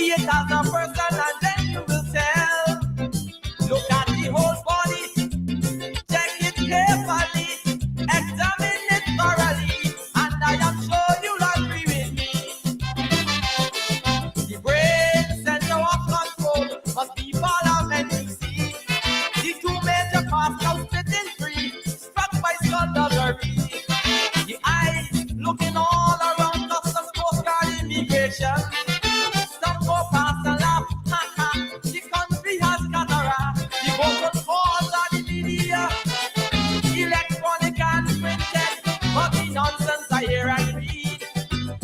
See it as a person and then you will tell. Look at the whole body, check it carefully, examine it thoroughly, and I am sure you'll agree with me. The brain center of control must be parliament, you see. The two major parts now splitting free, struck by skullduggery. The eyes looking all around customs, coast guard, immigration. Some go past and laugh, ha ha, the country has cataract. The vocal calls are the media, electronic and printed, but the nonsense I hear and read,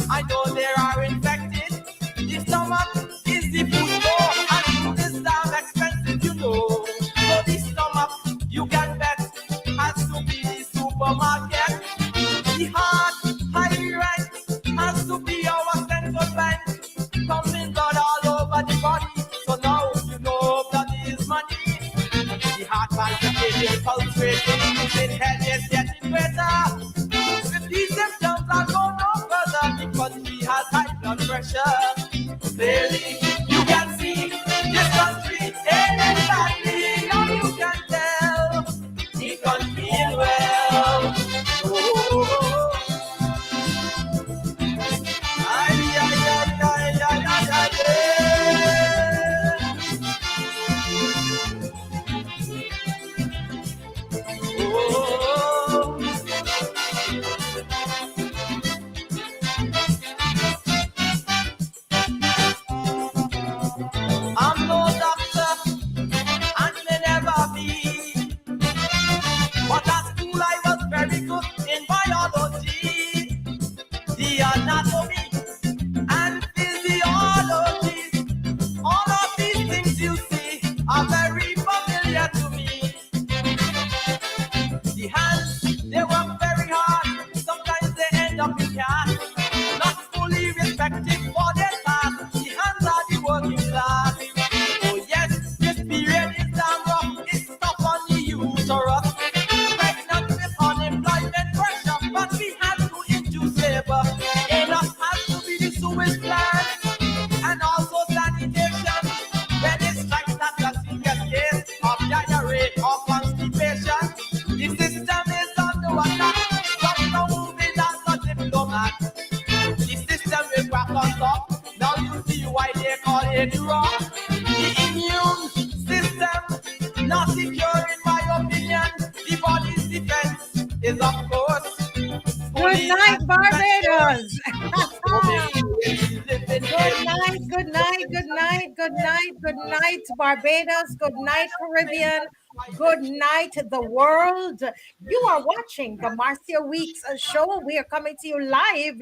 I know they are infected. The stomach is the food store, and food is damn expensive, you know. So the stomach, you can bet, has to be the supermarket. The heart, highly ranked, has to be our central bank. Pumping blood all over the body, so now you know blood is money. The heart palpitating, pulsating, moving head is getting better. With these symptoms I go no further, the country has high blood pressure. Clearly you can see this country ain't exactly, now you can tell the country is well. Oh. Ay, ay, ay, ay, ay, ay, ay, oh. I'm no doctor and may never be, but at school I was very good in biology, the anatomy and physiology. All of these things you see are very familiar to me. The hands, they work very hard. Sometimes they end up in cast, not fully respected for their task. The hands are the working class. Oh yes, this period is damn rough. It's tough on the uterus. Pregnant with unemployment pressure, but we have to induce labor. Enough has to be the sewage plant and also sanitation. When it strikes that the serious case of diarrhea or constipation, the system is under attack. Stop now moving as a diplomat. The system will crack us up. Now you see why they call it wrong. The immune system not secure in my opinion. The body's defense is of course. Good night, Barbados. Good night, good night, good night, good night, good night, Barbados. Good night, Caribbean. Good night, the world. You are watching the Marcia Weeks show. We are coming to you live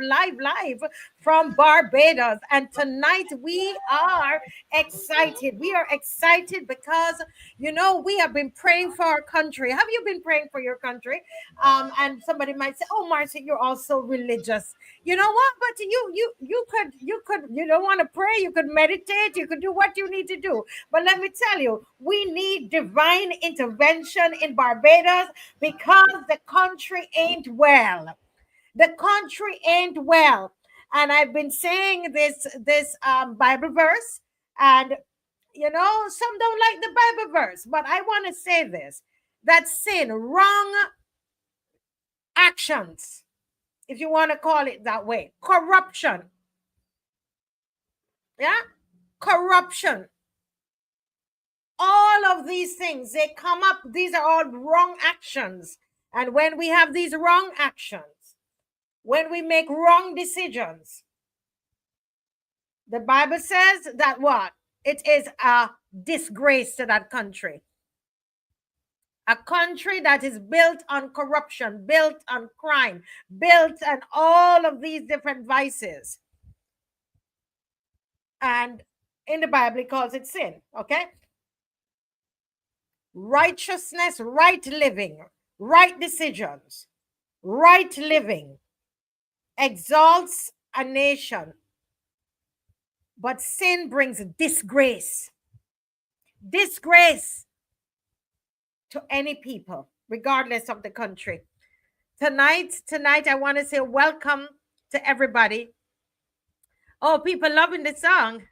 from Barbados. And tonight we are excited. We are excited because, you know, we have been praying for our country. Have you been praying for your country? And somebody might say, oh, Marcia, you're also religious. You know what? But you could, you don't want to pray. You could meditate. You could do what you need to do. But let me tell you, we need divine intervention in Barbados because the country ain't well. The country ain't well. And I've been saying this Bible verse, and you know, some don't like the Bible verse, but I want to say this, that sin, wrong actions, if you want to call it that way, corruption, yeah, corruption, all of these things, they come up, these are all wrong actions. And when we have these wrong actions, when we make wrong decisions, the Bible says that what? It is a disgrace to that country. A country that is built on corruption, built on crime, built on all of these different vices. And in the Bible, it calls it sin, okay? Righteousness, right living, right decisions, right living exalts a nation. But sin brings disgrace. Disgrace to any people, regardless of the country. Tonight, I want to say welcome to everybody. Oh, people loving the song.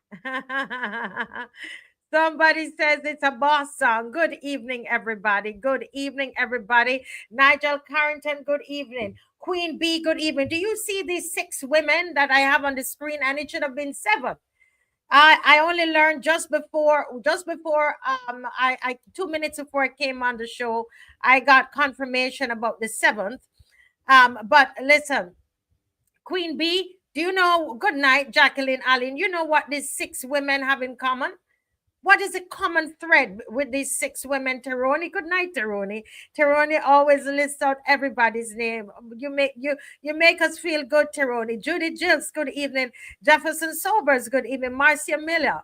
Somebody says it's a boss song. Good evening, everybody. Good evening, everybody. Nigel Carrington, good evening. Queen B, good evening. Do you see these 6 women that I have on the screen? And it should have been 7. I only learned just before I 2 minutes before I came on the show, I got confirmation about the 7th. But listen, Queen B, do you know, good night, Jacqueline Allen, you know what these 6 women have in common? What is the common thread with these 6 women, Teroni? Good night, Teroni. Teroni always lists out everybody's name. You make us feel good, Teroni. Judy Jills, good evening. Jefferson Sobers, good evening. Marcia Miller,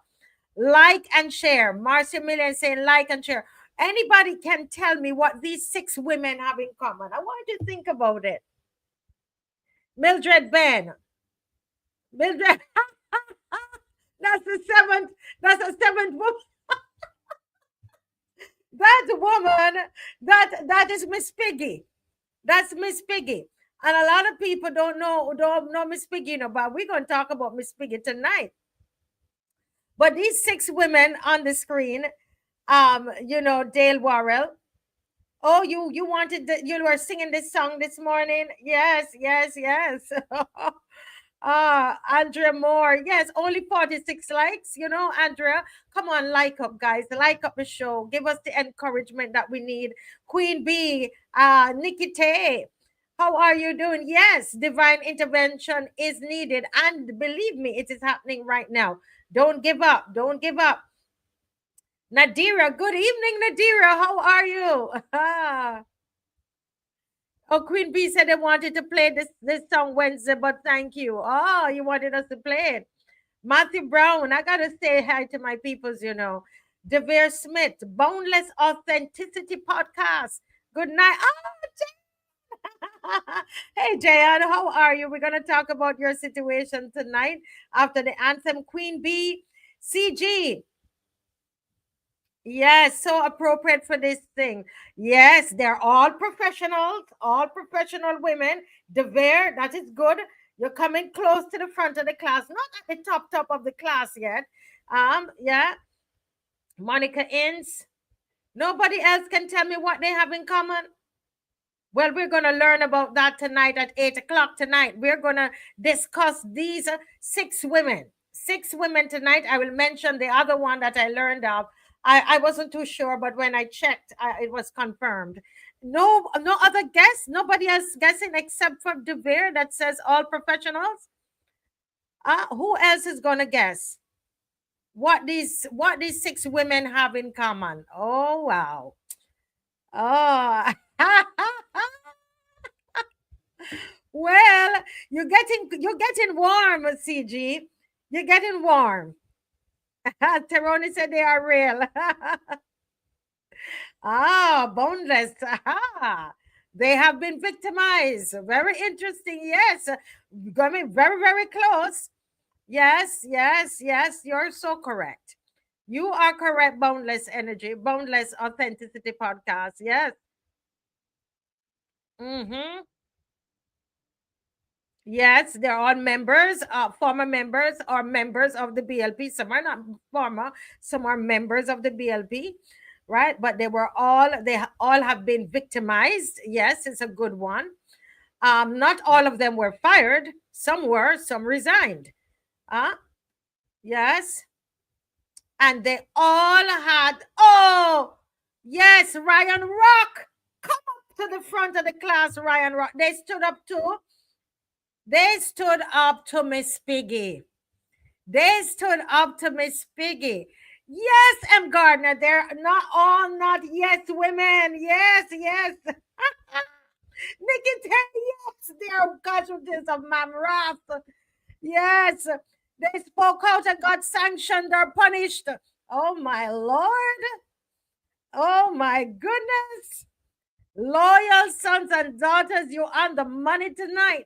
like and share. Marcia Miller is saying like and share. Anybody can tell me what these 6 women have in common? I want you to think about it. Mildred Ben. Mildred. That's the 7th. That's the 7th woman. That woman, that is Miss Piggy. That's Miss Piggy. And a lot of people don't know Miss Piggy, you know, but we're going to talk about Miss Piggy tonight. But these 6 women on the screen, you know, Dale Worrell. Oh, you wanted you were singing this song this morning? Yes. Andrea Moore. Yes, only 46 likes. You know, Andrea, come on, like up, guys. Like up the show. Give us the encouragement that we need. Queen B, Nikki Tay, how are you doing? Yes, divine intervention is needed. And believe me, it is happening right now. Don't give up. Don't give up. Nadira, good evening, Nadira. How are you? Oh, Queen B said they wanted to play this song Wednesday, but thank you. Oh, you wanted us to play it. Matthew Brown, I got to say hi to my peoples, you know. DeVere Smith, Boundless Authenticity Podcast. Good night. Oh, hey, Jayan, how are you? We're going to talk about your situation tonight after the anthem. Queen B, CG. Yes, so appropriate for this thing. Yes, they're all professional women. DeVere, that is good. You're coming close to the front of the class, not at the top of the class yet. Yeah. Monica Inns. Nobody else can tell me what they have in common. Well, we're going to learn about that tonight at 8 o'clock tonight. We're going to discuss these 6 women. 6 women tonight. I will mention the other one that I learned of. I wasn't too sure, but when I checked, it was confirmed. No other guess. Nobody else guessing except for DeVere that says all professionals. Who else is going to guess what these 6 women have in common? Oh wow. Oh. Well, you're getting warm, CG. You're getting warm. Teroni said they are real. Boneless. They have been victimized. Very interesting. Yes. Coming very, very close. Yes. You're so correct. You are correct, Boundless Energy, Boundless Authenticity Podcast. Yes. Mm-hmm. Yes, they're all members, former members or members of the BLP. Some are not former, some are members of the BLP, right? But they all have been victimized. Yes, it's a good one. Not all of them were fired. Some were, some resigned. Yes. And they all had, yes, Ryan Rock. Come up to the front of the class, Ryan Rock. They stood up too. They stood up to Miss Piggy. They stood up to Miss Piggy. Yes, M. Gardner, they're not yes women. Yes. Nikki, yes, they're casualties of Mam Wrath. Yes, they spoke out and got sanctioned or punished. Oh, my Lord. Oh, my goodness. Loyal sons and daughters, you're on the money tonight.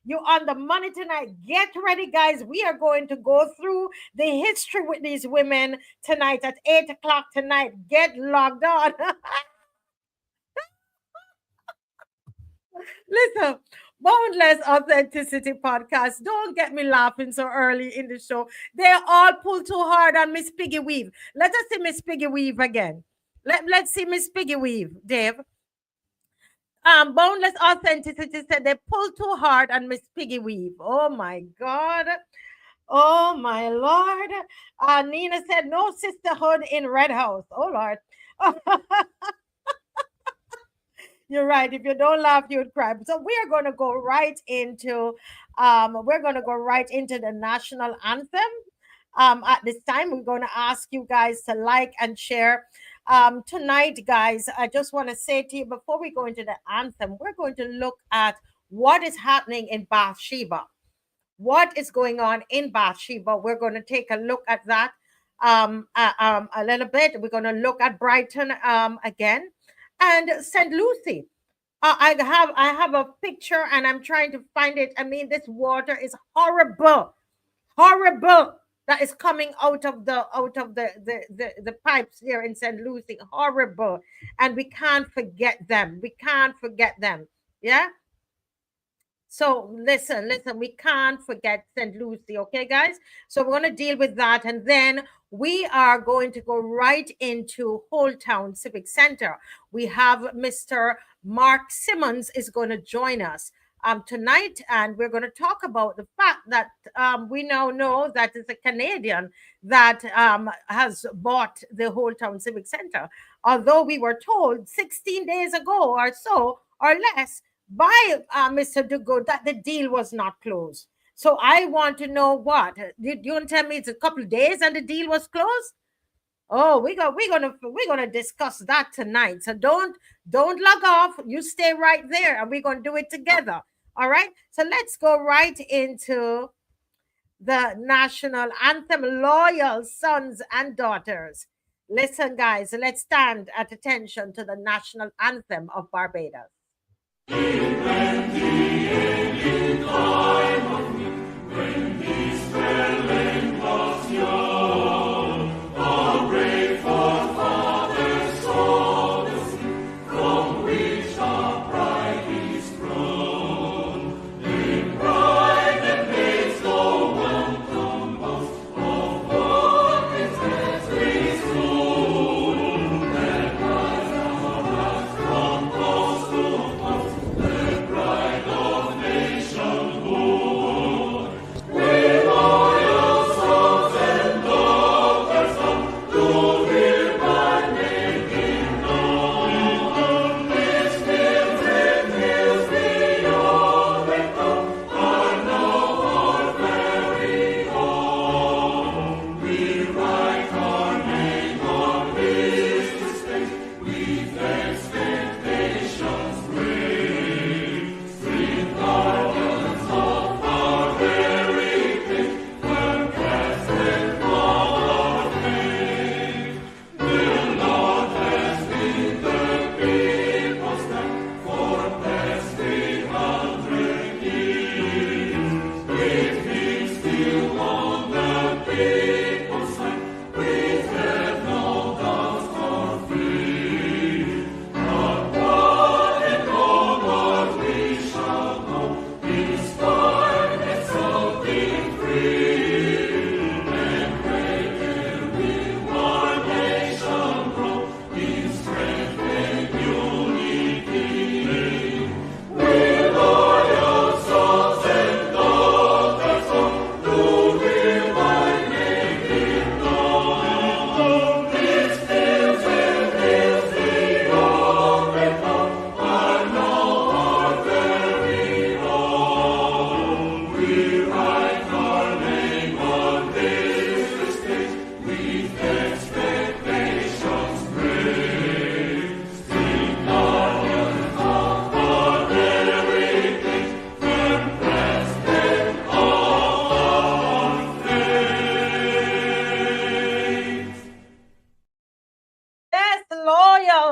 You're on the money tonight. Get ready, guys. We are going to go through the history with these women tonight at 8 o'clock tonight. Get logged on. Listen, Boundless Authenticity Podcast. Don't get me laughing so early in the show. They all pull too hard on Miss Piggy Weave. Let us see Miss Piggy Weave again. Let's see Miss Piggy Weave, Dave. Boundless Authenticity said they pull too hard on Miss Piggy Weave. Oh my God. Oh my Lord. Nina said no sisterhood in Red House. Oh Lord. You're right. If you don't laugh, you would cry. So we are going to go right into the national anthem. At this time, we're going to ask you guys to like and share. Tonight, guys, I just want to say to you before we go into the anthem, we're going to look at what is happening in Bathsheba. What is going on in Bathsheba? We're going to take a look at that a little bit. We're going to look at Brighton again. And St. Lucie, I have a picture and I'm trying to find it. I mean, this water is horrible that is coming out of the pipes here in St. Lucie. Horrible, and we can't forget them. Yeah. So listen, we can't forget St. Lucie, okay, guys? So we're going to deal with that, and then we are going to go right into Holetown Civic Center. We have Mr. Mark Simmons is going to join us tonight, and we're going to talk about the fact that we now know that it's a Canadian that has bought the Holetown Civic Center, although we were told 16 days ago or so or less by Mr. DUGUID that the deal was not closed. So I want to know what you want to tell me it's a couple of days and the deal was closed? Oh, we're gonna discuss that tonight. So don't log off. You stay right there, and we're gonna do it together. All right. So let's go right into the national anthem. Loyal sons and daughters, listen, guys. Let's stand at attention to the national anthem of Barbados.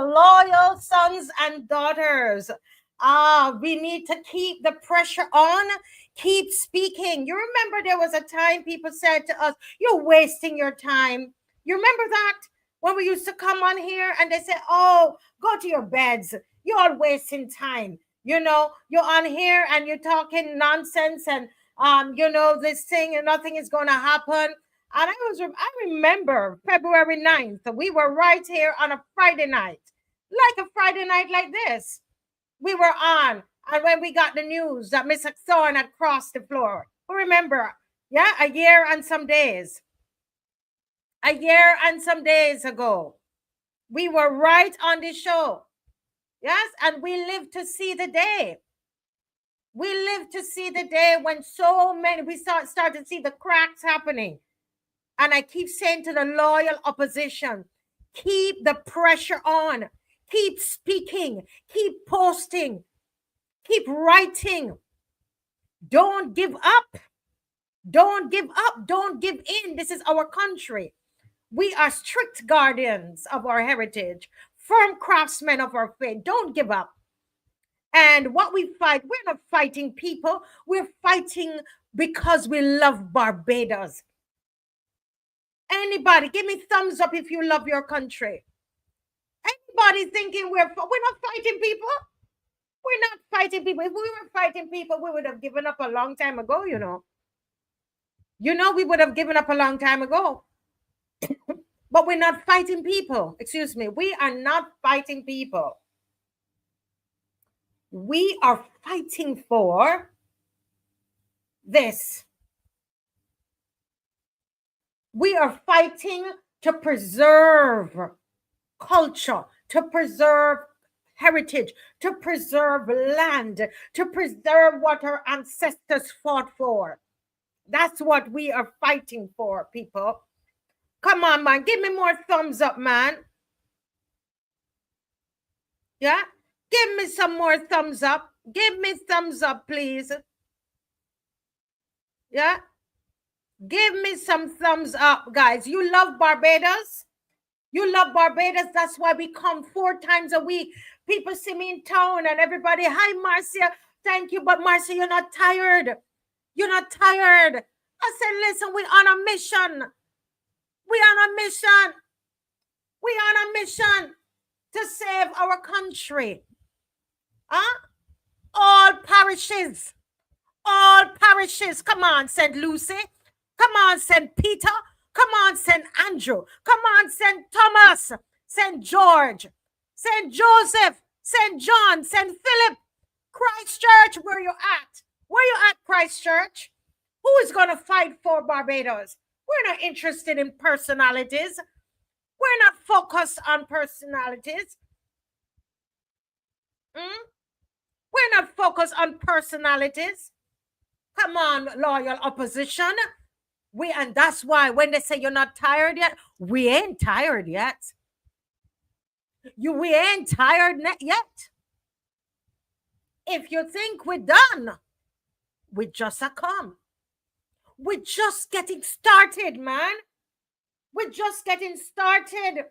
Loyal sons and daughters. We need to keep the pressure on, keep speaking. You remember there was a time people said to us, you're wasting your time. You remember that? When we used to come on here and they said, oh, go to your beds. You're all wasting time. You know, you're on here and you're talking nonsense and this thing and nothing is going to happen. And I remember February 9th, we were right here on a Friday night, like a Friday night like this. We were on, and when we got the news that Miss Thorne had crossed the floor, we remember, yeah, a year and some days ago, we were right on the show. Yes, and we lived to see the day. We lived to see the day when so many, we started to see the cracks happening. And I keep saying to the loyal opposition, keep the pressure on, keep speaking, keep posting, keep writing. Don't give up. Don't give up. Don't give in. This is our country. We are strict guardians of our heritage, firm craftsmen of our faith. Don't give up. And what we fight, we're not fighting people. We're fighting because we love Barbados. Anybody, give me thumbs up if you love your country. Anybody thinking we're not fighting people? We're not fighting people. If we were fighting people, we would have given up a long time ago, you know. We would have given up a long time ago. But we're not fighting people. Excuse me. We are not fighting people. We are fighting for this. We are fighting to preserve culture, to preserve heritage, to preserve land, to preserve what our ancestors fought for. That's what we are fighting for, people. Come on, man. Give me more thumbs up, man. Yeah? Give me some more thumbs up. Give me thumbs up, please. Yeah? Give me some thumbs up, guys. You love Barbados? You love Barbados. That's why we come 4 times a week. People see me in town and everybody, hi, Marcia. Thank you. But Marcia, you're not tired. You're not tired. I said, listen, we're on a mission. We're on a mission. We're on a mission to save our country. Huh? All parishes. All parishes. Come on, St. Lucy. Come on, St. Peter. Come on, St. Andrew. Come on, St. Thomas, St. George, St. Joseph, St. John, St. Philip, Christchurch, where you at? Where you at, Christchurch? Who is going to fight for Barbados? We're not interested in personalities. We're not focused on personalities. We're not focused on personalities. Come on, loyal opposition. And that's why when they say you're not tired yet, we ain't tired yet. We ain't tired yet. If you think we're done, we just a come. We're just getting started, man. We're just getting started.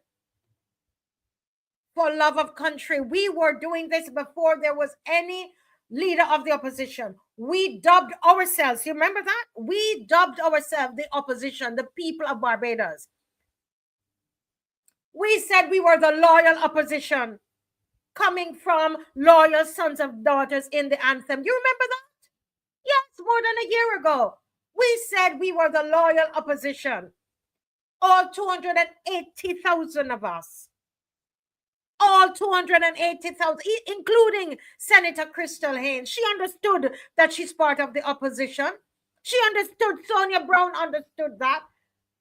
For love of country, we were doing this before there was any leader of the opposition. We dubbed ourselves, you remember that? We dubbed ourselves the opposition, the people of Barbados. We said we were the loyal opposition, coming from loyal sons and daughters in the anthem. You remember that? Yes, more than a year ago. We said we were the loyal opposition. All 280,000 of us. All 280,000, including Senator Crystal Haynes. She understood that she's part of the opposition. She understood. Sonia Brown understood that.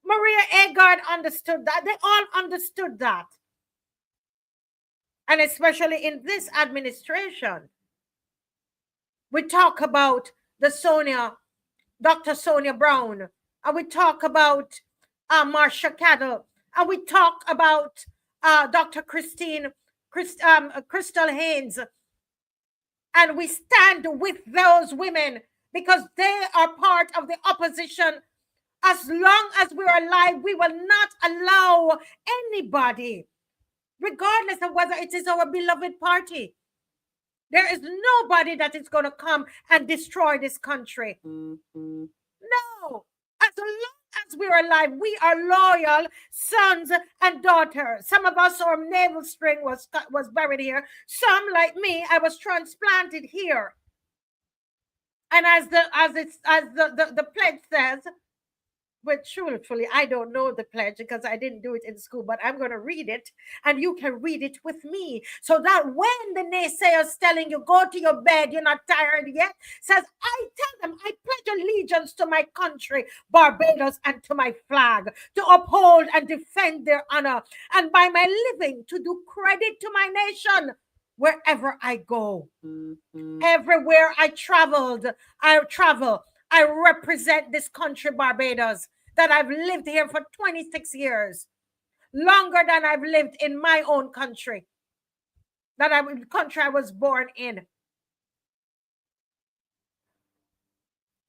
Maria Agard understood that. They all understood that. And especially in this administration, we talk about Dr. Sonia Brown, and we talk about Marsha Cadell, and we talk about Dr. Crystal Haynes, and we stand with those women because they are part of the opposition. As long as we're alive, we will not allow anybody, regardless of whether it is our beloved party. There is nobody that is going to come and destroy this country. No. As long as we are alive. We are loyal sons and daughters. Some of us, our navel string was buried here. Some, like me, I was transplanted here. And as the pledge says, but truthfully, I don't know the pledge because I didn't do it in school, but I'm going to read it and you can read it with me. So that when the naysayers telling you, go to your bed, you're not tired yet, says, I tell them, I pledge allegiance to my country, Barbados, and to my flag, to uphold and defend their honor, and by my living to do credit to my nation wherever I go. Everywhere I travel, I represent this country, Barbados, that I've lived here for 26 years, longer than I've lived in my own country, country I was born in.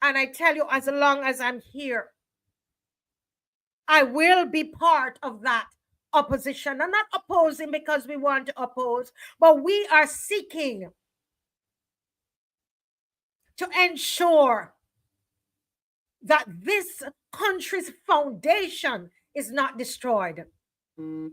And I tell you, as long as I'm here, I will be part of that opposition. I'm not opposing because we want to oppose, but we are seeking to ensure that this country's foundation is not destroyed. We've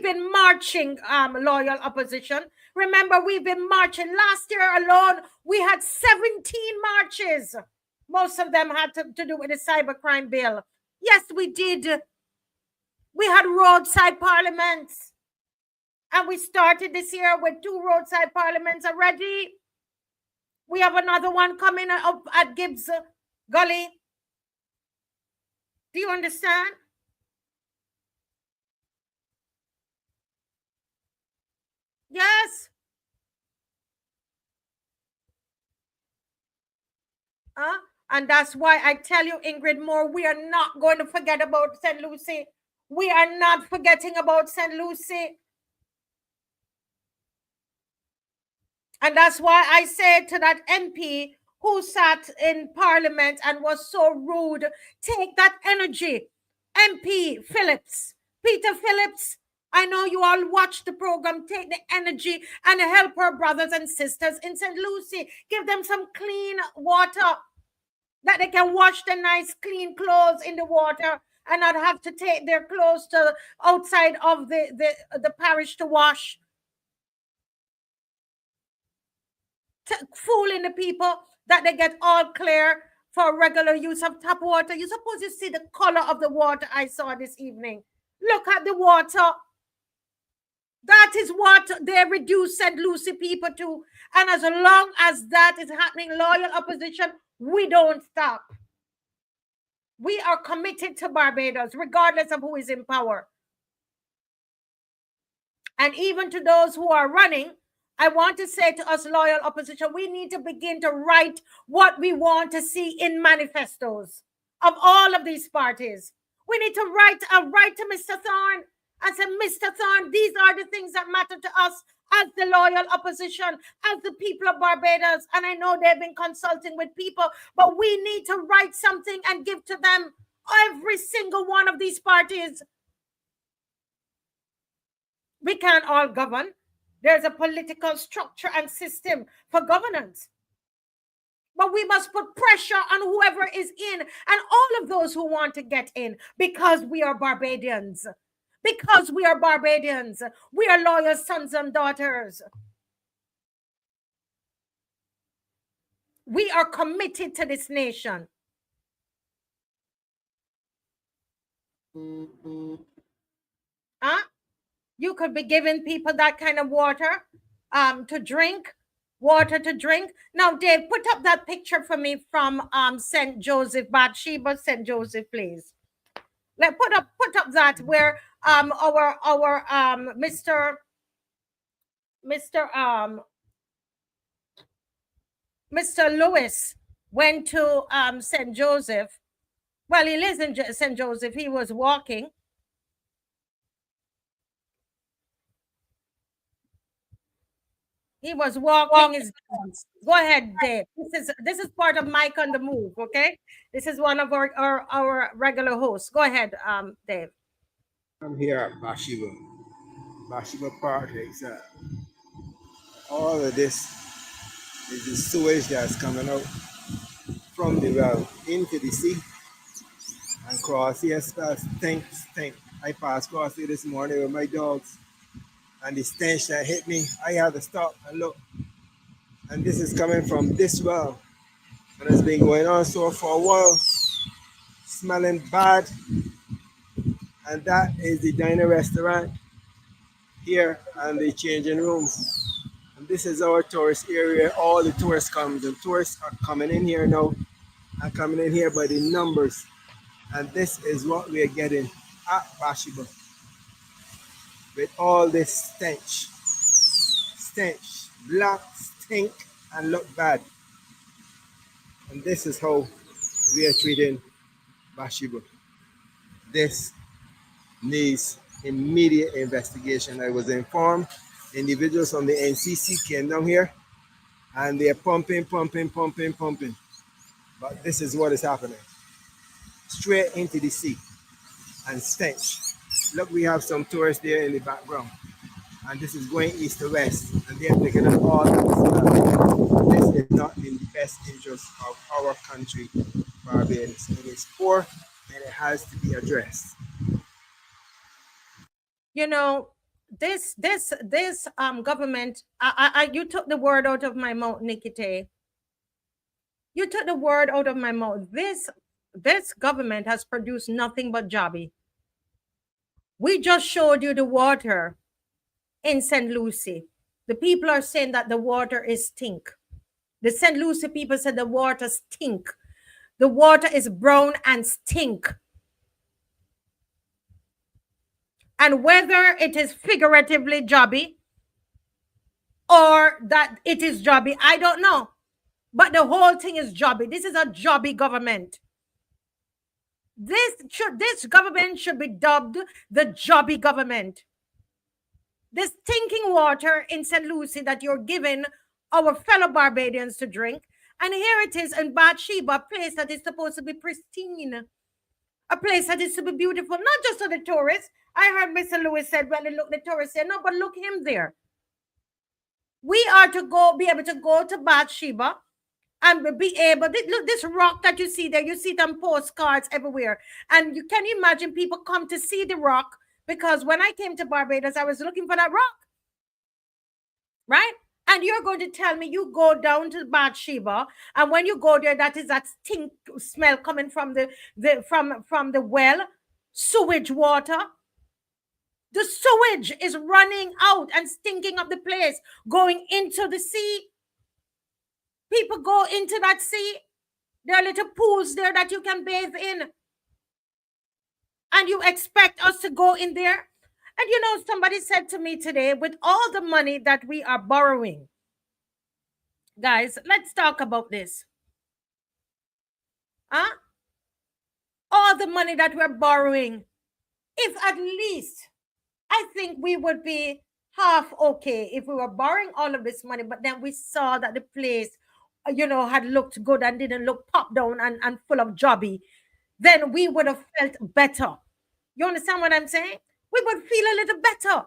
been marching, loyal opposition. Remember, we've been marching. Last year alone, we had 17 marches. Most of them had to do with the cybercrime bill. Yes, we did. We had roadside parliaments. And we started this year with 2 roadside parliaments already. We have another one coming up at GIBBS, Gully. Do you understand? Yes. And that's why I tell you, Ingrid Moore, we are not going to forget about St. Lucie. We are not forgetting about St. Lucie. And that's why I said to that MP who sat in Parliament and was so rude, take that energy. MP Phillips, Peter Phillips, I know you all watch the program. Take the energy and help our brothers and sisters in St. Lucie. Give them some clean water that they can wash the nice clean clothes in the water and not have to take their clothes to outside of the parish to wash. Fooling the people that they get all clear for regular use of tap water. You're supposed to see the color of the water I saw this evening. Look at the water. That is what they reduce St. Lucie people to. And as long as that is happening, loyal opposition, we don't stop. We are committed to Barbados, regardless of who is in power. And even to those who are running, I want to say to us, loyal opposition, we need to begin to write what we want to see in manifestos of all of these parties. We need to write to Mr. Thorne and say, Mr. Thorne, these are the things that matter to us as the loyal opposition, as the people of Barbados. And I know they've been consulting with people, but we need to write something and give to them, every single one of these parties. We can't all govern. There's a political structure and system for governance. But we must put pressure on whoever is in and all of those who want to get in, because we are Barbadians. Because we are Barbadians. We are loyal sons and daughters. We are committed to this nation. You could be giving people that kind of water to drink, water to drink. Now, Dave, put up that picture for me from St. Joseph, BATHSHEBA, St. Joseph, please. Like, put up that where our Mr. Lewis went to St. Joseph. Well, he lives in St. Joseph. He was walking. He was walking his dogs. Go ahead, Dave. This is part of Mike on the Move, okay? This is one of our regular hosts. Go ahead, Dave. I'm here at BATHSHEBA projects. All of this is the sewage that's coming out from the well into the sea. and cross. Yes, stink, stink. I passed across here this morning with my dogs, and the stench that hit me, I had to stop and look. And this is coming from this well, and it's been going on so for a while, smelling bad. And that is the diner restaurant here and the changing rooms. And this is our tourist area. All the tourists come. The tourists are coming in here now and coming in here by the numbers. And this is what we are getting at Bathsheba with all this stench, black, stink, and look bad. And this is how we are treating Bathsheba. This needs immediate investigation. I was informed individuals from the NCC came down here and they're pumping. But this is what is happening. Straight into the sea and stench. Look, we have some tourists there in the background. And this is going east to west. And they're picking up all that. This is not in the best interest of our country, Barbados. It is poor and it has to be addressed. You know, this government, you took the word out of my mouth, Nikite. You took the word out of my mouth. This government has produced nothing but jobby. We just showed you the water in St. Lucie. The people are saying that the water is stink. The St. Lucie people said the water stink. The water is brown and stink. And whether it is figuratively jobby or that it is jobby, I don't know. But the whole thing is jobby. This is a jobby government. This government should be dubbed the jobby government. This stinking water in St. Lucie that you're giving our fellow Barbadians to drink, and here it is in Bathsheba, a place that is supposed to be pristine, a place that is to be beautiful, not just to the tourists. I heard Mr. Lewis said, well, look, the tourists said, no, but look him there. We are to be able to go to Bathsheba and be able, look, this rock that you see there, you see them postcards everywhere. And you can imagine people come to see the rock, because when I came to Barbados, I was looking for that rock. Right? And you're going to tell me you go down to Bathsheba, and when you go there, that is that stink smell coming from the well, sewage water. The sewage is running out and stinking up the place, going into the sea. People go into that sea. There are little pools there that you can bathe in. And you expect us to go in there? And you know, somebody said to me today, with all the money that we are borrowing, guys, let's talk about this. Huh? All the money that we're borrowing, if at least, I think we would be half okay if we were borrowing all of this money, but then we saw that the place, you know, had looked good and didn't look popped down and full of jobby, then we would have felt better. You understand what I'm saying? We would feel a little better.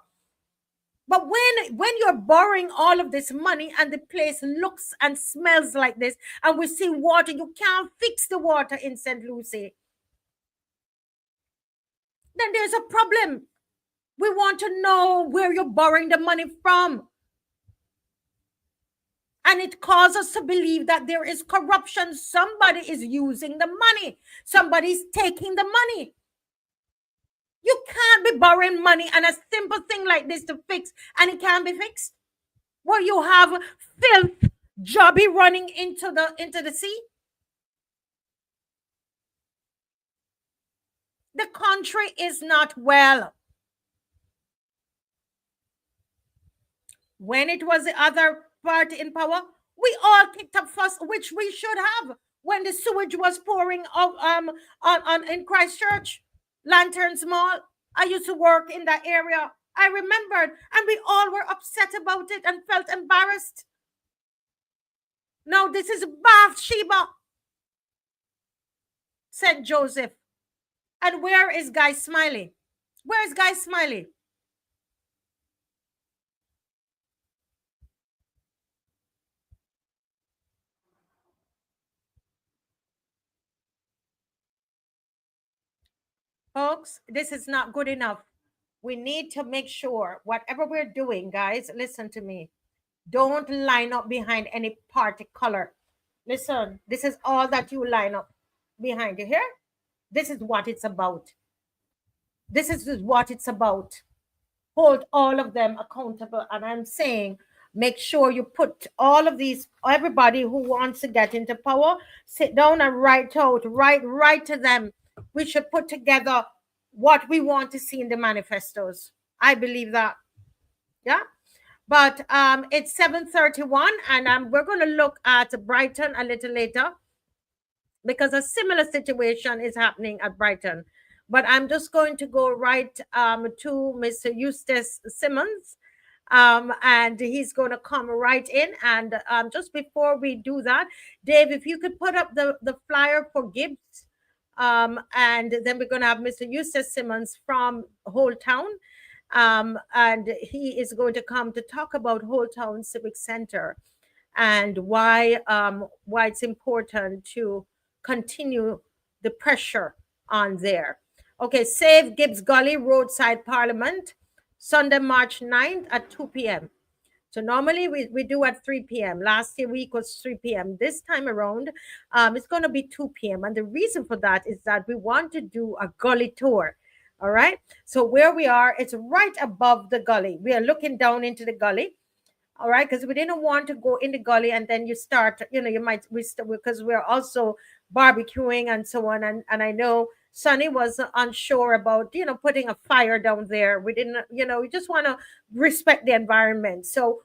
But when you're borrowing all of this money and the place looks and smells like this, and we see water, you can't fix the water in St. Lucie, then there's a problem. We want to know where you're borrowing the money from. And it causes us to believe that there is corruption. Somebody is using the money. Somebody's taking the money. You can't be borrowing money and a simple thing like this to fix, and it can't be fixed. Well, you have filth, jobby running into the sea. The country is not well. When it was the other party in power, we all kicked up fuss, which we should have, when the sewage was pouring on in Christchurch, Lanterns Mall. I used to work in that area. I remembered, and we all were upset about it and felt embarrassed. Now this is Bathsheba, St. Joseph. And where is Guy Smiley? Where is Guy Smiley? Folks, this is not good enough. We need to make sure whatever we're doing, guys, listen to me. Don't line up behind any party color. Listen, this is all that you line up behind. You hear? This is what it's about. This is what it's about. Hold all of them accountable. And I'm saying, make sure you put all of these, everybody who wants to get into power, sit down and write to them. We should put together what we want to see in the manifestos. I believe that. Yeah. But it's 7:31, and we're going to look at Brighton a little later because a similar situation is happening at Brighton. But I'm just going to go right to Mr. Eustace Simmons, and he's going to come right in. And just before we do that, Dave, if you could put up the flyer for GIBBS, and then we're going to have Mr. Eustace Simmons from Holetown, and he is going to come to talk about Holetown Civic Center and why it's important to continue the pressure on there. Okay, Save GIBBS Gully Roadside Parliament, Sunday, March 9th at 2 p.m. So normally we do at 3 p.m. Last week was 3 p.m. This time around, it's going to be 2 p.m. And the reason for that is that we want to do a gully tour. All right. So where we are, it's right above the gully. We are looking down into the gully. All right, because we didn't want to go in the gully and then you start, because we're also barbecuing and so on. And I know Sonny was unsure about, putting a fire down there. We didn't, we just want to respect the environment. So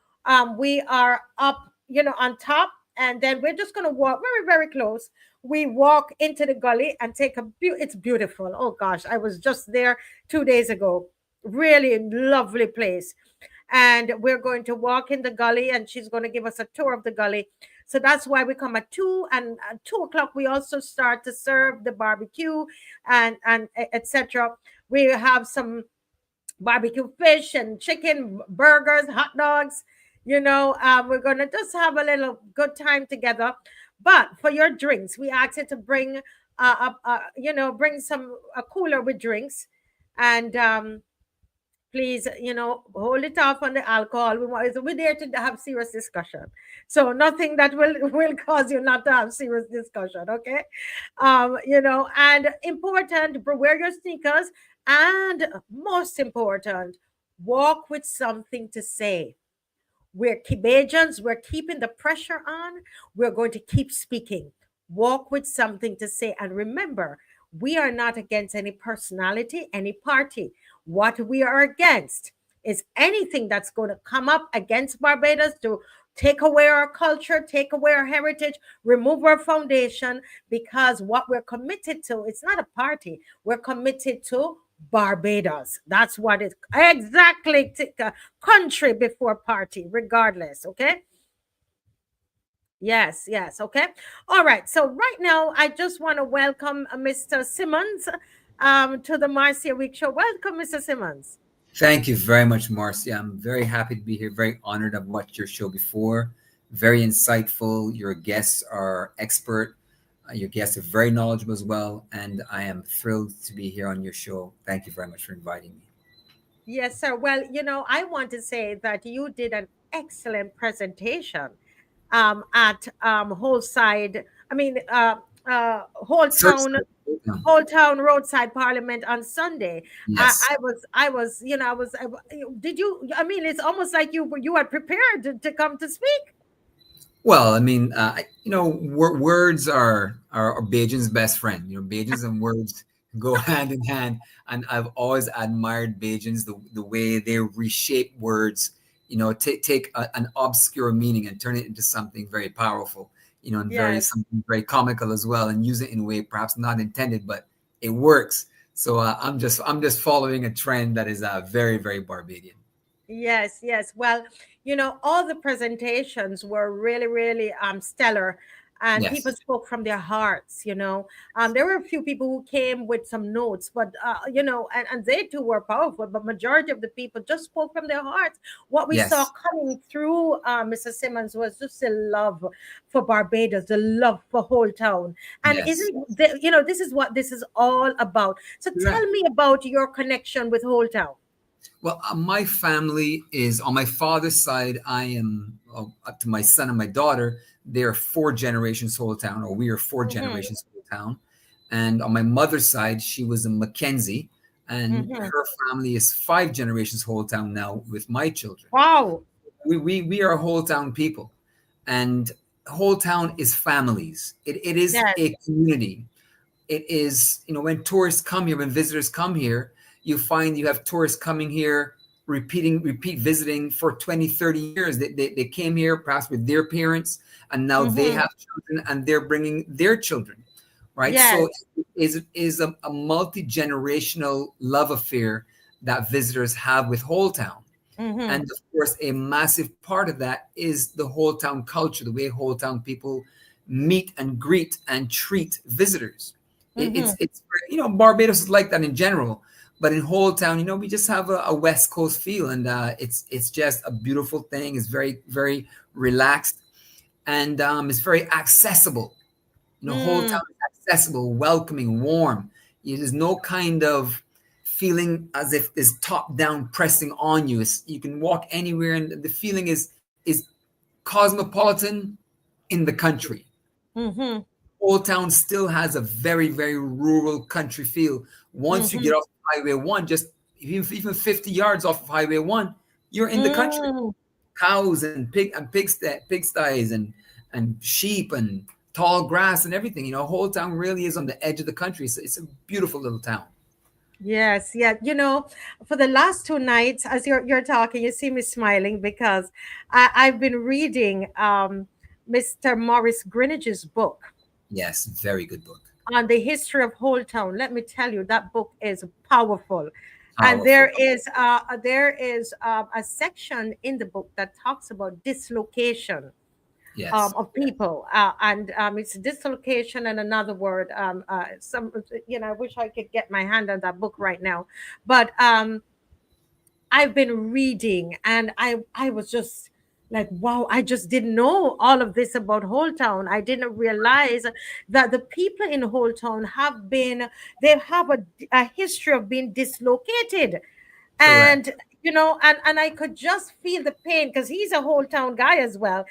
we are up, on top, and then we're just going to walk very, very close. We walk into the gully and take it's beautiful. Oh gosh, I was just there 2 days ago. Really lovely place. And we're going to walk in the gully, and she's going to give us a tour of the gully. So that's why we come at 2, and at 2 o'clock we also start to serve the barbecue and etc. We have some barbecue fish and chicken, burgers, hot dogs. We're going to just have a little good time together. But for your drinks, we ask you to bring bring a cooler with drinks, and please, hold it off on the alcohol. We're there to have serious discussion. So nothing that will cause you not to have serious discussion, okay? And important, wear your sneakers. And most important, walk with something to say. We're Bajans, we're keeping the pressure on. We're going to keep speaking. Walk with something to say. And remember, we are not against any personality, any party. What we are against is anything that's going to come up against Barbados to take away our culture, take away our heritage, remove our foundation, because what we're committed to, it's not a party. We're committed to Barbados. That's what it's exactly. Country before party, regardless. Okay. Yes. Okay. All right. So right now, I just want to welcome Mr. Simmons to the Marcia Week Show. Welcome, Mr. Simmons. Thank you very much, Marcia. I'm very happy to be here. Very honored. I've watched your show before. Very insightful. Your guests are expert. Your guests are very knowledgeable as well. And I am thrilled to be here on your show. Thank you very much for inviting me. Yes, sir. Well, I want to say that you did an excellent presentation at Holeside. I mean, Holetown Roadside Parliament on Sunday. Yes. Did you? I mean, it's almost like you are prepared to come to speak. Well, I mean, words are Bajans' best friend. Bajans and words go hand in hand, and I've always admired Bajans, the way they reshape words. Take an obscure meaning and turn it into something very powerful. And Yes. something very comical as well, and use it in a way perhaps not intended, but it works. So I'm just following a trend that is very, very Barbadian. Yes. Well, all the presentations were really, really stellar. and people Yes. spoke from their hearts. There were a few people who came with some notes, but and they too were powerful, but majority of the people just spoke from their hearts. What we saw Yes. coming through Mr. Simmons was just the love for Barbados, the love for Holetown. And Yes. this is what this is all about. So Correct. tell me about your connection with Holetown. Well, my family is on my father's side. I am up to my son and my daughter. They're four generations Holetown, or we are four Mm-hmm, generations Holetown. And on my mother's side, she was a Mackenzie, and mm-hmm. her family is five generations Holetown now with my children. Wow. We are Holetown people, and Holetown is families. It is Yes. a community. It is, when tourists come here, when visitors come here, you find you have tourists coming here, repeat visiting for 20, 30 years. They came here perhaps with their parents, and now they Mm-hmm. have children and they're bringing their children, right? Yes. So it is a multi-generational love affair that visitors have with Holetown. Mm-hmm. And of course, a massive part of that is the Holetown culture, the way Holetown people meet and greet and treat visitors. Mm-hmm. It's Barbados is like that in general, but in Holetown, we just have a West Coast feel, and it's just a beautiful thing. It's very, very relaxed, and it's very accessible. Holetown Mm. is accessible, welcoming, warm. There's no kind of feeling as if there's top down pressing on you. You can walk anywhere, and the feeling is cosmopolitan in the country. Mm-hmm. Old Town still has a very, very rural country feel. Once you Mm-hmm. get off Highway 1, just even 50 yards off of Highway 1, you're in the country. Mm. Cows and pigsties and sheep and tall grass and everything. Whole town really is on the edge of the country. So it's a beautiful little town. Yes, yeah. For the last two nights, as you're talking, you see me smiling because I've been reading Mr. Morris Greenwich's book Yes, very good book. on the history of Holetown. Let me tell you, that book is powerful. And Powerful. there is a section in the book that talks about dislocation Yes. of people, and it's dislocation and another word. I wish I could get my hand on that book right now, but I've been reading, and I was just like, wow, I just didn't know all of this about Holetown. I didn't realize that the people in Holetown they have a history of being dislocated. Correct. And and I could just feel the pain because he's a whole town guy as well,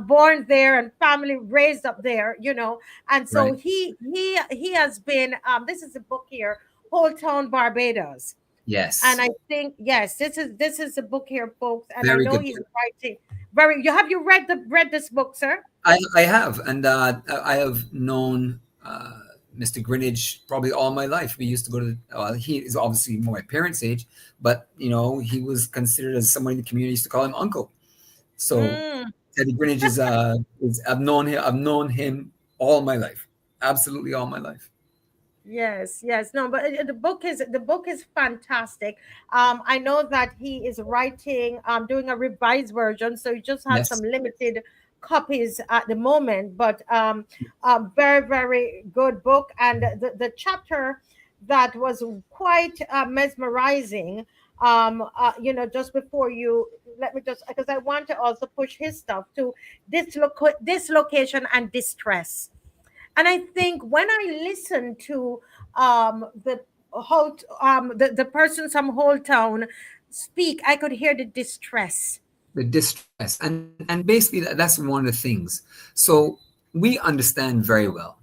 born there and family raised up there, and so Right. he has been, this is a book here, Whole Town Barbados. And Yes. I think, yes, this is a book here, folks, and I Very know good he's book. writing very. You read this book, sir? I have, and I have known Mr. Greenwich probably all my life. We used to go to. He is obviously more my parents' age, but he was considered as someone in the community used to call him uncle. So Mm. Teddy Greenwich is I've known him. I've known him all my life, absolutely all my life. Yes, yes. No, but the book is fantastic. I know that he is writing, doing a revised version, so he just has some Yes, limited copies at the moment. But very, very good book, and the chapter that was quite mesmerizing. Just before you let me just, because I want to also push his stuff to dislocation and distress. And I think when I listen to the persons from Whole Town speak, I could hear the distress. the distress, and basically that's one of the things. So we understand very well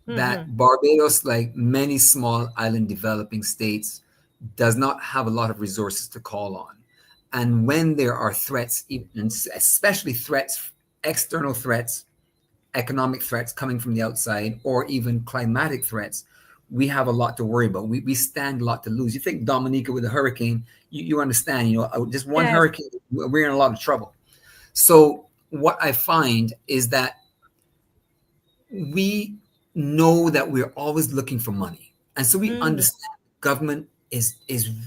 Mm-hmm. that Barbados, like many small island developing states, does not have a lot of resources to call on. And when there are threats, especially threats, external threats, economic threats coming from the outside, or even climatic threats, we have a lot to worry about. We stand a lot to lose. You think Dominica with a hurricane, you understand, just one Yes. hurricane, we're in a lot of trouble. So what I find is that we know that we're always looking for money. And so we Mm. understand government is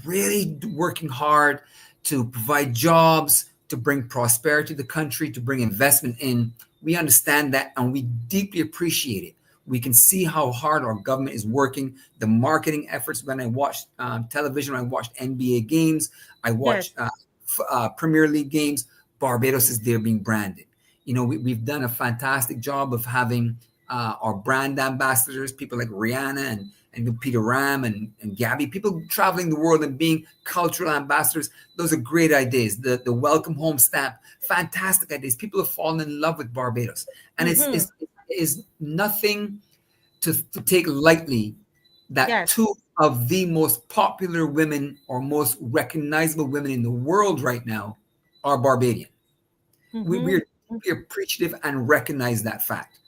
really working hard to provide jobs, to bring prosperity to the country, to bring investment in. We understand that, and we deeply appreciate it. We can see how hard our government is working, the marketing efforts. When I watch television, I watch NBA games, I watch Yes. Premier League games, Barbados is there being branded. We've done a fantastic job of having our brand ambassadors, people like Rihanna and Peter Ram and Gabby, people traveling the world and being cultural ambassadors. Those are great ideas. The welcome home stamp, fantastic ideas. People have fallen in love with Barbados. And it's nothing to take lightly that Yes. two of the most popular women or most recognizable women in the world right now are Barbadian. We're appreciative and recognize that fact.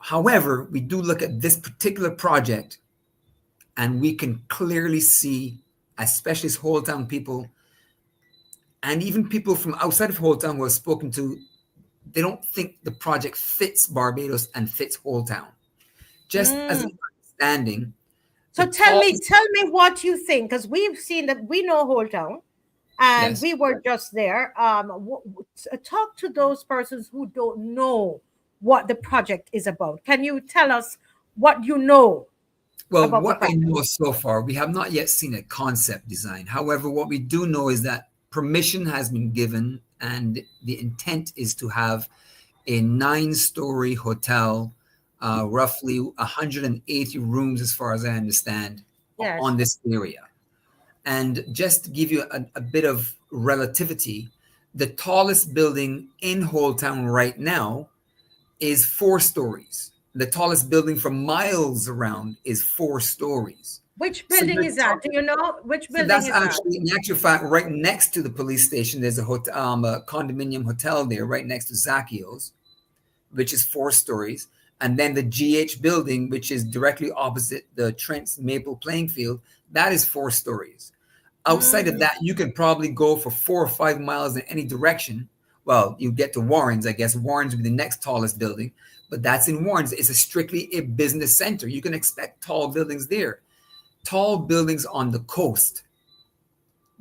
However, we do look at this particular project and we can clearly see, especially as Holetown people and even people from outside of Holetown who I've spoken to, they don't think the project fits Barbados and fits Holetown. Just as an understanding. So tell me what you think, because we've seen that, we know Holetown and Yes. we were just there. Talk to those persons who don't know what the project is about. Can you tell us what you know? Well, what I know so far, we have not yet seen a concept design. However, what we do know is that permission has been given and the intent is to have a 9-story hotel, roughly 180 rooms as far as I understand, yes, on this area. And just to give you a bit of relativity, the tallest building in Holetown right now is 4 stories. The tallest building for miles around is 4 stories. Which building is that? Do you know which building that's is actually, that? in actual fact, right next to the police station. There's a condominium hotel there, right next to Zacchio's, which is 4 stories. And then the GH building, which is directly opposite the TRENTS Maple playing field, that is 4 stories. Outside of that, you could probably go for 4 or 5 miles in any direction. Well, you get to Warren's, I guess. Warren's would be the next tallest building, but that's in Warren's. It's strictly a business center. You can expect tall buildings there. Tall buildings on the coast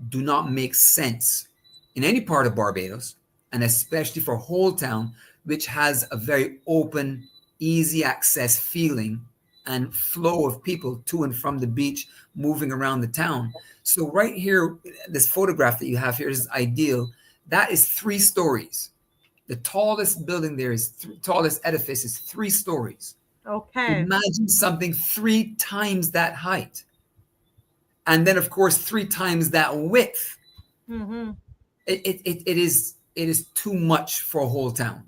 do not make sense in any part of Barbados, and especially for Holetown, which has a very open, easy access feeling and flow of people to and from the beach moving around the town. So right here, this photograph that you have here is ideal. That is 3 stories. The tallest building there is tallest edifice is 3 stories. Okay. Imagine something 3 times that height. And then, of course, 3 times that width. It is too much for a whole town.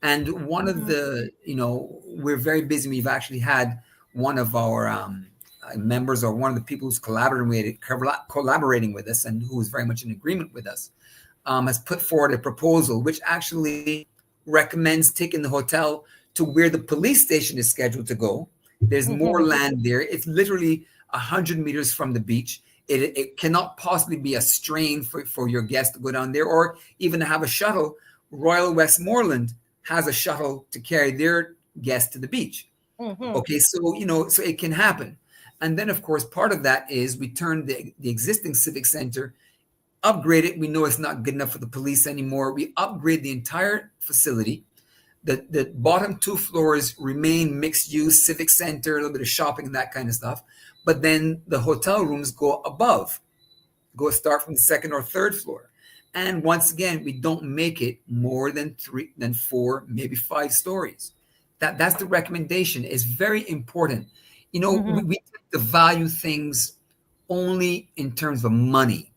And one of the, we're very busy. We've actually had one of our members, or one of the people who's collaborating with us and who is very much in agreement with us, has put forward a proposal which actually recommends taking the hotel to where the police station is scheduled to go. There's more land there. It's literally 100 meters from the beach. It cannot possibly be a strain for your guests to go down there, or even to have a shuttle. Royal Westmoreland has a shuttle to carry their guests to the beach. Okay, so so it can happen. And then, of course, part of that is we turn the existing Civic Center, upgrade it. We know it's not good enough for the police anymore. We upgrade the entire facility. The bottom 2 floors remain mixed use, Civic Center, a little bit of shopping and that kind of stuff. But then the hotel rooms go above, start from the 2nd or 3rd floor. And once again, we don't make it more than 4, maybe 5 stories. That's the recommendation. It's very important. We tend to value things only in terms of money.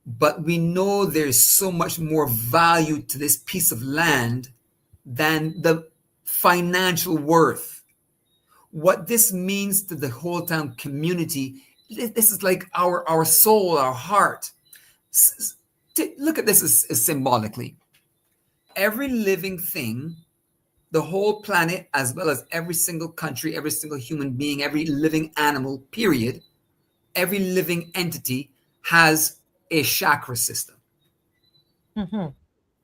But we know there's so much more value to this piece of land than the financial worth. What this means to the Holetown community, this is like our soul, our heart. Look at this as symbolically. Every living thing, the whole planet, as well as every single country, every single human being, every living animal, period, every living entity has a chakra system.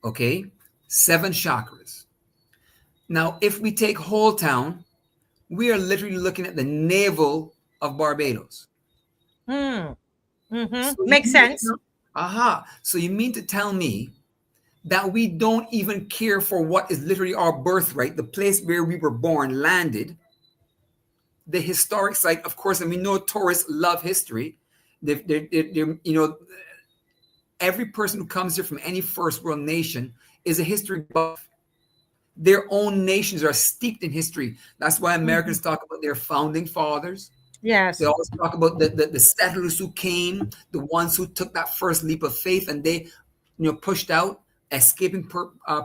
Okay? 7 chakras. Now, if we take Holetown, we are literally looking at the navel of Barbados. So Makes sense. So you mean to tell me that we don't even care for what is literally our birthright, the place where we were born, landed, the historic site, of course, and we know tourists love history. Every person who comes here from any first world nation is a history buff. Their own nations are steeped in history. That's why Americans talk about their founding fathers. Yes. They always talk about the settlers who came, the ones who took that first leap of faith, and they, pushed out, escaping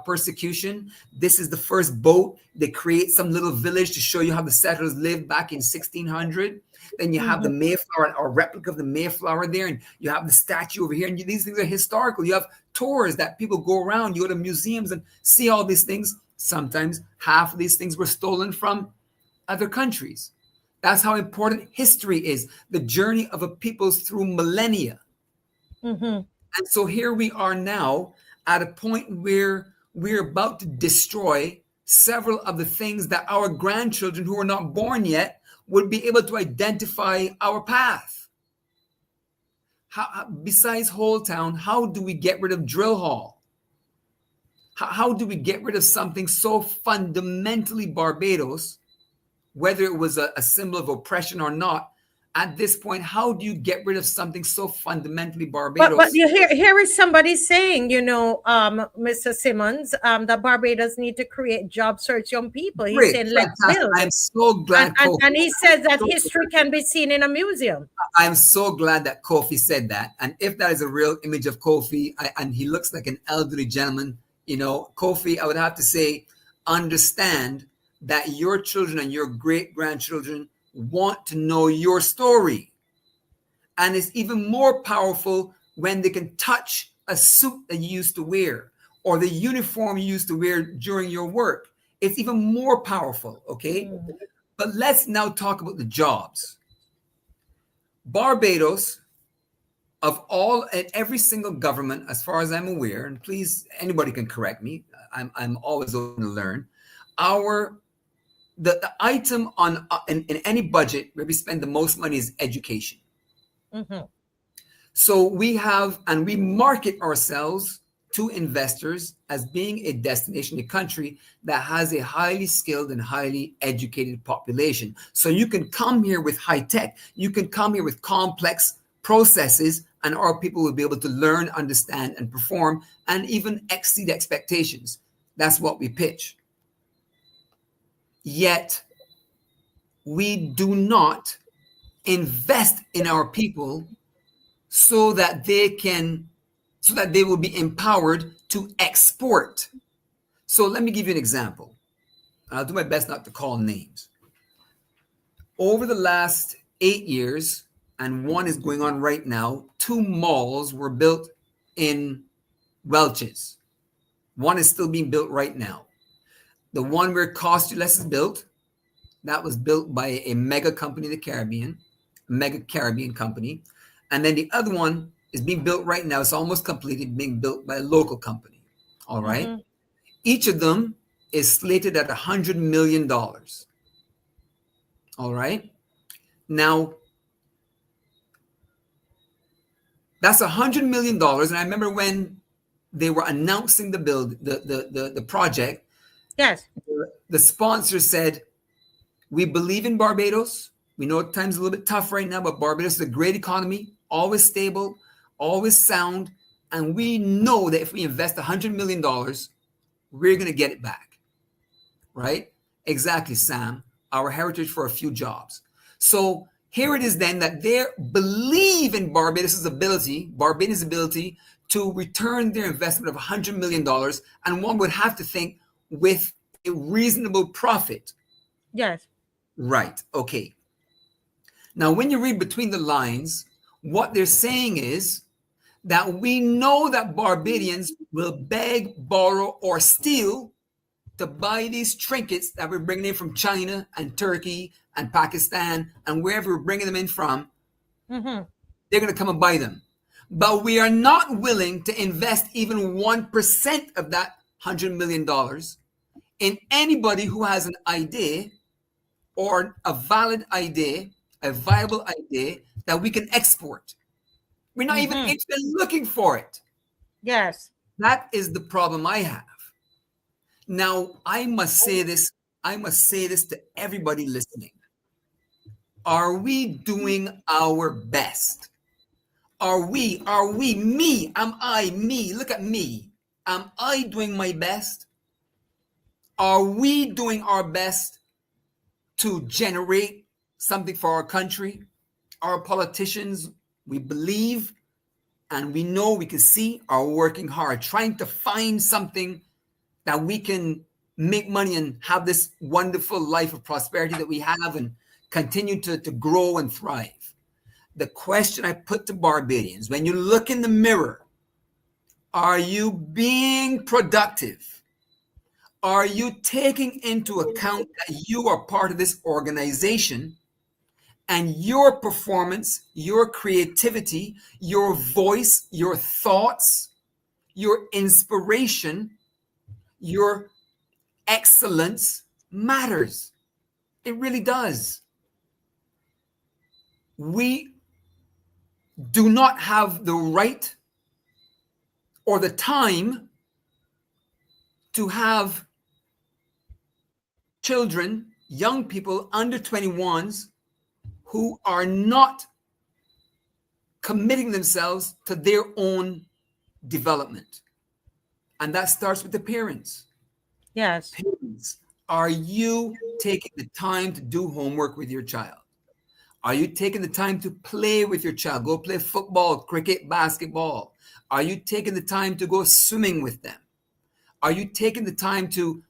persecution. This is the first boat. They create some little village to show you how the settlers lived back in 1600. Then you have the Mayflower, or replica of the Mayflower there, and you have the statue over here. And these things are historical. You have tours that people go around. You go to museums and see all these things. Sometimes half of these things were stolen from other countries. That's how important history is, the journey of a people through millennia. And so here we are now at a point where we're about to destroy several of the things that our grandchildren who are not born yet would be able to identify our path. Besides Holetown, how do we get rid of drill hall? How do we get rid of something so fundamentally Barbados, whether it was a symbol of oppression or not? At this point, how do you get rid of something so fundamentally Barbados? But here is somebody saying, Mr. Simmons, that Barbados need to create job search young people. He's Great, saying let's build. I'm so glad. And he says that history can be seen in a museum. I'm so glad that Kofi said that. And if that is a real image of Kofi, and he looks like an elderly gentleman, Kofi, I would have to say, understand that your children and your great-grandchildren want to know your story. And it's even more powerful when they can touch a suit that you used to wear or the uniform you used to wear during your work. It's even more powerful, okay? But let's now talk about the jobs. Barbados, of all and every single government, as far as I'm aware, and please, anybody can correct me, I'm always open to learn, the item on in any budget where we spend the most money is education. So we market ourselves to investors as being a destination, a country that has a highly skilled and highly educated population. So you can come here with high tech, you can come here with complex processes, and our people will be able to learn, understand, and perform, and even exceed expectations. That's what we pitch. Yet we do not invest in our people so that they will be empowered to export. So let me give you an example. I'll do my best not to call names. Over the last 8 years, and one is going on right now, 2 malls were built in Welches. One is still being built right now. The one where Cost You Less is built, that was built by a mega company in the Caribbean, mega Caribbean company. And then the other one is being built right now. It's almost completed, being built by a local company. All right. Each of them is slated at $100 million. All right. Now, that's $100 million. And I remember when they were announcing the project, yes, the sponsor said, we believe in Barbados. We know times a little bit tough right now, but Barbados is a great economy, always stable, always sound. And we know that if we invest $100 million, we're going to get it back. Right? Exactly, Sam. Our heritage for a few jobs. So here it is then that they believe in Barbados' ability to return their investment of $100 million. And one would have to think with a reasonable profit. Yes. Right. Okay. Now, when you read between the lines, what they're saying is that we know that Barbadians will beg, borrow, or steal to buy these trinkets that we're bringing in from China and Turkey and Pakistan and wherever we're bringing them in from. They're going to come and buy them. But we are not willing to invest even 1% of that $100 million in anybody who has an idea or a valid idea, a viable idea that we can export. We're not even looking for it. Yes. That is the problem I have. Now, I must say this to everybody listening. Are we doing our best? Are we, me? Am I, me? Look at me. Am I doing my best? Are we doing our best to generate something for our country? Our politicians, we believe and we know, we can see, are working hard, trying to find something that we can make money and have this wonderful life of prosperity that we have and continue to grow and thrive. The question I put to Barbadians, when you look in the mirror, are you being productive? Are you taking into account that you are part of this organization and your performance, your creativity, your voice, your thoughts, your inspiration, your excellence matters? It really does. We do not have the right or the time to have children, young people under 21s who are not committing themselves to their own development. And that starts with the parents. Yes. Parents, are you taking the time to do homework with your child? Are you taking the time to play with your child? Go play football, cricket, basketball. Are you taking the time to go swimming with them? Are you taking the time to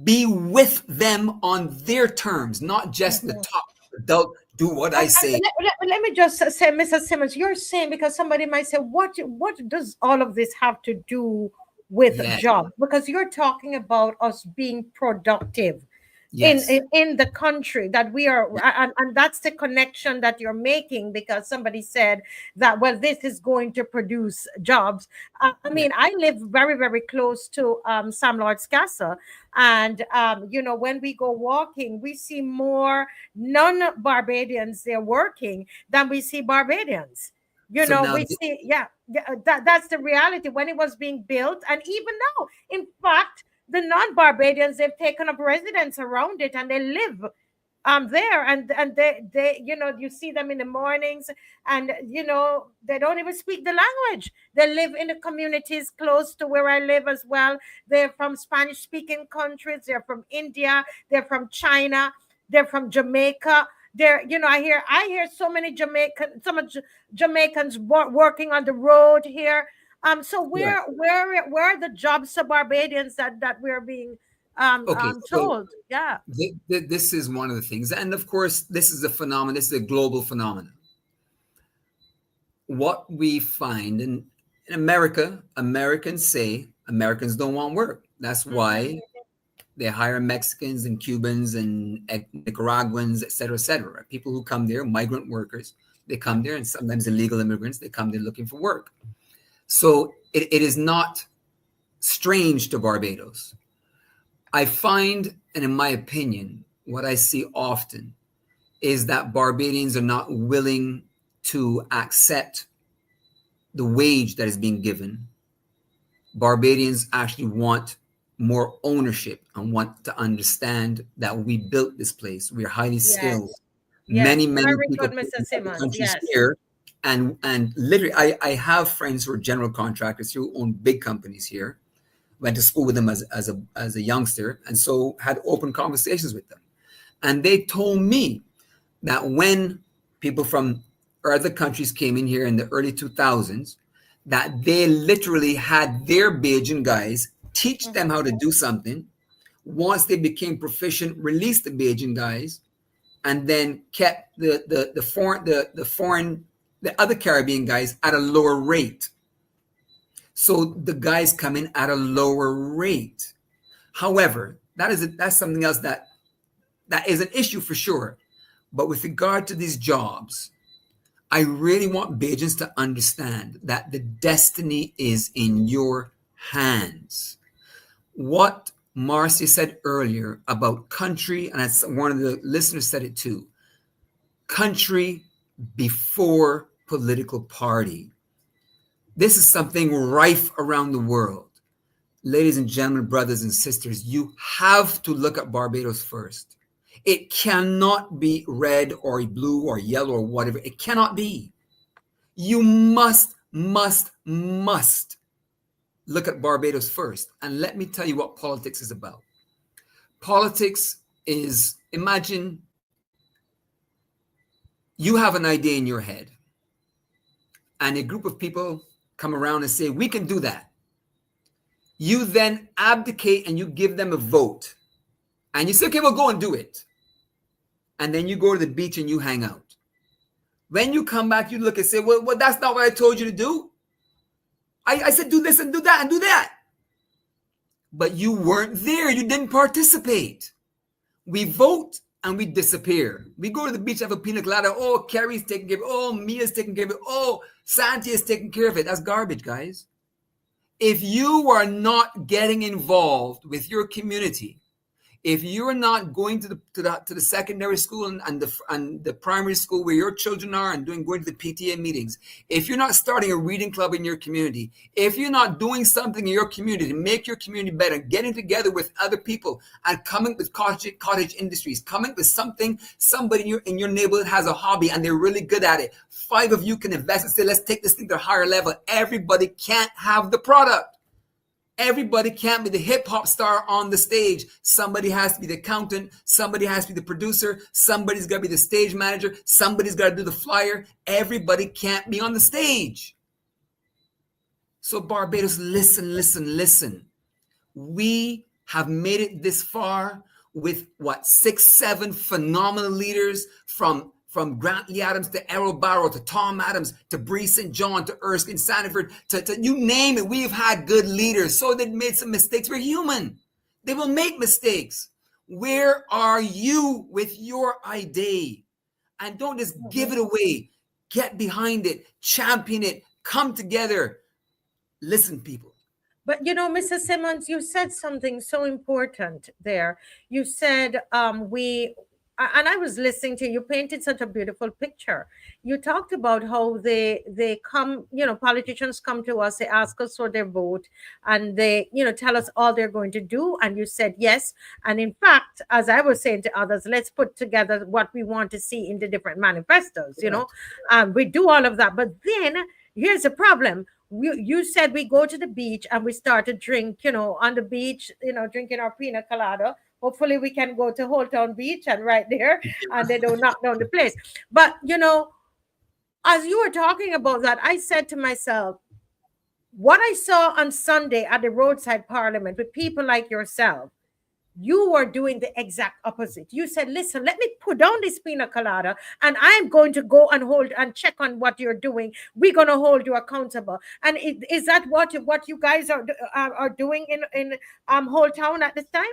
be with them on their terms, not just the top adult, do what I say? Let me just say, Mr. Simmons, you're saying, because somebody might say, what does all of this have to do with job? Because you're talking about us being productive. Yes. In the country that we are, and that's the connection that you're making, because somebody said that, well, this is going to produce jobs. I mean, I live very, very close to Sam Lord's Castle, and you know, when we go walking, we see more non-Barbadians there working than we see Barbadians. You know, we see, that's the reality when it was being built, and even now, in fact, the non-Barbadians, they've taken up residence around it and they live there, and they you know, you see them in the mornings, and you know, they don't even speak the language. They live in the communities close to where I live as well. They're from Spanish speaking countries, they're from India, they're from China, they're from Jamaica. There, you know, I hear so many Jamaicans working on the road here. So where are the jobs to Barbadians that we're being told? This is one of the things, and of course, this is a phenomenon. This is a global phenomenon. What we find in America, Americans say Americans don't want work. That's why they hire Mexicans and Cubans and Nicaraguans, et cetera, people who come there, migrant workers. They come there, and sometimes illegal immigrants. They come there looking for work. So it is not strange to Barbados. I find, and in my opinion, what I see often is that Barbadians are not willing to accept the wage that is being given. Barbadians actually want more ownership and want to understand that we built this place. We are highly skilled. Many people good, Mr. Simmons. Here. And literally, I have friends who are general contractors who own big companies here. Went to school with them as a youngster, and so had open conversations with them. And they told me that when people from other countries came in here in the early 2000s, that they literally had their Bajan guys teach them how to do something. Once they became proficient, released the Bajan guys, and then kept the other Caribbean guys at a lower rate. So the guys come in at a lower rate. However, that's something else that is an issue for sure. But with regard to these jobs, I really want Bajans to understand that the destiny is in your hands. What Marcia said earlier about country, and as one of the listeners said it too, country before political party. This is something rife around the world. Ladies and gentlemen, brothers and sisters, you have to look at Barbados first. It cannot be red or blue or yellow or whatever. It cannot be. You must look at Barbados first. And let me tell you what politics is about. Politics is, imagine you have an idea in your head and a group of people come around and say, we can do that. You then abdicate and you give them a vote. And you say, okay, well, go and do it. And then you go to the beach and you hang out. When you come back, you look and say, well, that's not what I told you to do. I said, do this and do that and do that. But you weren't there. You didn't participate. We vote and we disappear. We go to the beach, have a pina colada. Oh, Carrie's taking care of it. Oh, Mia's taking care of it. Oh, Santi is taking care of it. That's garbage, guys. If you are not getting involved with your community, if you're not going to the secondary school and the primary school where your children are and going to the PTA meetings, if you're not starting a reading club in your community, if you're not doing something in your community to make your community better, getting together with other people and coming with cottage industries, coming with somebody in your neighborhood has a hobby and they're really good at it. 5 of you can invest and say, let's take this thing to a higher level. Everybody can't have the product. Everybody can't be the hip hop star on the stage. Somebody has to be the accountant. Somebody has to be the producer. Somebody's got to be the stage manager. Somebody's got to do the flyer. Everybody can't be on the stage. So Barbados, listen. We have made it this far with 6, 7 phenomenal leaders from Grant Lee Adams to Errol Barrow to Tom Adams to Bree St. John to Erskine Sanford to you name it. We've had good leaders. So they've made some mistakes. We're human. They will make mistakes. Where are you with your idea? And don't just give it away. Get behind it. Champion it. Come together. Listen, people. But Mrs. Simmons, you said something so important there. You said and I was listening to you, painted such a beautiful picture. You talked about how they come, politicians come to us, they ask us for their vote, and they, tell us all they're going to do. And you said yes. And in fact, as I was saying to others, let's put together what we want to see in the different manifestos, we do all of that. But then here's the problem. You said we go to the beach and we start to drink, on the beach, drinking our pina colada. Hopefully we can go to Holetown Beach and right there, and they don't knock down the place. But, as you were talking about that, I said to myself, what I saw on Sunday at the roadside parliament with people like yourself, you were doing the exact opposite. You said, listen, let me put down this pina colada and I'm going to go and hold and check on what you're doing. We're going to hold you accountable. And is that what you guys are doing in Holetown at this time?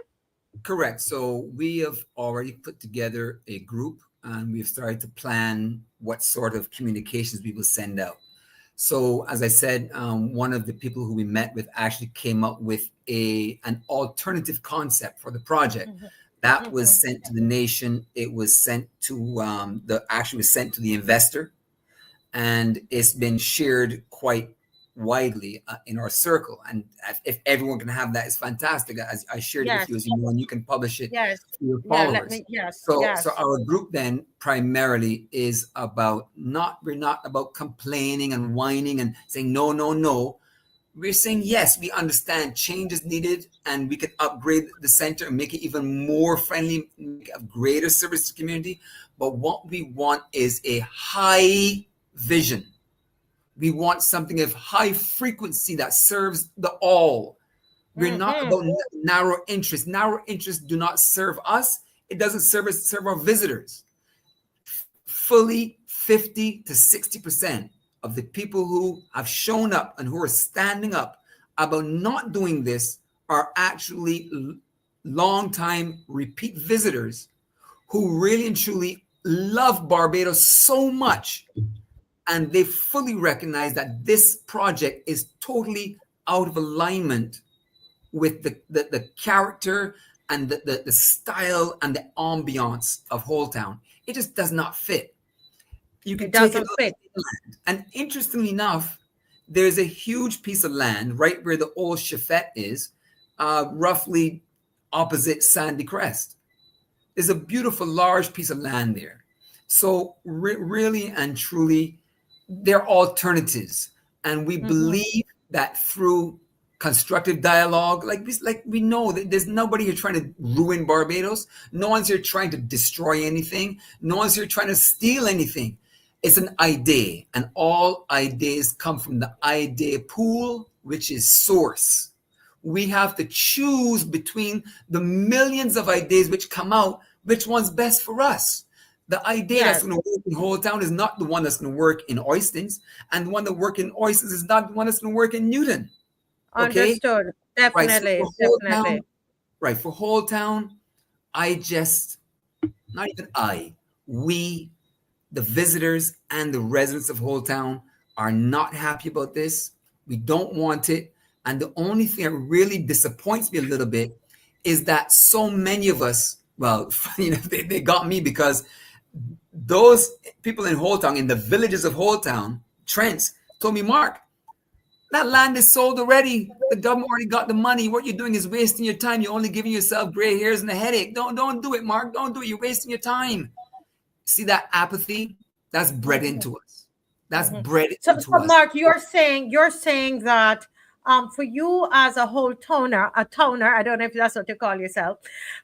Correct. So we have already put together a group and we've started to plan what sort of communications we will send out. So as I said, one of the people who we met with actually came up with an alternative concept for the project. That was sent to the nation. It was sent to was sent to the investor, and it's been shared quite widely in our circle. And if everyone can have that, it's fantastic. I shared it with you, as you know, and you can publish it to your followers. So our group then primarily is about we're not about complaining and whining and saying no. We're saying, yes, we understand change is needed and we can upgrade the center and make it even more friendly, make a greater service to the community. But what we want is a high vision. We want something of high frequency that serves the all. We're not about narrow interests. Narrow interests do not serve us. It doesn't serve our visitors. Fully 50 to 60% of the people who have shown up and who are standing up about not doing this are actually long-time repeat visitors who really and truly love Barbados so much. And they fully recognize that this project is totally out of alignment with the character and the style and the ambiance of Holetown. It just does not fit. You can take it fit. And interestingly enough, there's a huge piece of land right where the old Chefette is, roughly opposite Sandy Crest. There's a beautiful large piece of land there. So really and truly, they're alternatives. And we believe that through constructive dialogue, like we know that there's nobody here trying to ruin Barbados. No one's here trying to destroy anything. No one's here trying to steal anything. It's an idea, and all ideas come from the idea pool, which is source. We have to choose between the millions of ideas which come out, which one's best for us. The idea that's going to work in Holetown is not the one that's going to work in Oistins, and the one that works in Oistins is not the one that's going to work in Newton. Okay? Understood. Definitely. Definitely. Right. For Holetown, we, the visitors and the residents of Holetown are not happy about this. We don't want it. And the only thing that really disappoints me a little bit is that so many of us, well, they got me because those people in Holetown, in the villages of Holetown, TRENTS, told me, Mark, that land is sold already. The government already got the money. What you're doing is wasting your time. You're only giving yourself gray hairs and a headache. Don't do it, Mark. Don't do it. You're wasting your time. See that apathy? That's bred into us. That's bred into us. So, Mark, you're saying that for you as a Holetoner, I don't know if that's what you call yourself,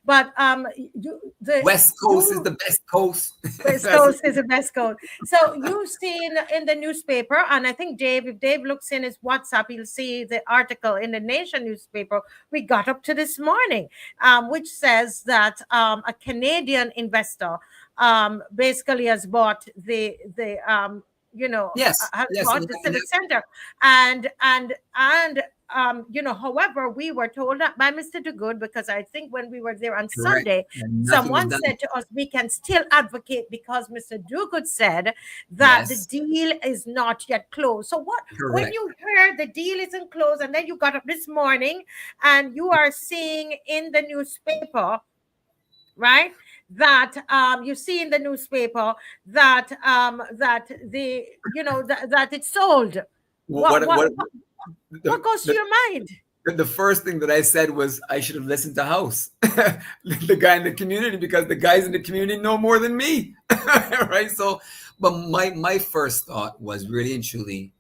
but the West Coast is the best coast. West Coast is the best coast. So you've seen in the newspaper, and I think if Dave looks in his WhatsApp, he'll see the article in the Nation newspaper we got up to this morning, which says that a Canadian investor basically has bought the the Civic Center, and however, we were told that by Mr. DUGUID, because I think when we were there on Sunday, someone said to us, we can still advocate because Mr. DUGUID said that the deal is not yet closed. So when you heard the deal isn't closed, and then you got up this morning and you are seeing in the newspaper, right, that you see in the newspaper that that it's sold. What goes to your mind? The first thing that I said was I should have listened to House, the guy in the community, because the guys in the community know more than me, right? So, but my first thought was really and truly,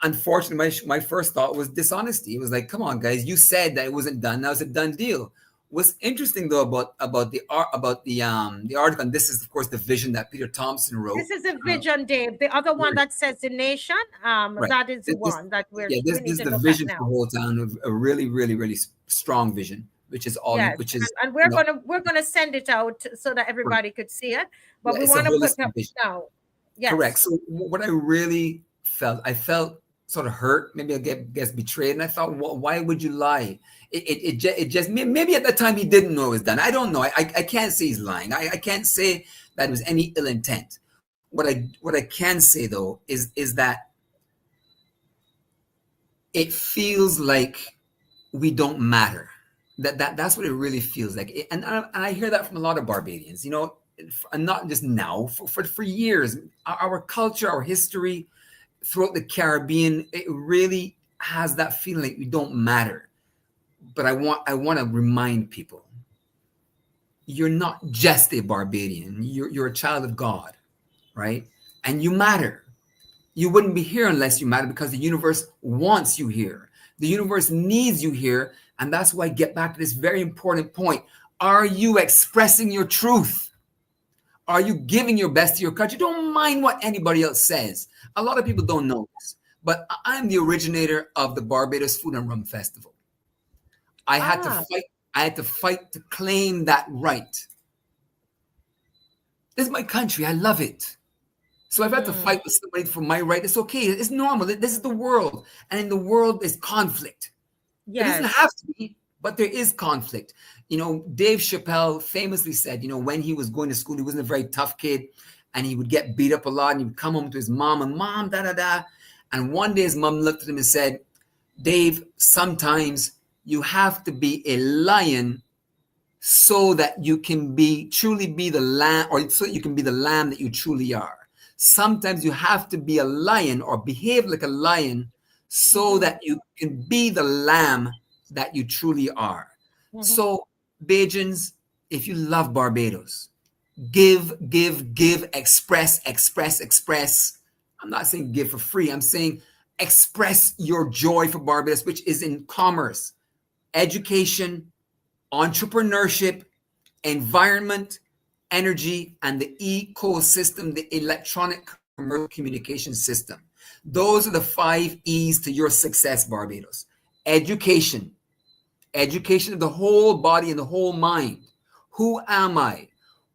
unfortunately, my first thought was dishonesty. It was like, come on, guys, you said that it wasn't done. Now it's a done deal. What's interesting though about the article, and this is of course the vision that Peter Thompson wrote. This is a vision, Dave. The other one that says the Nation, that is the one that this is the vision for Holetown, a really, really, really strong vision, which is all, and we're gonna send it out so that everybody could see it. But we want to put it up now. Yes. Correct. So what I really felt, I felt sort of hurt. Maybe I guess betrayed, and I thought, well, why would you lie? It just maybe at the time he didn't know it was done. I don't know. I can't say he's lying. I can't say that it was any ill intent. What I can say though is that it feels like we don't matter. That's what it really feels like. And I hear that from a lot of Barbadians. And not just now. For years, our culture, our history throughout the Caribbean, it really has that feeling like we don't matter. But I want to remind people, you're not just a Barbadian. You're a child of God, right? And you matter. You wouldn't be here unless you matter, because the universe wants you here. The universe needs you here. And that's why I get back to this very important point. Are you expressing your truth? Are you giving your best to your country? Don't mind what anybody else says. A lot of people don't know this, but I'm the originator of the Barbados Food and Rum Festival. I had to fight to claim that right. This is my country. I love it. So I've had to fight with somebody for my right. It's okay. It's normal. This is the world. And in the world, there's conflict. Yes. It doesn't have to be, but there is conflict. Dave Chappelle famously said, when he was going to school, he wasn't a very tough kid, and he would get beat up a lot, and he would come home to his mom, and mom, da-da-da. And one day his mom looked at him and said, Dave, sometimes you have to be a lion so that you can truly be the lamb, or so that you can be the lamb that you truly are. Sometimes you have to be a lion or behave like a lion so that you can be the lamb that you truly are. So, Bajans, if you love Barbados, give, express. I'm not saying give for free. I'm saying express your joy for Barbados, which is in commerce, education, entrepreneurship, environment, energy, and the ecosystem, the electronic commercial communication system. Those are the 5 E's to your success, Barbados. Education of the whole body and the whole mind. Who am I?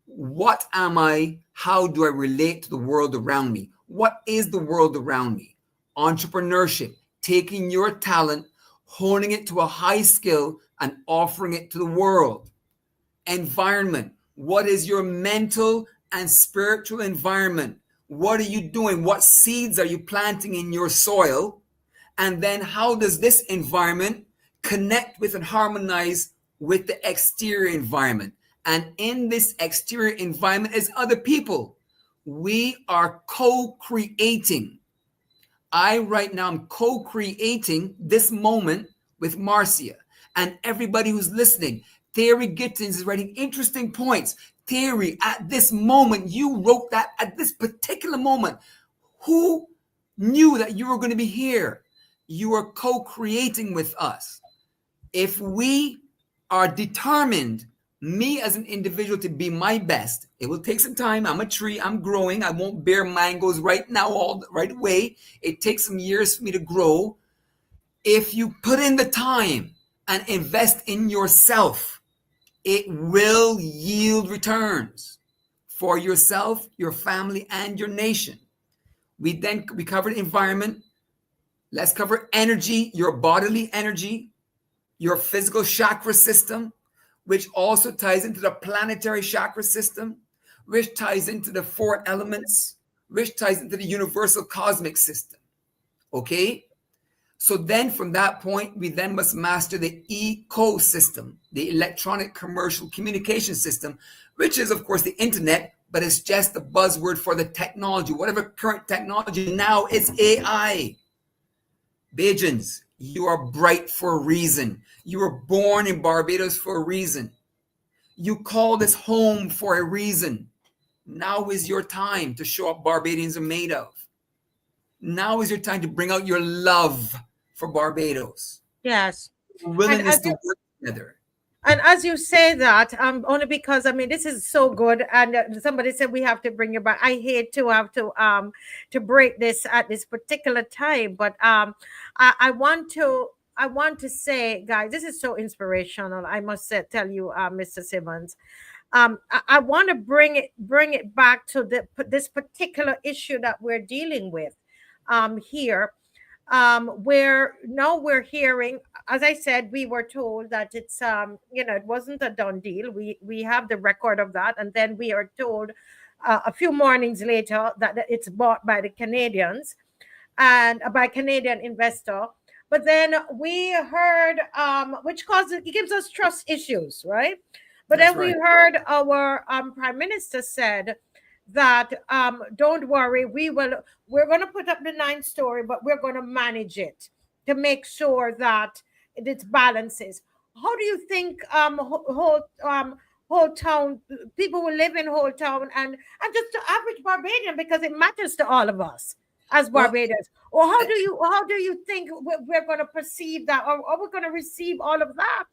What am I? How do I relate to the world around me? What is the world around me? Entrepreneurship, taking your talent, honing it to a high skill, and offering it to the world. Environment, what is your mental and spiritual environment? What are you doing? What seeds are you planting in your soil? And then how does this environment connect with and harmonize with the exterior environment? And in this exterior environment is other people. We are co-creating. Right now, I'm co-creating this moment with Marcia and everybody who's listening. Theory Gittins is writing interesting points. Theory, at this moment, you wrote that at this particular moment. Who knew that you were going to be here? You are co-creating with us. If we are determined, me as an individual, to be my best, it will take some time. I'm a tree, I'm growing. I won't bear mangoes right now, right away. It takes some years for me to grow. If you put in the time and invest in yourself, it will yield returns for yourself, your family, and your nation. We covered environment. Let's cover energy, your bodily energy, your physical chakra system, which also ties into the planetary chakra system, which ties into the 4 elements, which ties into the universal cosmic system. Okay? So then from that point, we then must master the ecosystem, the electronic commercial communication system, which is, of course, the internet, but it's just the buzzword for the technology. Whatever current technology now is AI. Bajans, you are bright for a reason. You were born in Barbados for a reason. You call this home for a reason. Now is your time to show what Barbadians are made of. Now is your time to bring out your love for Barbados. Yes. Willingness to work together. And as you say that, only because this is so good, and somebody said we have to bring you back. I hate to have to break this at this particular time, but I want to say, guys, this is so inspirational. I must tell you, Mr. Simmons. I want to bring it back to this particular issue that we're dealing with here. Where now we're hearing, as I said, we were told that it's it wasn't a done deal. We have the record of that, and then we are told a few mornings later that it's bought by the Canadians and by Canadian investor. But then we heard, which it gives us trust issues, right? But That's then we right. heard our Prime Minister said that don't worry, we're going to put up the 9th story, but we're going to manage it to make sure that it balances. How do you think Holetown people will live in Holetown and just the average Barbadian, because it matters to all of us as Barbadians? Or how do you think we're going to perceive that, or are we going to receive all of that?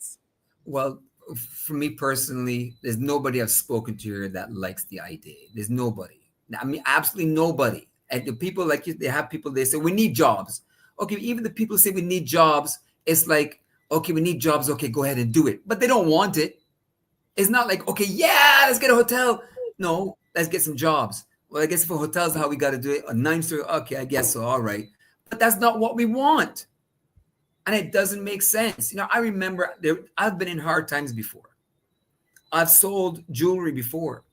Well, for me personally, there's nobody I've spoken to here that likes the idea. There's nobody. Absolutely nobody. And the people like you, they have people, they say, we need jobs. Okay, even the people say we need jobs, it's like, okay, we need jobs. Okay, go ahead and do it. But they don't want it. It's not like, okay, yeah, let's get a hotel. No, let's get some jobs. Well, I guess for hotels, how we got to do it. A 9th story, okay, I guess so, all right. But that's not what we want. And it doesn't make sense. I remember I've been in hard times before. I've sold jewelry before.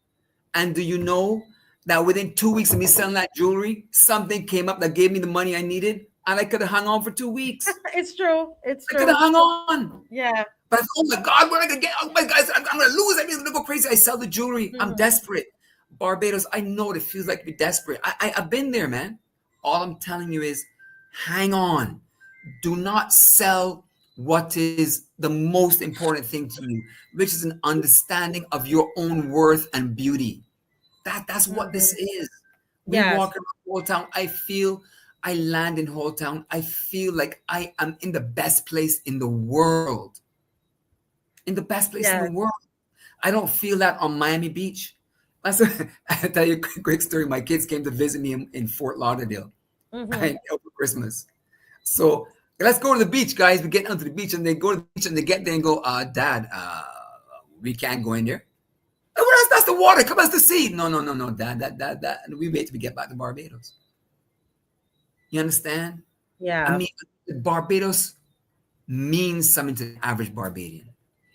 And do you know that within 2 weeks of me selling that jewelry, something came up that gave me the money I needed, and I could have hung on for 2 weeks. It's true. I could have hung on. Yeah. But oh my God, what am I going to get? Oh my God, I'm going to lose. I'm going to go crazy. I sell the jewelry. I'm desperate. Barbados, I know what it feels like to be desperate. I've been there, man. All I'm telling you is hang on. Do not sell what is the most important thing to you, which is an understanding of your own worth and beauty. That's what this is. We Yes. walk around Holetown. I land in Holetown. I feel like I am in the best place in the world. In the best place in the world. I don't feel that on Miami Beach. I'll tell you a quick story. My kids came to visit me in Fort Lauderdale over Christmas. So let's go to the beach, guys. We get onto the beach, and they go to the beach, and they get there and go, Dad, we can't go in there. Oh, well, that's the water. Come, that's the sea. No, Dad. And we wait till we get back to Barbados. You understand? Yeah. I mean, Barbados means something to the average Barbadian.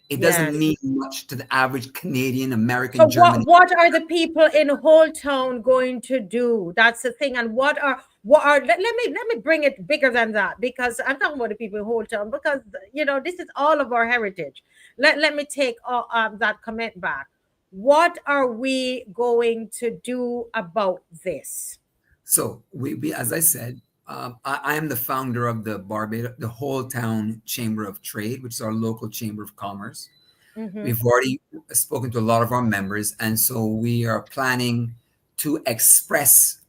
It doesn't mean much to the average Canadian, American, So German. what are the people in Holetown going to do? That's the thing. And what are let me bring it bigger than that, because I'm talking about the people in Holetown, because this is all of our heritage. Let me take that comment back. What are we going to do about this? So we as I said, I am the founder of the Holetown Chamber of Trade, which is our local chamber of commerce. We've already spoken to a lot of our members, and so we are planning to express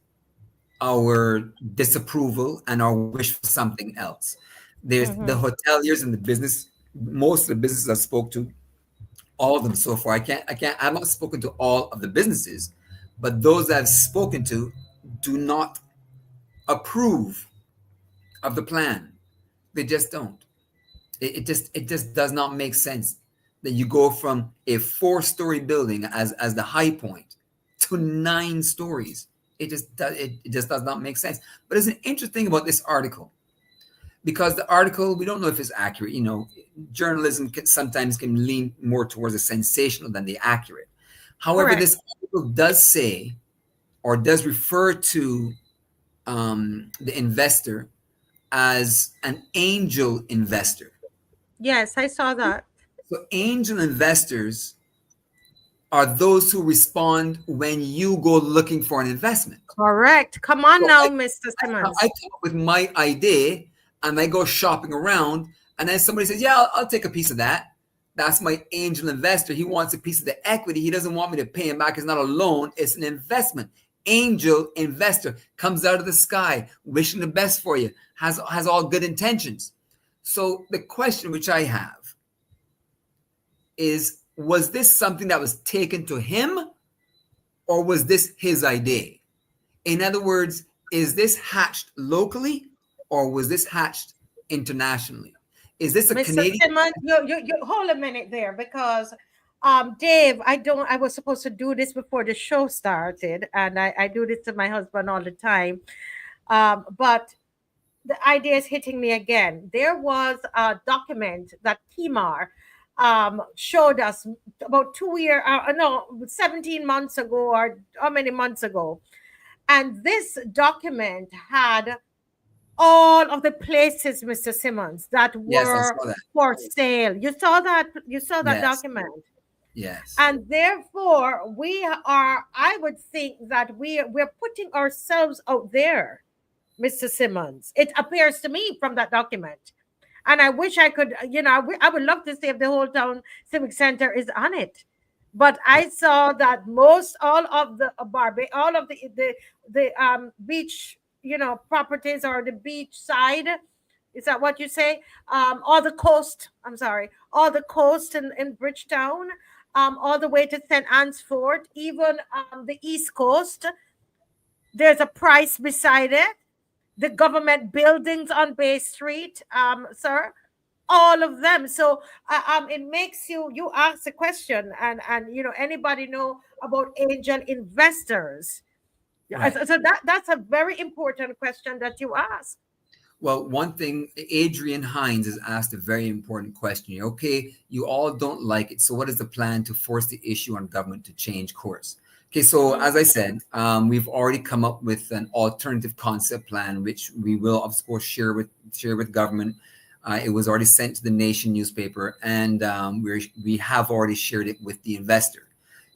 our disapproval and our wish for something else. There's the hoteliers and the business. Most of the businesses I spoke to, all of them so far. I've not spoken to all of the businesses, but those that I've spoken to do not approve of the plan. They just don't. It just does not make sense that you go from a 4-story building as the high point to 9 stories. It just does not make sense. But there's an interesting about this article, because the article, we don't know if it's accurate. Journalism sometimes can lean more towards the sensational than the accurate. However, this article does say, or does refer to the investor as an angel investor. Yes, I saw that. So angel investors are those who respond when you go looking for an investment. Correct. Come on now, Mr. Simmons. I come up with my idea and I go shopping around, and then somebody says, yeah, I'll take a piece of that. That's my angel investor. He wants a piece of the equity. He doesn't want me to pay him back. It's not a loan. It's an investment. Angel investor comes out of the sky, wishing the best for you, has all good intentions. So the question which I have is, was this something that was taken to him, or was this his idea? In other words, is this hatched locally, or was this hatched internationally? Is this a Mr. Canadian? Simmons, you hold a minute there, because Dave, I was supposed to do this before the show started, and I do this to my husband all the time. But the idea is hitting me again. There was a document that Kimar showed us about 17 months ago, or how many months ago. And this document had all of the places, Mr. Simmons, that were for sale. You saw that? You saw that document? Yes. And therefore, I would think that we're putting ourselves out there, Mr. Simmons. It appears to me from that document. And I wish I could, I would love to see if the Holetown Civic Center is on it. But I saw that all of the beach, properties, or the beach side, is that what you say? All the coast in Bridgetown, all the way to St. Anne's Fort, even the East Coast. There's a price beside it. The government buildings on Bay Street, sir, all of them. So it makes you ask the question, and anybody know about angel investors? Right. So that's a very important question that you ask. Well, one thing, Adrian Hines has asked a very important question. Okay, you all don't like it. So what is the plan to force the issue on government to change course? Okay, so as I said, we've already come up with an alternative concept plan, which we will, of course, share with government. It was already sent to the Nation newspaper, and we have already shared it with the investor.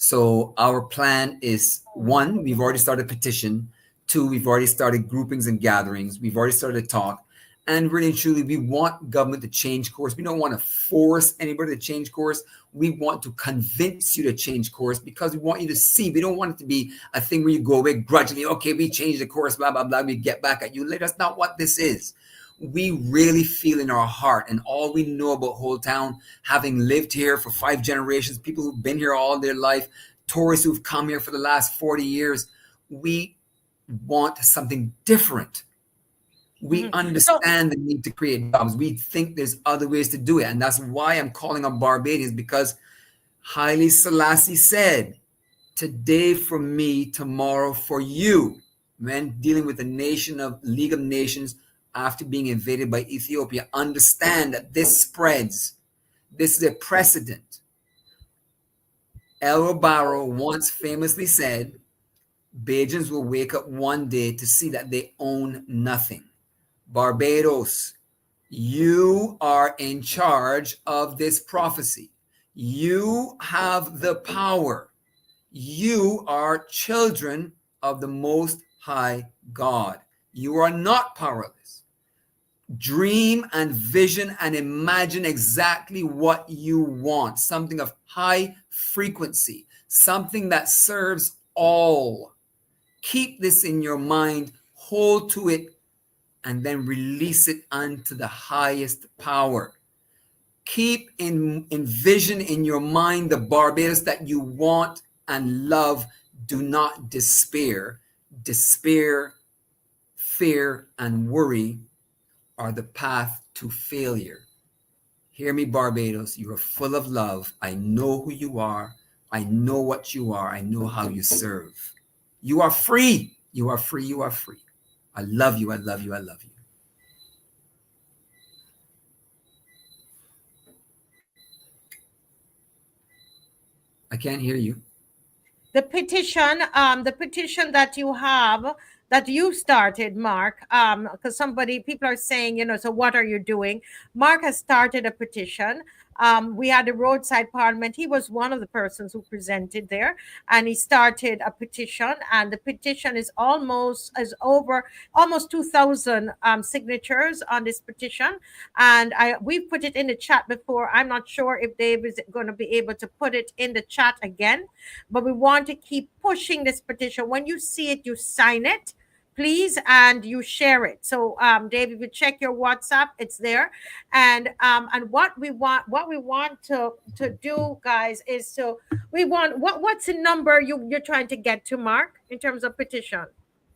So our plan is, one, we've already started petition. Two, we've already started groupings and gatherings. We've already started talk. And really and truly, we want government to change course. We don't want to force anybody to change course. We want to convince you to change course because we want you to see. We don't want it to be a thing where you go away grudgingly. Okay, we changed the course, blah, blah, blah. We get back at you later. That's not what this is. We really feel in our heart, and all we know about Holetown, having lived here for 5 generations, people who've been here all their life, tourists who've come here for the last 40 years, we want something different. We understand the need to create jobs. We think there's other ways to do it. And that's why I'm calling on Barbadians, because Haile Selassie said, today for me, tomorrow for you. Men dealing with the nation of League of Nations after being invaded by Ethiopia, understand that this spreads. This is a precedent. El Obaro once famously said, Bajans will wake up one day to see that they own nothing. Barbados, you are in charge of this prophecy. You have the power. You are children of the Most High God. You are not powerless. Dream and vision and imagine exactly what you want. Something of high frequency. Something that serves all. Keep this in your mind. Hold to it. And then release it unto the highest power. Keep envision in your mind the Barbados that you want and love. Do not despair. Despair, fear, and worry are the path to failure. Hear me, Barbados. You are full of love. I know who you are. I know what you are. I know how you serve. You are free. You are free. You are free. I love you. I love you. I love you. I can't hear you. The petition that you have, that you started, Mark, because people are saying, so what are you doing? Mark has started a petition. We had a roadside parliament. He was one of the persons who presented there, and he started a petition, and the petition is over almost 2,000 signatures on this petition. And we've put it in the chat before. I'm not sure if Dave is going to be able to put it in the chat again, but we want to keep pushing this petition. When you see it, you sign it, please, and you share it. So Dave, if you check your WhatsApp, it's there. And what we want to do, guys, is what's the number you're trying to get to, Mark, in terms of petition?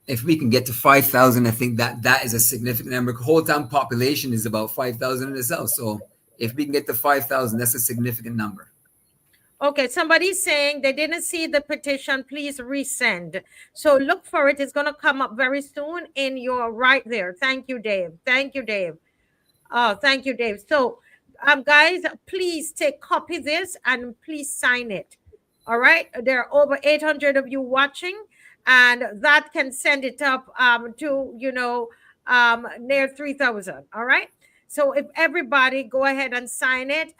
If we can get to 5,000, I think that is a significant number. Holetown population is about 5,000 in itself. So if we can get to 5,000, that's a significant number. Okay, somebody's saying they didn't see the petition. Please resend. So look for it. It's going to come up very soon in your right there. Thank you, Dave. Thank you, Dave. Oh, thank you, Dave. So, guys, please copy this and please sign it. All right. There are over 800 of you watching, and that can send it up to, near 3,000. All right. So if everybody go ahead and sign it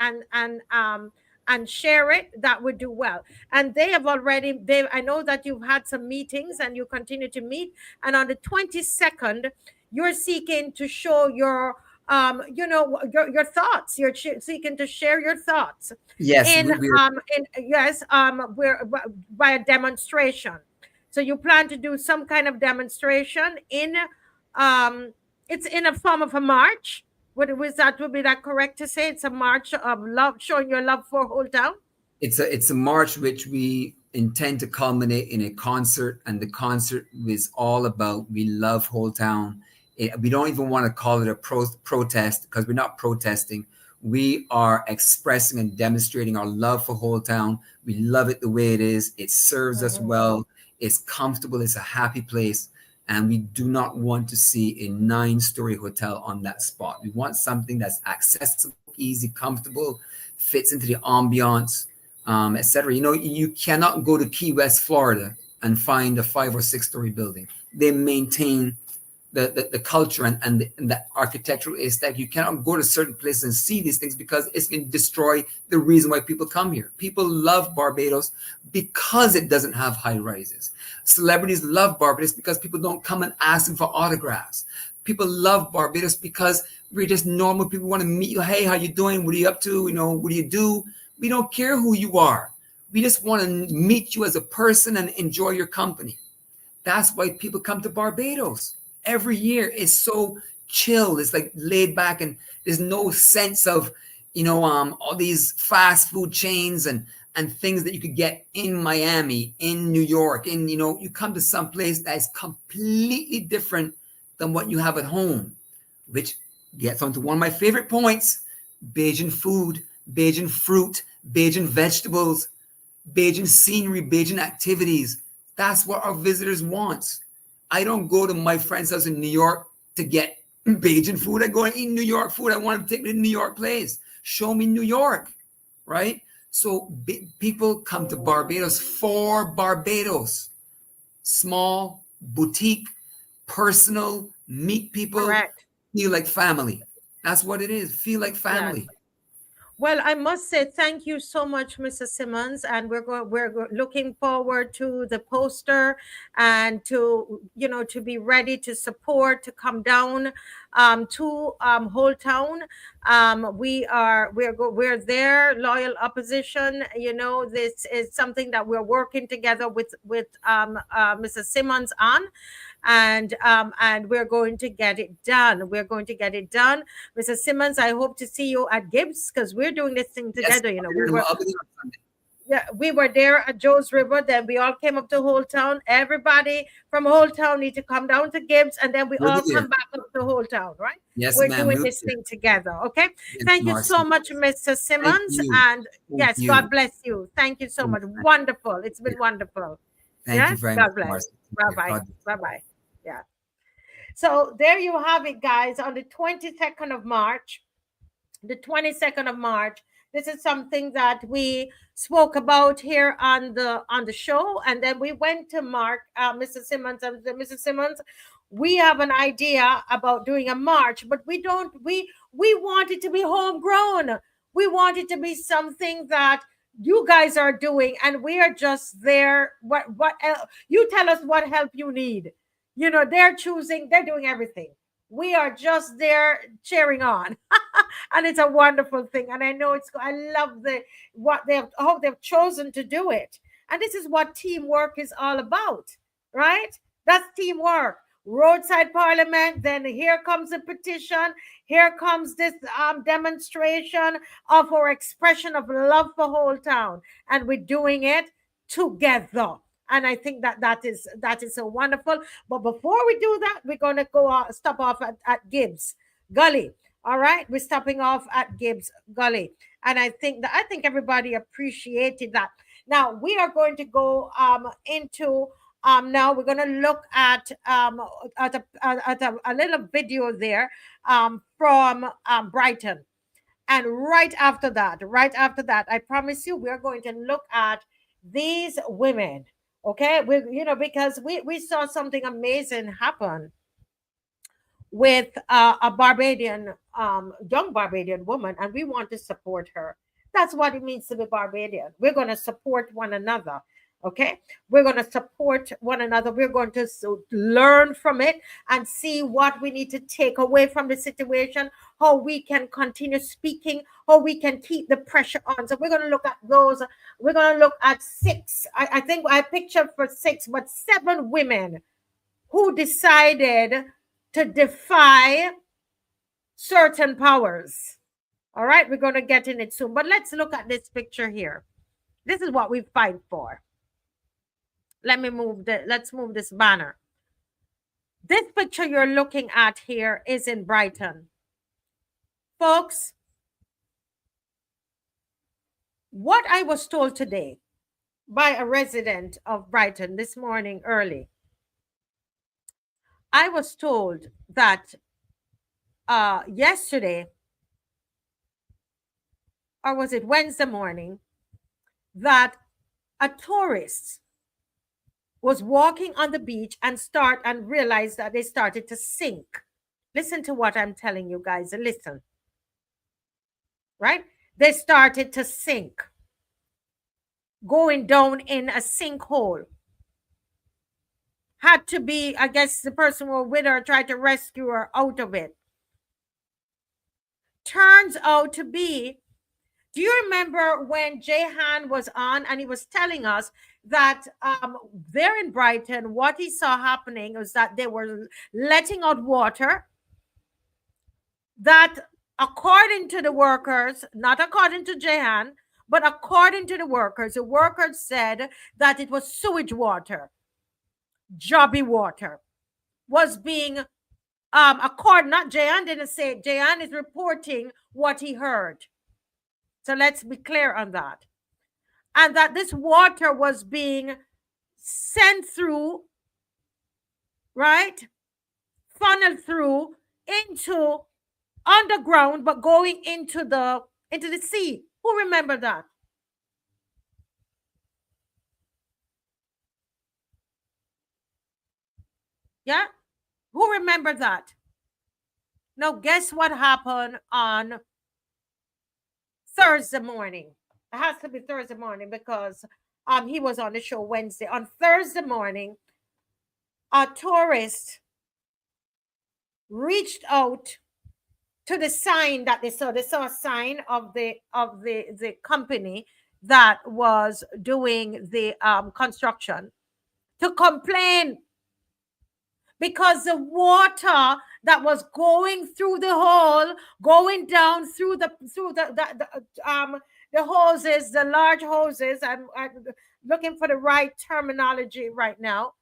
and share it, that would do well. And I know that you've had some meetings and you continue to meet. And on the 22nd, you're seeking to show your thoughts. You're seeking to share your thoughts. Yes. We're by a demonstration. So you plan to do some kind of demonstration it's in a form of a march. Would be that correct to say? It's a march of love, showing your love for Holetown? It's a march which we intend to culminate in a concert, and the concert is all about we love Holetown. We don't even want to call it a protest, because we're not protesting. We are expressing and demonstrating our love for Holetown. We love it the way it is. It serves us well. It's comfortable. It's a happy place. And we do not want to see a 9-story hotel on that spot. We want something that's accessible, easy, comfortable, fits into the ambiance, etc. You cannot go to Key West, Florida, and find a 5 or 6-story building. They maintain the culture and the architectural aesthetic. You cannot go to certain places and see these things because it's going to destroy the reason why people come here. People love Barbados because it doesn't have high rises. Celebrities love Barbados because people don't come and ask them for autographs. People love Barbados because we're just normal people, want to meet you. Hey, how you doing? What are you up to? You know, what do you do? We don't care who you are. We just want to meet you as a person and enjoy your company. That's why people come to Barbados every year. It's so chill. It's like laid back, and there's no sense of, you know, all these fast food chains and things that you could get in Miami, in New York, and, you know, you come to some place that is completely different than what you have at home, which gets onto one of my favorite points: Bajan food, Bajan fruit, Bajan vegetables, Bajan scenery, Bajan activities. That's what our visitors want. I don't go to my friend's house in New York to get Bajan food. I go and eat New York food. I want to take me to New York place. Show me New York, right? So people come to Barbados for Barbados. Small, boutique, personal, meet people, Correct. feel like family. That's what it is. Feel like family. Yes. Well, I must say thank you so much, Mr. Simmons, and we're looking forward to the poster and to, you know, to be ready to support, to come down to Holetown. We're there, loyal opposition. You know, this is something that we're working together with Mr. Simmons on. And we're going to get it done. We're going to get it done. Mr. Simmons, I hope to see you at GIBBS, because we're doing this thing together. Yes, you know, we were there at Joe's River. Then we all came up to Holetown. Everybody from Holetown need to come down to GIBBS, and then we all come back up to Holetown, right? Yes, we're doing this thing together. Okay. Yes, thank you Marcy. so much, Mr. Simmons. And yes, you. God bless you. Thank you so much. Wonderful. It's been wonderful. Thank you very God much, bless. Marcy. Bye-bye. Bye-bye. Yeah. So there you have it, guys. On the 22nd of March, this is something that we spoke about here on the show, and then we went to Mark, Mr. Simmons, and Mr. Simmons. We have an idea about doing a march, but we want it to be homegrown. We want it to be something that you guys are doing, and we are just there. What you tell us what help you need. You know, they're doing everything. We are just there cheering on. And it's a wonderful thing. And I know I love how they've chosen to do it. And this is what teamwork is all about, right? That's teamwork. Roadside Parliament, then here comes the petition, here comes this demonstration of our expression of love for Holetown, and we're doing it together. And I think that is so wonderful. But before we do that, we're going to stop off at GIBBS Gully. All right, we're stopping off at GIBBS Gully, and I think everybody appreciated that. Now we are going to go into. Now we're going to look at a little video there from Brighton, and right after that, I promise you, we're going to look at these women. Okay, because we saw something amazing happen with a Barbadian, young Barbadian woman, and we want to support her. That's what it means to be Barbadian. We're going to support one another. Okay, we're going to support one another. We're going to learn from it and see what we need to take away from the situation, how we can continue speaking, how we can keep the pressure on. So we're going to look at those. We're going to look at 6. I think I pictured for 6, but 7 women who decided to defy certain powers. All right, we're going to get in it soon. But let's look at this picture here. This is what we fight for. Let's move this banner. This picture you're looking at here is in Brighton. Folks, what I was told today by a resident of Brighton this morning early, I was told that yesterday, or was it Wednesday morning, that a tourist was walking on the beach and realized that they started to sink. Listen to what I'm telling you guys. Listen. Right? They started to sink, going down in a sinkhole. Had to be, I guess the person who was with her tried to rescue her out of it. Turns out to be, do you remember when Jehan was on and he was telling us that there in Brighton, what he saw happening was that they were letting out water that, according to the workers, not according to Jehan, but according to the workers said that it was sewage water, JOBBY water, was being, not Jehan didn't say it, Jehan is reporting what he heard. So let's be clear on that. And that this water was being sent through, right? Funneled through into underground, but going into the sea. Who remember that? Yeah? Who remember that? Now, guess what happened on Thursday morning? It has to be Thursday morning because he was on the show Wednesday. On Thursday morning, a tourist reached out to the sign that they saw. They saw a sign of the company that was doing the construction to complain because the water that was going through the hole, going down through the hoses, the large hoses. I'm looking for the right terminology right now.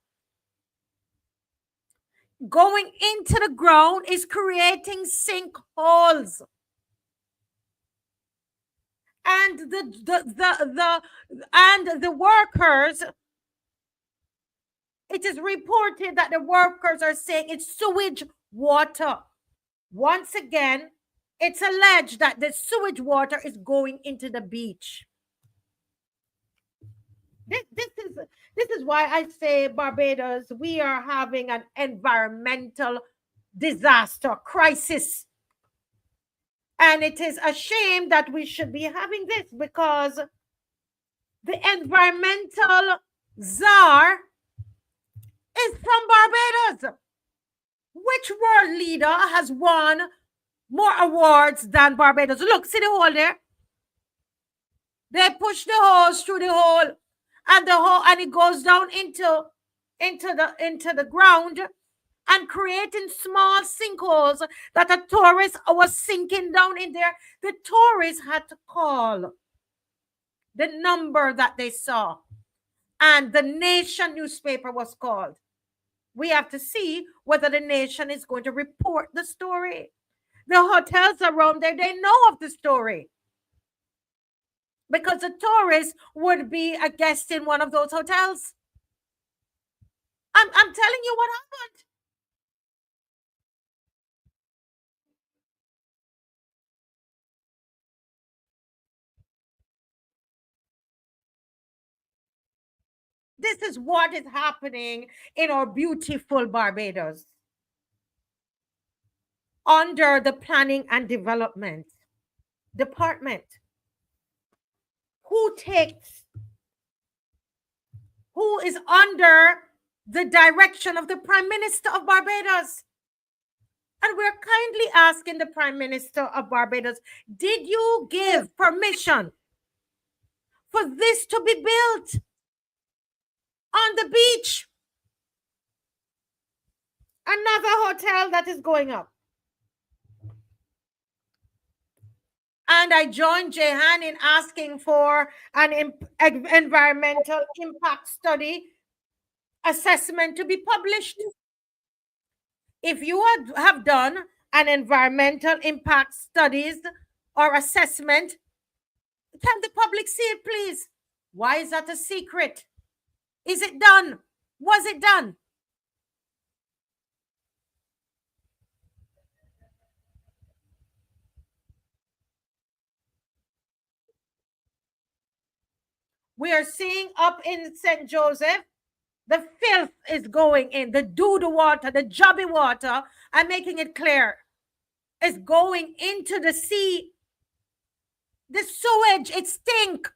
Going into the ground is creating sinkholes. And the workers, it is reported that the workers are saying it's sewage water. Once again, it's alleged that the sewage water is going into the beach. This is why I say, Barbados, we are having an environmental disaster crisis. And it is a shame that we should be having this because the environmental czar is from Barbados. Which world leader has won more awards than Barbados? Look, see the hole there? They push the hose through the hole, and it goes down into the ground and creating small sinkholes that a tourist was sinking down in there. The tourists had to call the number that they saw, and the Nation newspaper was called. We have to see whether the Nation is going to report the story. The hotels around there, they know of the story because the tourists would be a guest in one of those hotels. I'm telling you what happened. This is what is happening in our beautiful Barbados under the Planning and Development Department. Who is under the direction of the Prime Minister of Barbados? And we're kindly asking the Prime Minister of Barbados, did you give permission for this to be built on the beach? Another hotel that is going up. And I joined Jehan in asking for an environmental impact study assessment to be published. If you have done an environmental impact studies or assessment, can the public see it, please? Why is that a secret? Is it done? Was it done? We are seeing up in St. Joseph The filth is going in. The doo-doo water, the jobby water, I'm making it clear, is going into the sea. The sewage, it stink.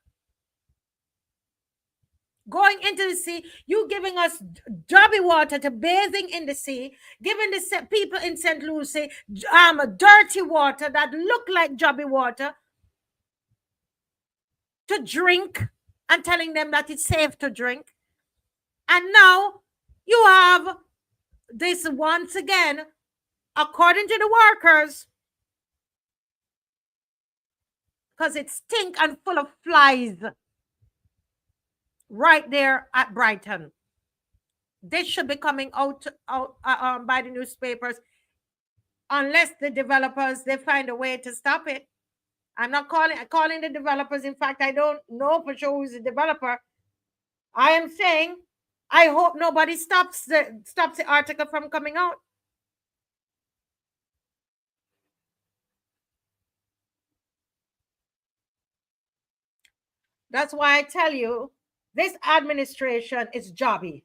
Going into the sea, you giving us jobby water to bathing in the sea, giving the people in St. Lucie dirty water that look like jobby water to drink and telling them that it's safe to drink. And now you have this once again, according to the workers, because it stink and full of flies right there at Brighton. This should be coming out by the newspapers, unless the developers, they find a way to stop it. I'm not calling the developers. In fact, I don't know for sure who's the developer. I am saying, I hope nobody stops the article from coming out. That's why I tell you, this administration is jobby.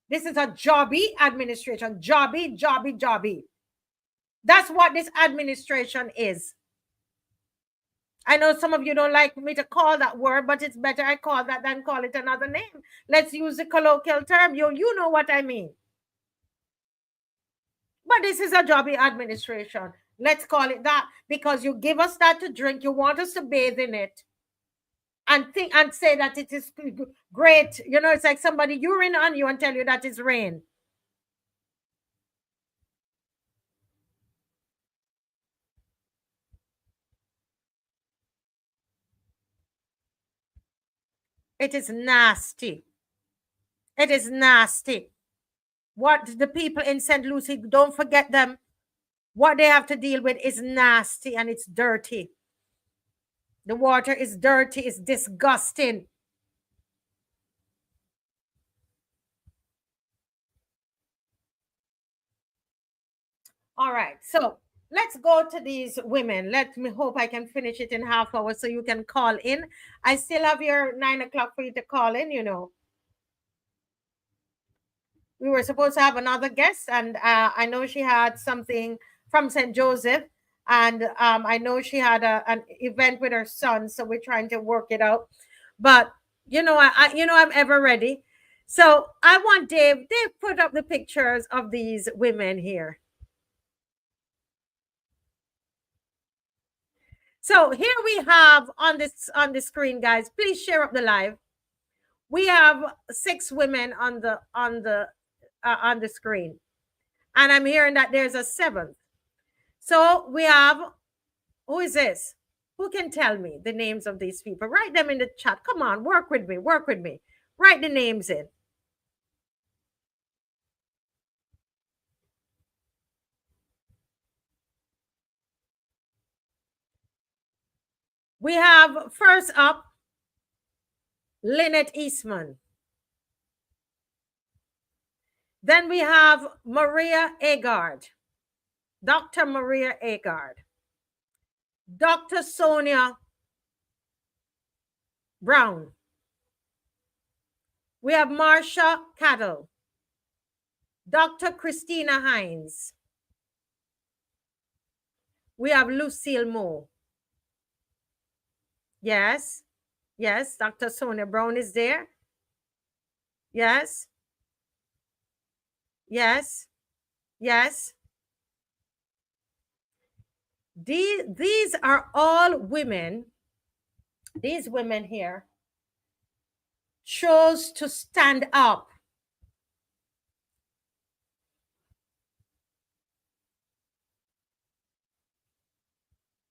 This is a jobby administration. Jobby, jobby, jobby. That's what this administration is. I know some of you don't like me to call that word, but it's better I call that than call it another name. Let's use the colloquial term. You know what I mean. But this is a jobby administration. Let's call it that, because you give us that to drink. You want us to bathe in it and think and say that it is great. You know, it's like somebody urine on you and tell you that it's rain. It is nasty. It is nasty. What the people in St. Lucie, don't forget them. What they have to deal with is nasty and it's dirty. The water is dirty. It's disgusting. All right. So let's go to these women. Let me hope I can finish it in half hour so you can call in. I still have your 9 o'clock for you to call in, you know. We were supposed to have another guest, and I know she had something from St. Joseph, and I know she had an event with her son, so we're trying to work it out. But you know, I'm ever ready. So I want Dave put up the pictures of these women here. So here we have on the screen, guys. Please share up the live. We have 6 women on the screen, and I'm hearing that there's a 7th. So we have, who is this? Who can tell me the names of these people? Write them in the chat. Come on, work with me. Write the names in. We have first up Lynette Eastman. Then we have Maria Agard, Dr. Maria Agard, Dr. Sonia Brown. We have Marsha Cattle, Dr. Christina Hines. We have Lucille Moore. Yes, Dr. Sonia Brown is there. Yes. These are all women. These women here chose to stand up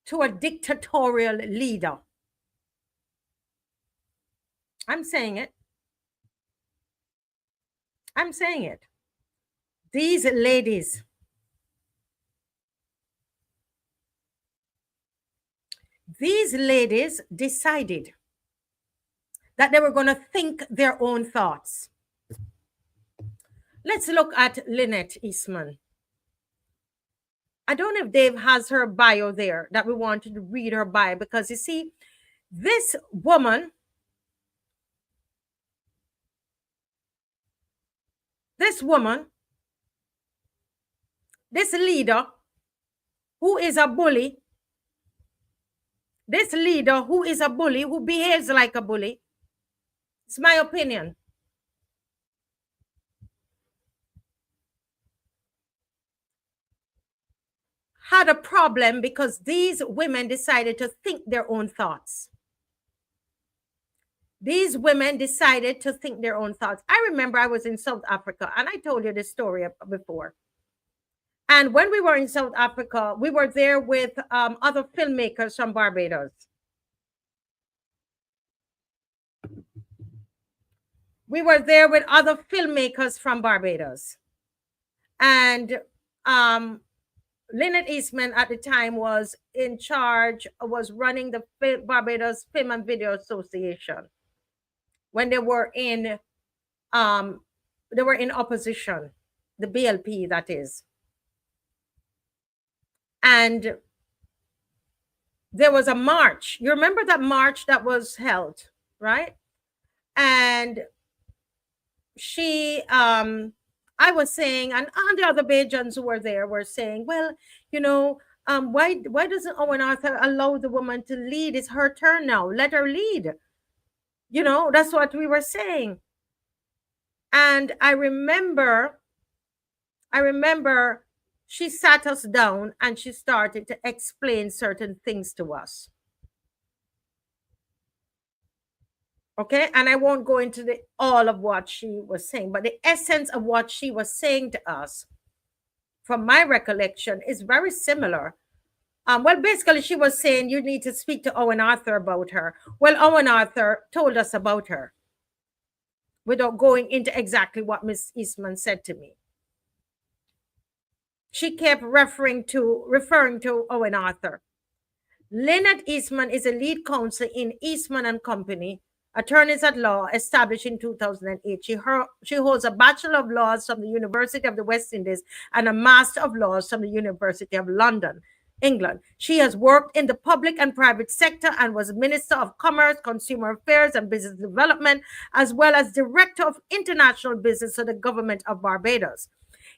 to a dictatorial leader. I'm saying it. These ladies, decided that they were going to think their own thoughts. Let's look at Lynette Eastman. I don't know if Dave has her bio there, that we wanted to read her bio, because you see, this woman this woman, this leader who is a bully, this leader who is a bully, who behaves like a bully, it's my opinion, had a problem because these women decided to think their own thoughts. These women decided to think their own thoughts. I remember I was in South Africa, and I told you this story before. And when we were in South Africa, we were there with other filmmakers from Barbados. We were there with other filmmakers from Barbados. And Lynette Eastman at the time was in charge, was running the Barbados Film and Video Association when they were in opposition, the BLP, that is. And there was a march. You remember that march that was held, right? And she, I was saying, and the other Bajans who were there were saying, well, you know, why doesn't Owen Arthur allow the woman to lead? It's her turn now. Let her lead. You know, that's what we were saying. And I remember she sat us down and she started to explain certain things to us. Okay, and I won't go into all of what she was saying, but the essence of what she was saying to us, from my recollection, is very similar. Well, basically, she was saying you need to speak to Owen Arthur about her. Well, Owen Arthur told us about her without going into exactly what Miss Eastman said to me. She kept referring to Owen Arthur. Lynette Eastman is a lead counsel in Eastman and Company, attorneys at law, established in 2008. She holds a Bachelor of Laws from the University of the West Indies and a Master of Laws from the University of London, England. She has worked in the public and private sector and was Minister of Commerce, Consumer Affairs and Business Development, as well as Director of International Business to the Government of Barbados.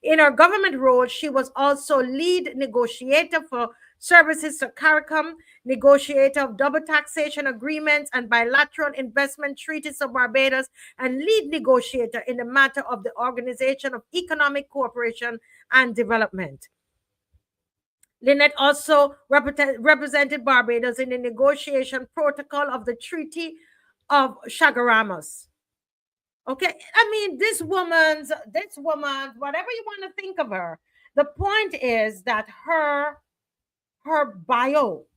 In her government role, she was also lead negotiator for services to CARICOM, negotiator of double taxation agreements and bilateral investment treaties of Barbados, and lead negotiator in the matter of the Organization of Economic Cooperation and Development. Lynette also represented Barbados in the negotiation protocol of the Treaty of Chaguaramas. Okay, I mean, this woman, whatever you want to think of her, the point is that her bio,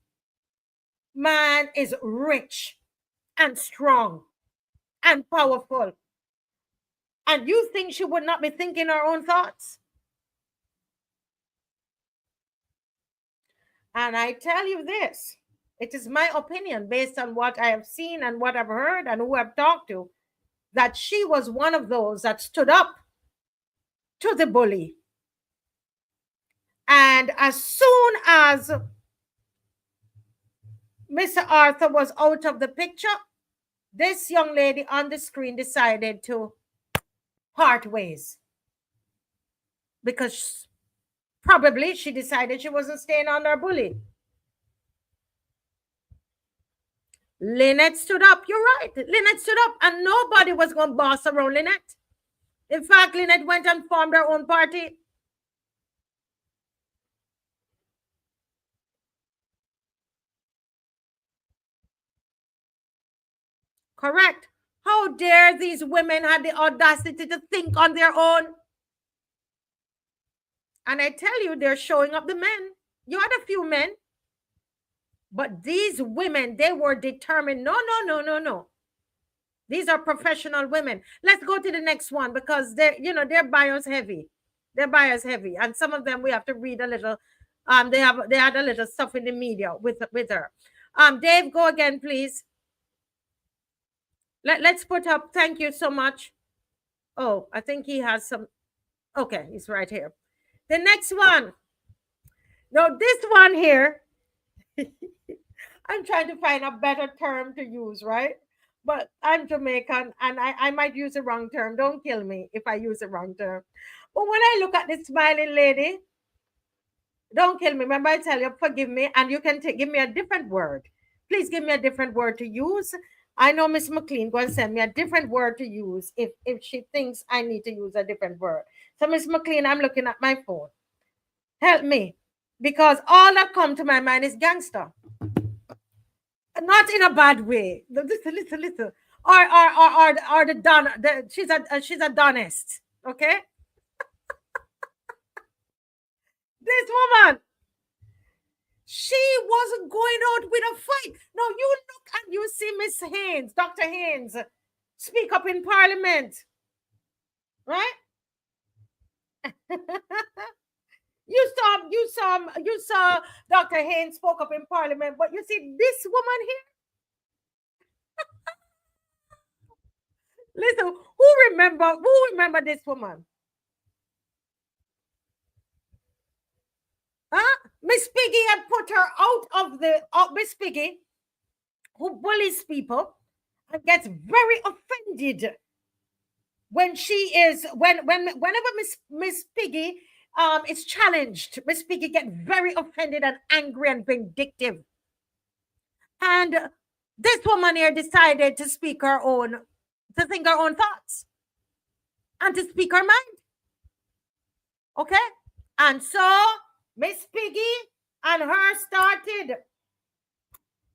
man, is rich and strong and powerful. And you think she would not be thinking her own thoughts? And I tell you this, it is my opinion based on what I have seen and what I've heard and who I've talked to, that she was one of those that stood up to the bully. And as soon as Mr. Arthur was out of the picture, this young lady on the screen decided to part ways. Because probably she decided she wasn't staying under bully. Lynette stood up. You're right. Lynette stood up, and nobody was going to boss around Lynette. In fact, Lynette went and formed her own party. Correct. How dare these women have the audacity to think on their own? And I tell you, they're showing up the men. You had a few men. But these women, they were determined. No. These are professional women. Let's go to the next one because they're bias heavy. They're bias heavy. And some of them we have to read a little. They had a little stuff in the media with her. Dave, go again, please. Let's put up. Thank you so much. Oh, I think he has some. Okay, he's right here. The next one. No, this one here. I'm trying to find a better term to use, right? but I'm Jamaican and I might use the wrong term. Don't kill me if I use the wrong term. But when I look at this smiling lady, don't kill me. Remember, I tell you, forgive me, and you can give me a different word. Please give me a different word to use. I know Miss McLean going to send me a different word to use if she thinks I need to use a different word. So, Miss McLean, I'm looking at my phone. Help me, because all that come to my mind is gangster. Not in a bad way. Listen. Or the don. She's a donist. Okay. This woman, she wasn't going out with a fight. Now you look and you see Miss Haynes, Dr. Haynes, speak up in Parliament, right? You saw Dr. Haynes spoke up in Parliament, but you see this woman here. Listen, who remember this woman? Miss Piggy had put her out of the Miss Piggy, who bullies people and gets very offended when whenever Miss Piggy is challenged. Miss Piggy gets very offended and angry and vindictive. And this woman here decided to think her own thoughts and to speak her mind. Okay? And so Miss Piggy and her started.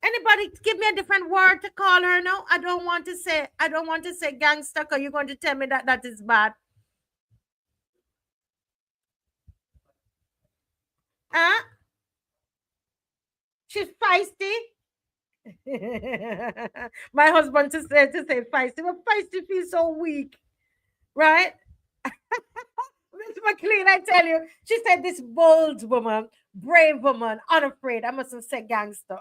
Anybody give me a different word to call her now? I don't want to say gangster, because you're going to tell me that is bad. She's feisty. My husband to say feisty, but feisty feels so weak, right? Miss McLean, I tell you, she said this bold woman, brave woman, unafraid. I mustn't say gangster.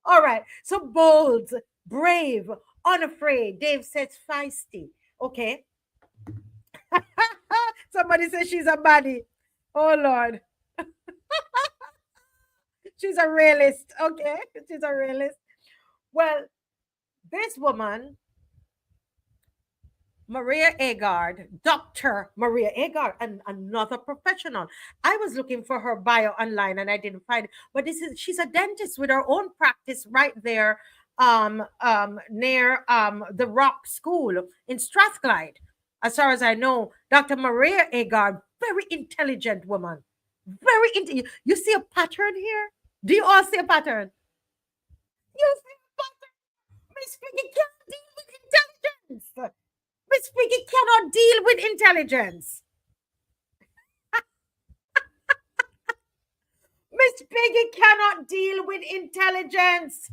All right, so bold, brave, unafraid. Dave says feisty. Okay. Somebody says she's a baddie. Oh Lord. She's a realist. Okay, she's a realist. Well, this woman, Maria Agard, Dr. Maria Agard, and another professional. I was looking for her bio online and I didn't find it. But she's a dentist with her own practice right there near the Rock School in Strathclyde. As far as I know, Dr. Maria Agard, very intelligent woman. You see a pattern here? Do you all see a pattern? You see a pattern? Miss Piggy can't deal with intelligence. Miss Piggy cannot deal with intelligence. Miss Piggy cannot deal with intelligence.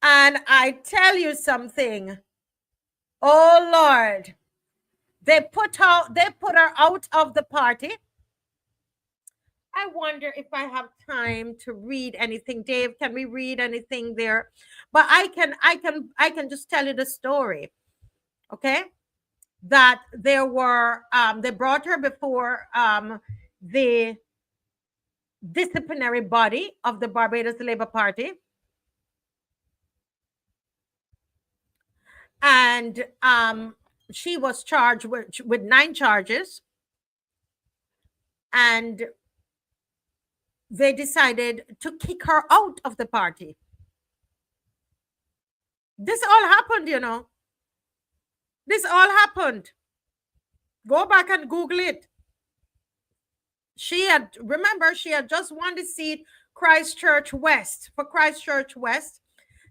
And I tell you something. Oh Lord. They put her out of the party. I wonder if I have time to read anything. Dave, can we read anything there? But I can just tell you the story. Okay? That there were they brought her before the disciplinary body of the Barbados Labour Party. And she was charged with 9 charges. And they decided to kick her out of the party. This all happened, you know. This all happened. Go back and Google it. She had just won the seat Christchurch West. For Christchurch West,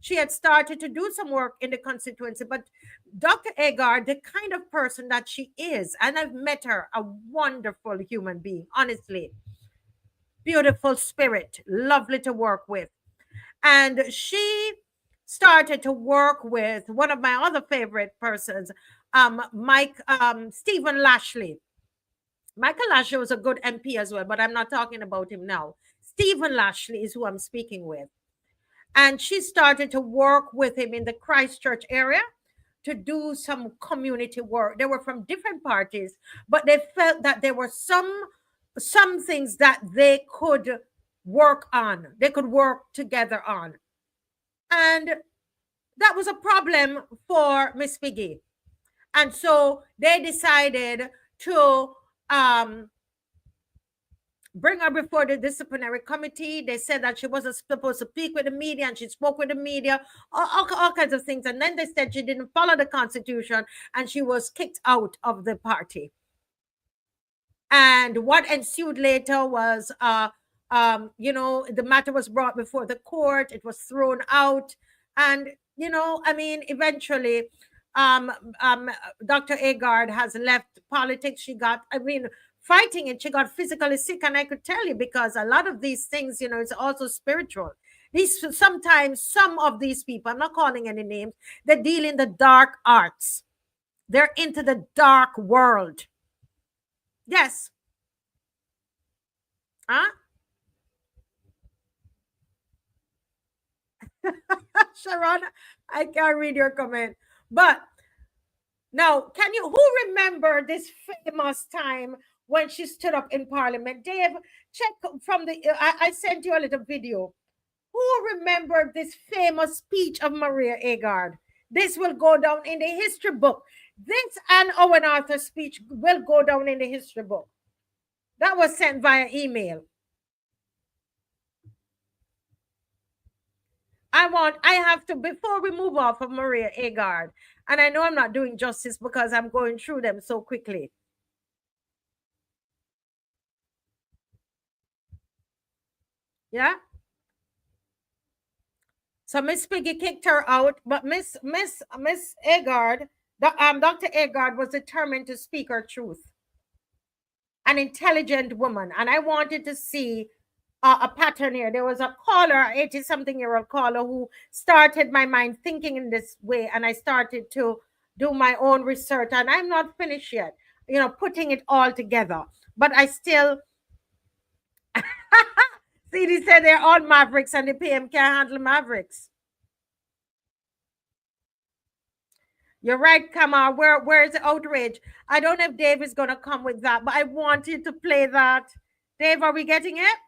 she had started to do some work in the constituency. But Dr. Agard, the kind of person that she is, and I've met her, a wonderful human being, honestly. Beautiful spirit, lovely to work with. And she started to work with one of my other favorite persons, Stephen Lashley. Michael Lashley was a good MP as well, but I'm not talking about him now. Stephen Lashley is who I'm speaking with. And she started to work with him in the Christchurch area to do some community work. They were from different parties, but they felt that there were some things that they could work on. They could work together on. And that was a problem for Miss Piggy. And so they decided to bring her before the disciplinary committee. They said that she wasn't supposed to speak with the media, and she spoke with the media, all kinds of things. And then they said she didn't follow the Constitution, and she was kicked out of the party. And what ensued later was, the matter was brought before the court. It was thrown out. And, eventually, Dr. Agard has left politics. She got, fighting it, she got physically sick. And I could tell you, because a lot of these things, it's also spiritual. Sometimes some of these people, I'm not calling any names, they deal in the dark arts. They're into the dark world. Yes. Huh? Sharon, I can't read your comment. But now, who remember this famous time when she stood up in Parliament? Dave, check from I sent you a little video. Who remembered this famous speech of Maria Agard? This will go down in the history book. This and Owen Arthur's speech will go down in the history book. That was sent via email. I have to, before we move off of Maria Agard, and I know I'm not doing justice because I'm going through them so quickly. Yeah. So Miss Piggy kicked her out, but Miss Agard, Dr. Agard was determined to speak her truth. An intelligent woman, and I wanted to see a pattern here. There was a caller, 80-something-year-old caller, who started my mind thinking in this way, and I started to do my own research, and I'm not finished yet, putting it all together. But I still see, they said they're all mavericks, and the PM can't handle mavericks. You're right, Kamar. Where is the outrage? I don't know if Dave is going to come with that, but I wanted to play that. Dave, are we getting it?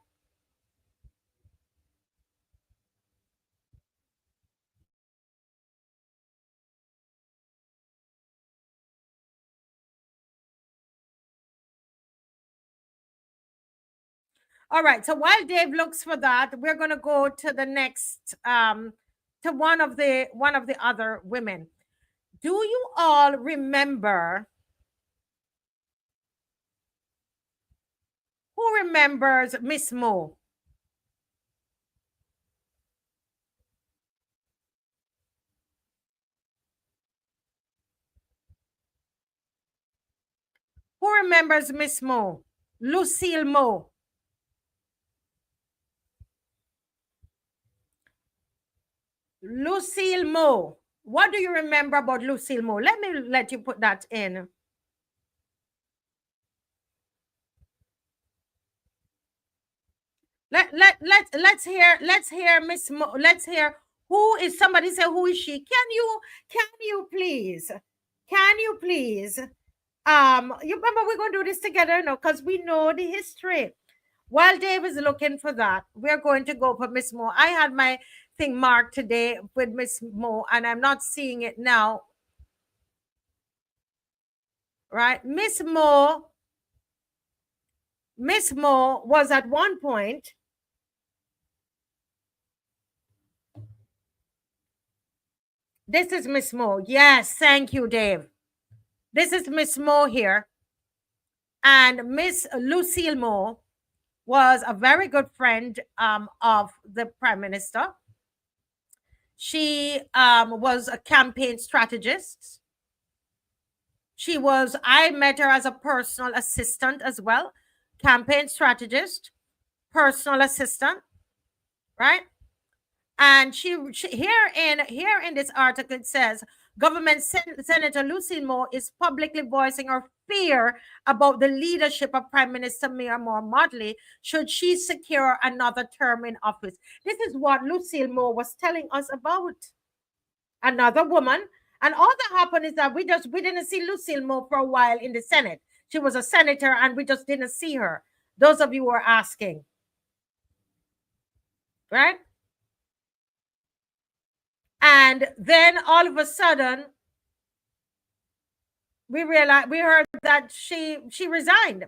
All right. So while Dave looks for that, we're going to go to the next, to one of the other women. Do you all remember? Who remembers Miss Mo? Who remembers Miss Mo? Lucille Mo. Lucille Mo. What do you remember about Lucille Mo? Let me let you put that in. Let's hear Miss Mo. Let's hear who is, somebody say, who is she? Can you please you remember, we're going to do this together now because we know the history. While Dave is looking for that, we're going to go for Miss Mo. I had my thing marked today with Miss Mo, and I'm not seeing it now. Right? Miss Mo was at one point this is Miss Mo. Yes, thank you, Dave. This is Miss Mo here. And Miss Lucille Mo was a very good friend of the Prime Minister. She was a campaign strategist. I met her as a personal assistant as well. Campaign strategist, personal assistant, right? And she here in this article, it says, Government Senator Lucille Mo is publicly voicing her fear about the leadership of Prime Minister Myanmar Mottley should she secure another term in office. This is what Lucille Mo was telling us about. Another woman. And all that happened is that we didn't see Lucille Mo for a while in the Senate. She was a senator and we just didn't see her. Those of you who are asking. Right? And then all of a sudden, we heard that she resigned.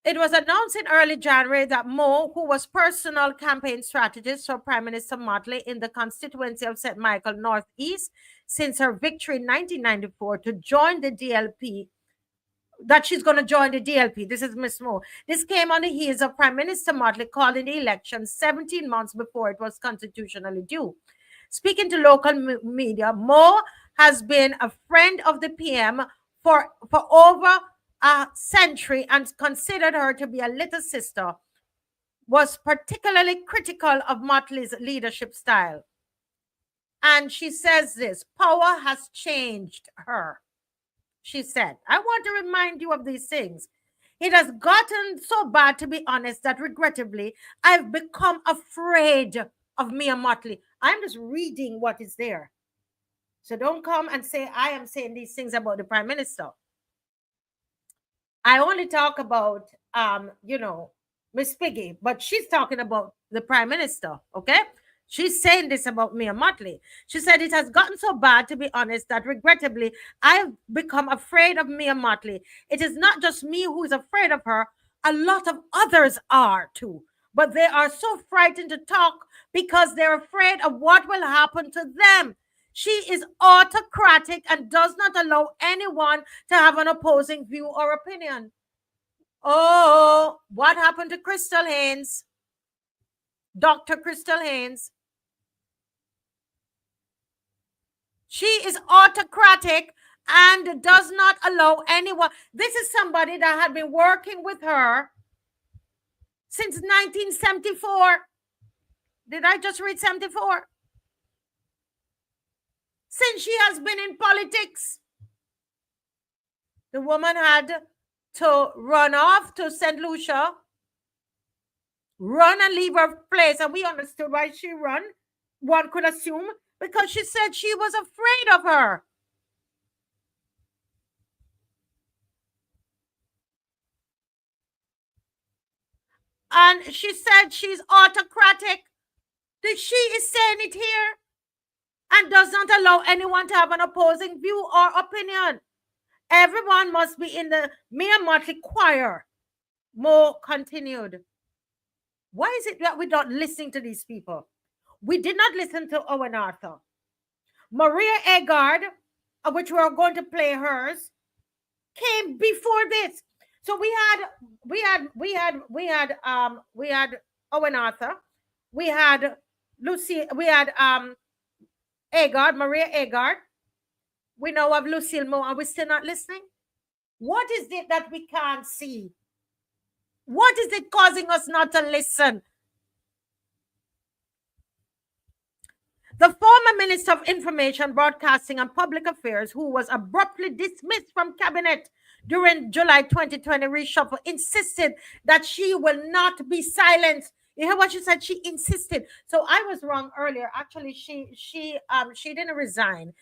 It was announced in early January that Mo, who was personal campaign strategist for Prime Minister Mottley in the constituency of St. Michael Northeast since her victory in 1994, to join the DLP, that she's going to join the DLP. This is Miss Mo. This came on the heels of Prime Minister Mottley calling the election 17 months before it was constitutionally due. Speaking to local media, Mo has been a friend of the PM for over a century and considered her to be a little sister, was particularly critical of Mottley's leadership style. And she says this: power has changed her. She said, I want to remind you of these things. It has gotten so bad, to be honest, that regrettably, I've become afraid of Mia Mottley. I'm just reading what is there. So don't come and say I am saying these things about the Prime Minister. I only talk about, Miss Piggy, but she's talking about the Prime Minister, okay? She's saying this about Mia Mottley. She said, it has gotten so bad, to be honest, that regrettably, I've become afraid of Mia Mottley. It is not just me who is afraid of her. A lot of others are too. But they are so frightened to talk because they're afraid of what will happen to them. She is autocratic and does not allow anyone to have an opposing view or opinion. Oh, what happened to Crystal Haynes? Dr. Crystal Haynes. She is autocratic and does not allow anyone. This is somebody that had been working with her since 1974. Did I just read 74? Since she has been in politics. The woman had to run off to St. Lucia, run and leave her place, and we understood why she ran. One could assume because she said she was afraid of her. And she said she's autocratic. She is saying it here and does not allow anyone to have an opposing view or opinion. Everyone must be in the Mia Mottley choir. Mo continued. Why is it that we're not listening to these people? We did not listen to Owen Arthur. Maria Agard, which we are going to play hers, came before this. So we had Owen Arthur, we had Lucy, we had Agard, Maria Agard. We know of Lucille Moore. Are we still not listening? What is it that we can't see? What is it causing us not to listen? The former Minister of Information, Broadcasting and Public Affairs, who was abruptly dismissed from cabinet during July 2020 reshuffle, insisted that she will not be silenced. You hear what she said? She insisted. So I was wrong earlier. Actually, she didn't resign.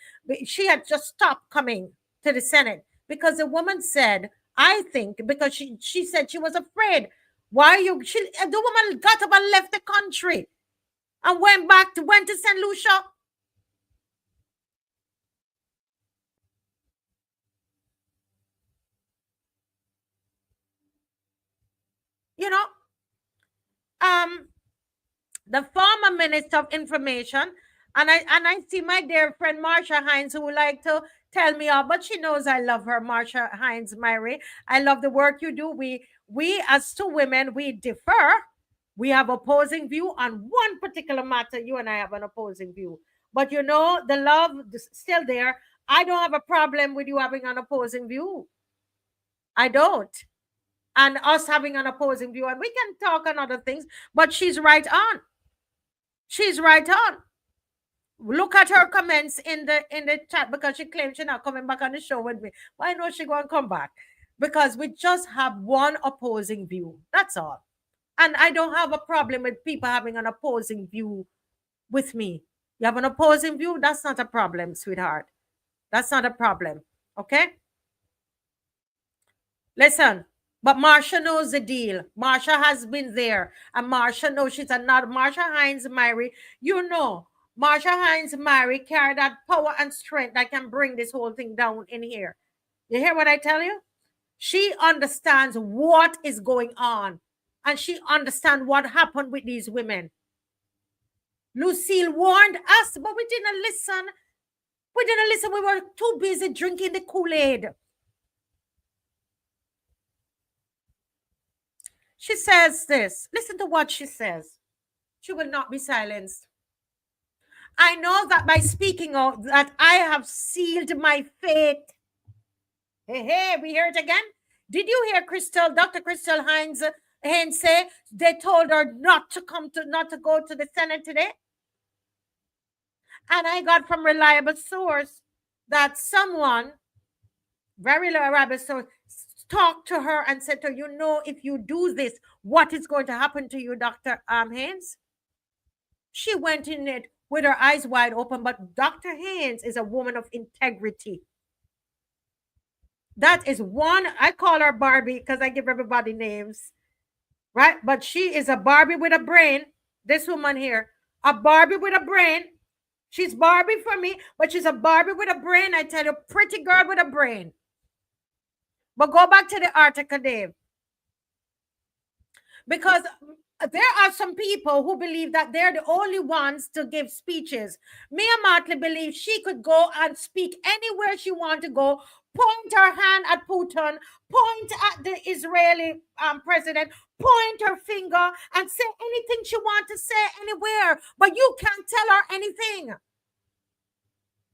She had just stopped coming to the Senate because the woman said, I think, because she said she was afraid. The woman got up and left the country and went to St. Lucia. The former Minister of Information, and I see my dear friend Marsha Hines, who would like to tell me off, but she knows I love her, Marsha Hines Myrie. I love the work you do. We as two women, we differ. We have opposing view on one particular matter. You and I have an opposing view. But the love is still there. I don't have a problem with you having an opposing view. I don't. And us having an opposing view. And we can talk on other things, but she's right on. She's right on. Look at her comments in the chat, because she claims she's not coming back on the show with me. Why not she going to come back? Because we just have one opposing view. That's all. And I don't have a problem with people having an opposing view with me. You have an opposing view? That's not a problem, sweetheart. That's not a problem. Okay? Listen, But Marsha knows the deal. Marsha has been there. And Marsha knows she's not Marsha Hines Mary. You know, Marsha Hines Mary carry that power and strength that can bring this whole thing down in here. You hear what I tell you? She understands what is going on. And she understands what happened with these women. Lucille warned us, but we didn't listen. We didn't listen. We were too busy drinking the Kool-Aid. She says this. Listen to what she says. She will not be silenced. I know that by speaking of that, I have sealed my fate. Hey, we hear it again. Did you hear Dr. Crystal Hines say they told her not to go to the Senate today? And I got from reliable source that someone, very reliable source, talked to her and said to her, you know, if you do this, what is going to happen to you, Dr. Haynes? She went in it with her eyes wide open, but Dr. Haynes is a woman of integrity. That is one, I call her Barbie because I give everybody names, right? But she is a Barbie with a brain. This woman here, a Barbie with a brain. She's Barbie for me, but she's a Barbie with a brain. I tell you, pretty girl with a brain. But go back to the article, Dave. Because there are some people who believe that they're the only ones to give speeches. Mia Mottley believes she could go and speak anywhere she wants to go, point her hand at Putin, point at the Israeli president, point her finger and say anything she wants to say anywhere. But you can't tell her anything.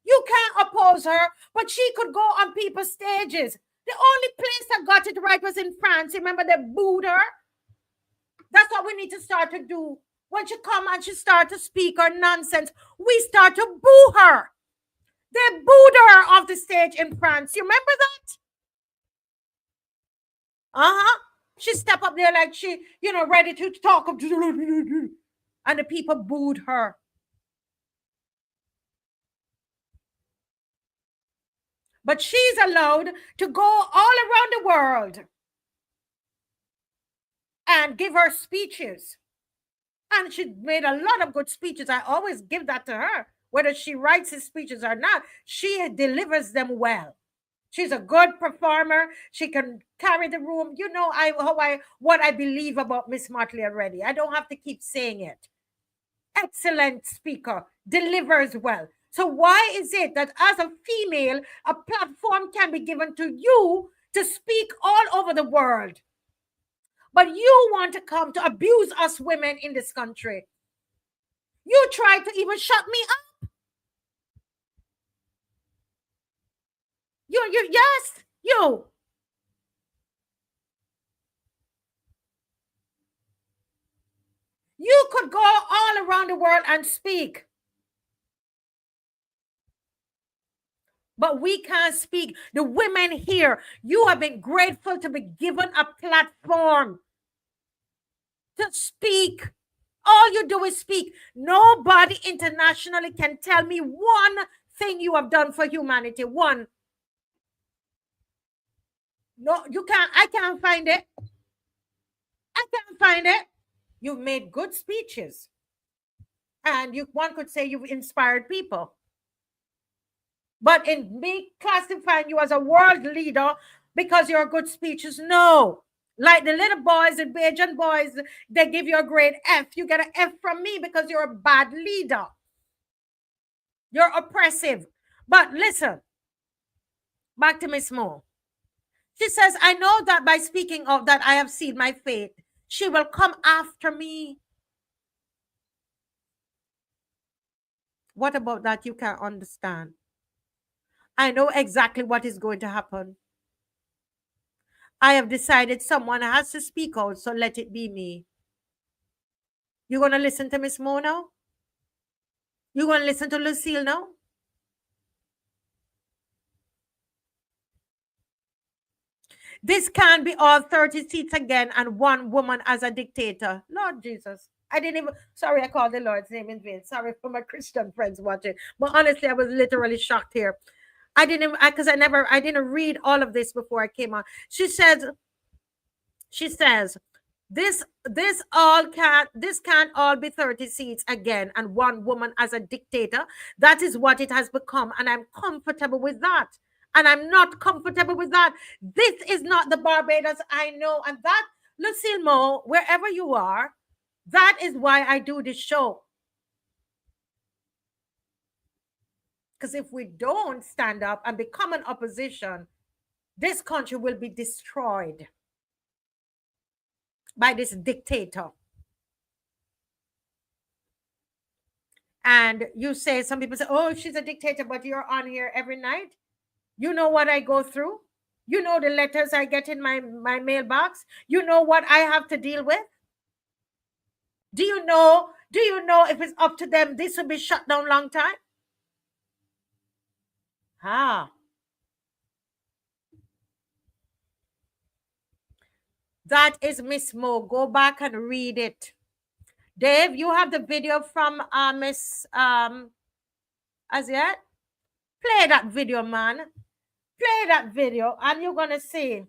You can't oppose her, but she could go on people's stages. The only place that got it right was in France. Remember they booed her? That's what we need to start to do. When she come and she start to speak her nonsense, we start to boo her. They booed her off the stage in France. You remember that? She stepped up there like she, ready to talk. And the people booed her. But she's allowed to go all around the world and give her speeches. And she made a lot of good speeches. I always give that to her. Whether she writes his speeches or not, she delivers them well. She's a good performer. She can carry the room. You know what I believe about Miss Mottley already. I don't have to keep saying it. Excellent speaker, delivers well. So why is it that as a female, a platform can be given to you to speak all over the world? But you want to come to abuse us women in this country. You try to even shut me up. Yes, you. You could go all around the world and speak. But we can't speak. The women here, you have been grateful to be given a platform to speak. All you do is speak. Nobody internationally can tell me one thing you have done for humanity. One. No, you can't. I can't find it. I can't find it. You've made good speeches. And one could say you've inspired people. But in me classifying you as a world leader because you're good speeches, no. Like the little boys, the Bajan boys, they give you a grade F. You get an F from me because you're a bad leader. You're oppressive. But listen, back to Miss Moore. She says, I know that by speaking of that I have seen my fate. She will come after me. What about that you can't understand? I know exactly what is going to happen. I have decided someone has to speak out, so let it be me. You going to listen to Miss Mo now? You going to listen to Lucille now? This can't be all 30 seats again and one woman as a dictator. Lord Jesus. Sorry, I called the Lord's name in vain. Sorry for my Christian friends watching. But honestly, I was literally shocked here. I didn't read all of this before I came on. She said, She says, this can't all be 30 seats again and one woman as a dictator. That is what it has become, and I'm comfortable with that. And I'm not comfortable with that. This is not the Barbados I know. And that, Lucille Mo, wherever you are, that is why I do this show. Because if we don't stand up and become an opposition, this country will be destroyed by this dictator. And you say, some people say, oh, she's a dictator, but you're on here every night. You know what I go through. You know the letters I get in my mailbox. You know what I have to deal with. Do you know if it's up to them, this will be shut down long time? That is Miss Mo. Go back and read it. Dave, you have the video from Miss as yet? Play that video, man. Play that video and you're going to see.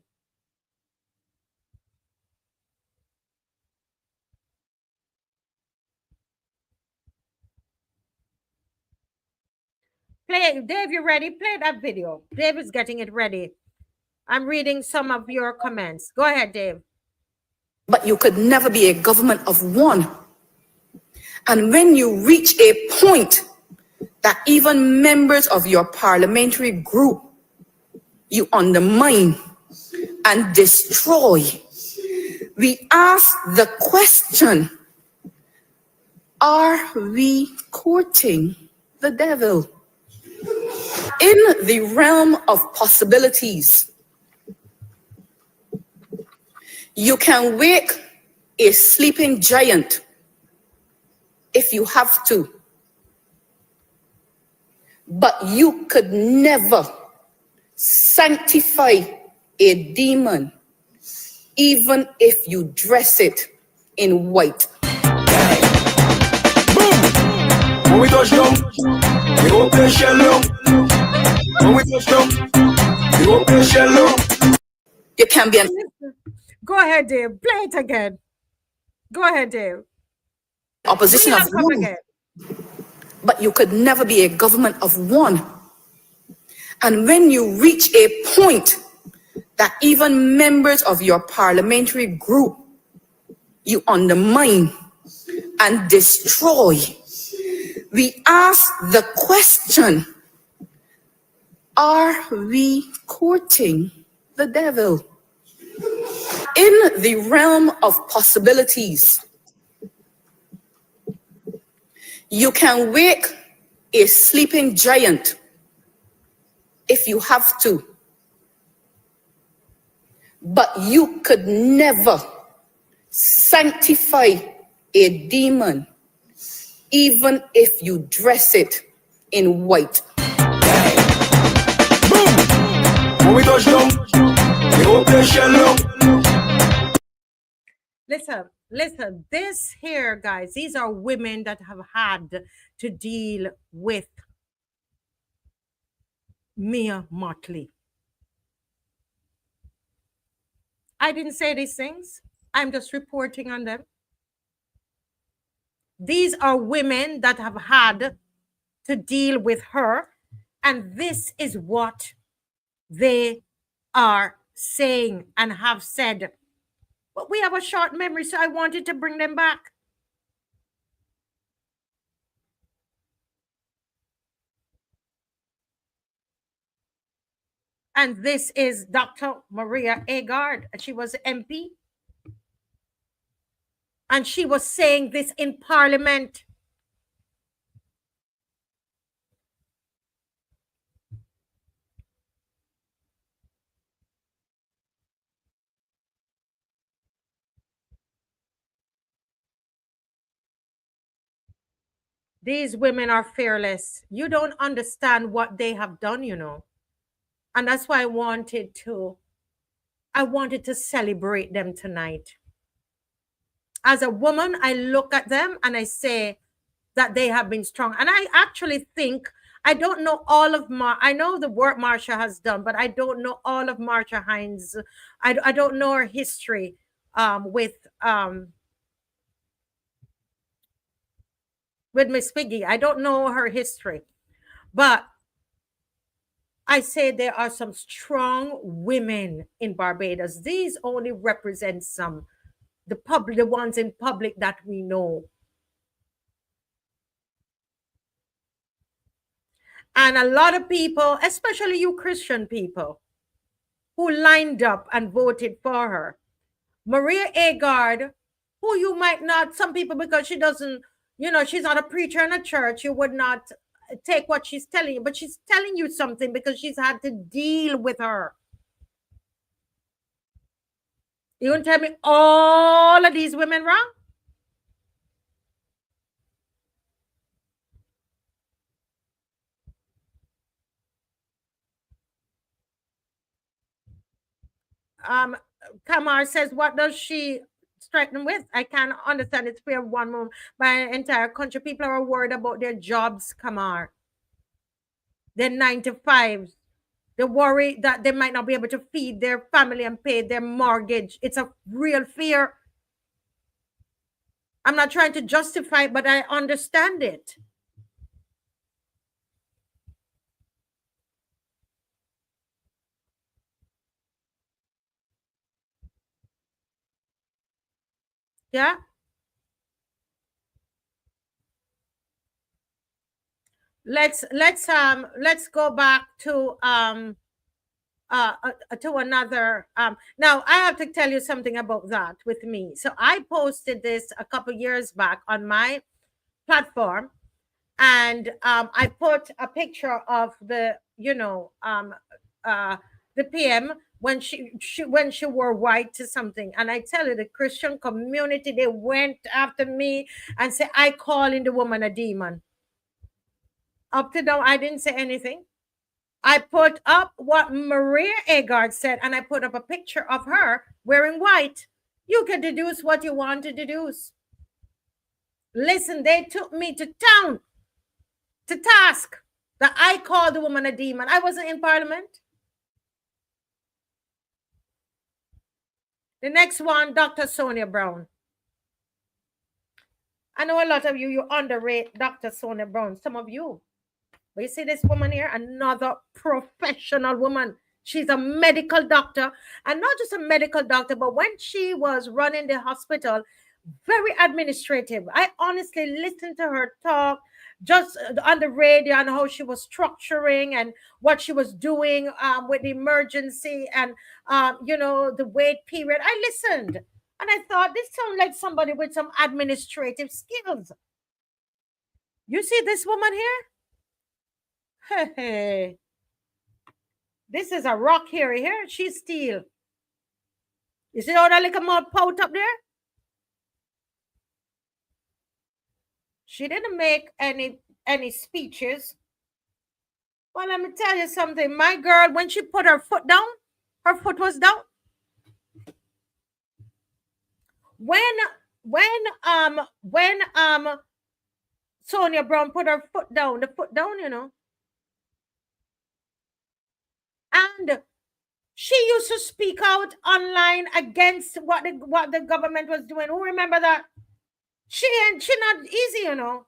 Play it. Dave, you ready? Play that video. Dave is getting it ready. I'm reading some of your comments. Go ahead, Dave. But you could never be a government of one. And when you reach a point that even members of your parliamentary group you undermine and destroy, we ask the question, are we courting the devil? In the realm of possibilities, you can wake a sleeping giant if you have to, but you could never sanctify a demon, even if you dress it in white. Boom! When we touch down, we go play shell down. When we touch down, we go play shell down. You can be an... Go ahead, Dave. Play it again. Go ahead, Dave. Opposition of one. But you could never be a government of one. And when you reach a point that even members of your parliamentary group you undermine and destroy, we ask the question, are we courting the devil? In the realm of possibilities, you can wake a sleeping giant if you have to, but you could never sanctify a demon, even if you dress it in white. Boom! When we touch down, we go play shell down. Listen, this here, guys, these are women that have had to deal with Mia Mottley. I didn't say these things. I'm just reporting on them. These are women that have had to deal with her, and this is what they are saying and have said. But we have a short memory, so I wanted to bring them back. And this is Dr. Maria Agard. She was MP. And she was saying this in Parliament. These women are fearless. You don't understand what they have done, you know. And that's why I wanted to celebrate them tonight. As a woman, I look at them and I say that they have been strong. And I actually think, I don't know all of I know the work Marsha has done, but I don't know all of Marsha Hines. I don't know her history. with Miss Piggy. I don't know her history, but I say there are some strong women in Barbados. These only represent some, the ones in public that we know. And a lot of people, especially you Christian people, who lined up and voted for her. Maria Agard, who you might not, some people, because she doesn't, you know, she's not a preacher in a church, you would not take what she's telling you, but she's telling you something because she's had to deal with her. You want to tell me all of these women wrong? Kamar says, what does she threaten with? I can't understand. It's fair one moment. My entire country, people are worried about their jobs, Kamar. They're 9 to 5. They worry that they might not be able to feed their family and pay their mortgage. It's a real fear. I'm not trying to justify it, but I understand it. Yeah. Let's go back to another now I have to tell you something about that with me. So I posted this a couple years back on my platform, and I put a picture of the, you know, the PM when she wore white to something, and I tell you, the Christian community, they went after me and say I calling the woman a demon. Up to now, I didn't say anything. I put up what Maria Agard said, and I put up a picture of her wearing white. You can deduce what you want to deduce. Listen, they took me to town, to task, that I called the woman a demon. I wasn't in parliament. The next one, Dr. Sonia Brown. I know a lot of you underrate Dr. Sonia Brown, some of you. But you see this woman here, another professional woman. She's a medical doctor, and not just a medical doctor, but when she was running the hospital, very administrative. I honestly listened to her talk just on the radio and how she was structuring and what she was doing with the emergency and, you know, the wait period. I listened and I thought, this sounds like somebody with some administrative skills. You see this woman here? Hey, this is a rock here. She's steel. You see all that little mouth pout up there? She didn't make any speeches. Well, let me tell you something. My girl, when she put her foot down, her foot was down. When Sonia Brown put her foot down, you know, and she used to speak out online against what the government was doing. Who remember that? She not easy, you know.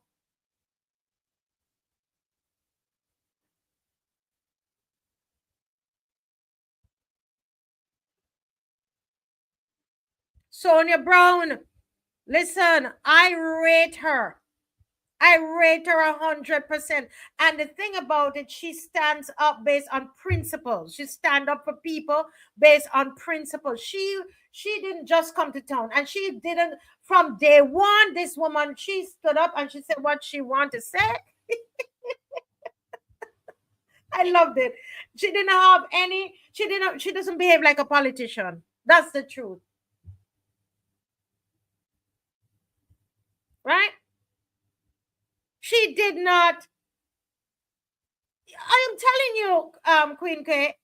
Sonia Brown, listen, I rate her. I rate her 100%. And the thing about it, she stands up based on principles. She stand up for people based on principles. She didn't just come to town, and she didn't from day one. This woman, she stood up and she said what she wanted to say. I loved it. She didn't have any. She doesn't behave like a politician. That's the truth, right? She did not. I am telling you, Queen K,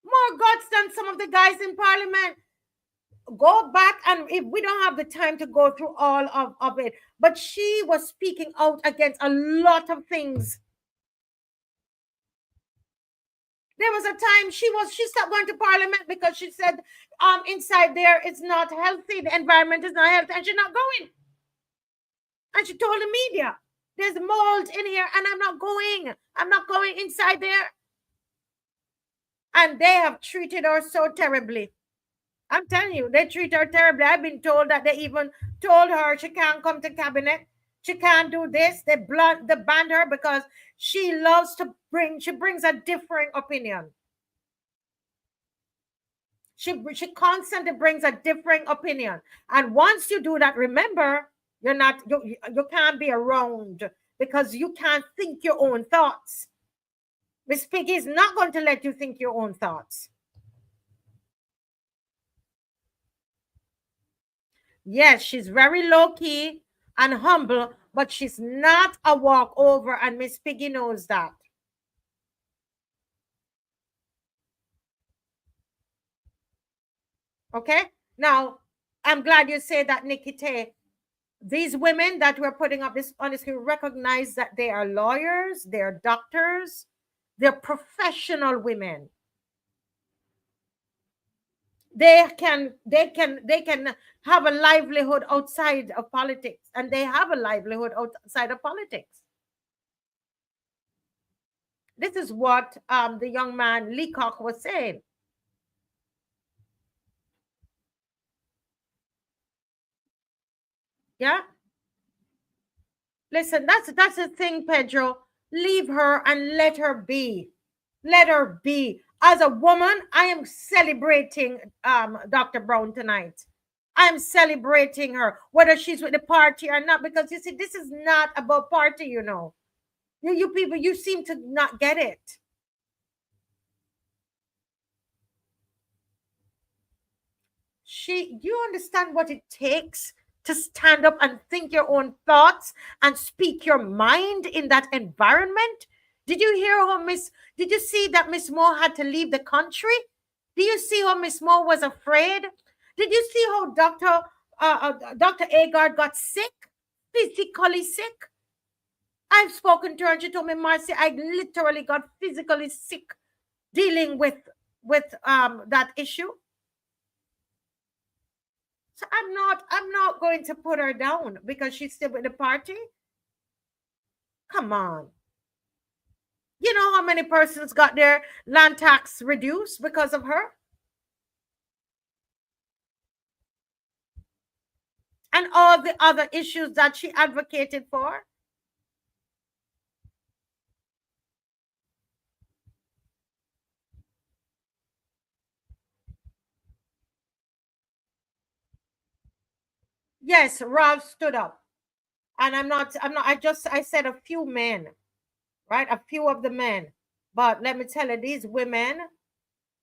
more guts than some of the guys in parliament. Go back, and if we don't have the time to go through all of it, but she was speaking out against a lot of things. They there was a time she stopped going to parliament because she said inside there it's not healthy, the environment is not healthy, and she's not going. And she told the media, there's mold in here and I'm not going inside there. And they have treated her so terribly. I'm telling you, they treat her terribly. I've been told that they even told her she can't come to cabinet. She can't do this. They banned her because she brings a differing opinion. She constantly brings a differing opinion. And once you do that, remember, you can't be around because you can't think your own thoughts. Miss Piggy is not going to let you think your own thoughts. Yes, she's very low-key and humble, but she's not a walkover, and Miss Piggy knows that. Okay? Now, I'm glad you say that, Nikite. These women that we're putting up this on the screen recognize that they are lawyers, they're doctors, they're professional women. They can have a livelihood outside of politics, and they have a livelihood outside of politics. This is what the young man Leacock was saying. Yeah. Listen, that's the thing, Pedro. Leave her and let her be. Let her be. As a woman, I am celebrating Dr. Brown tonight. I'm celebrating her, whether she's with the party or not, because you see, this is not about party, you know. You people, you seem to not get it. You understand what it takes to stand up and think your own thoughts and speak your mind in that environment? Did you see that Miss Moore had to leave the country? Do you see how Miss Moore was afraid? Did you see how Dr. Agard got sick, physically sick? I've spoken to her and she told me, Marcy, I literally got physically sick dealing with that issue. So I'm not going to put her down because she's still with the party. Come on. You know how many persons got their land tax reduced because of her? And all the other issues that she advocated for? Yes, Ralph stood up. And I said a few men, right? A few of the men. But let me tell you, these women,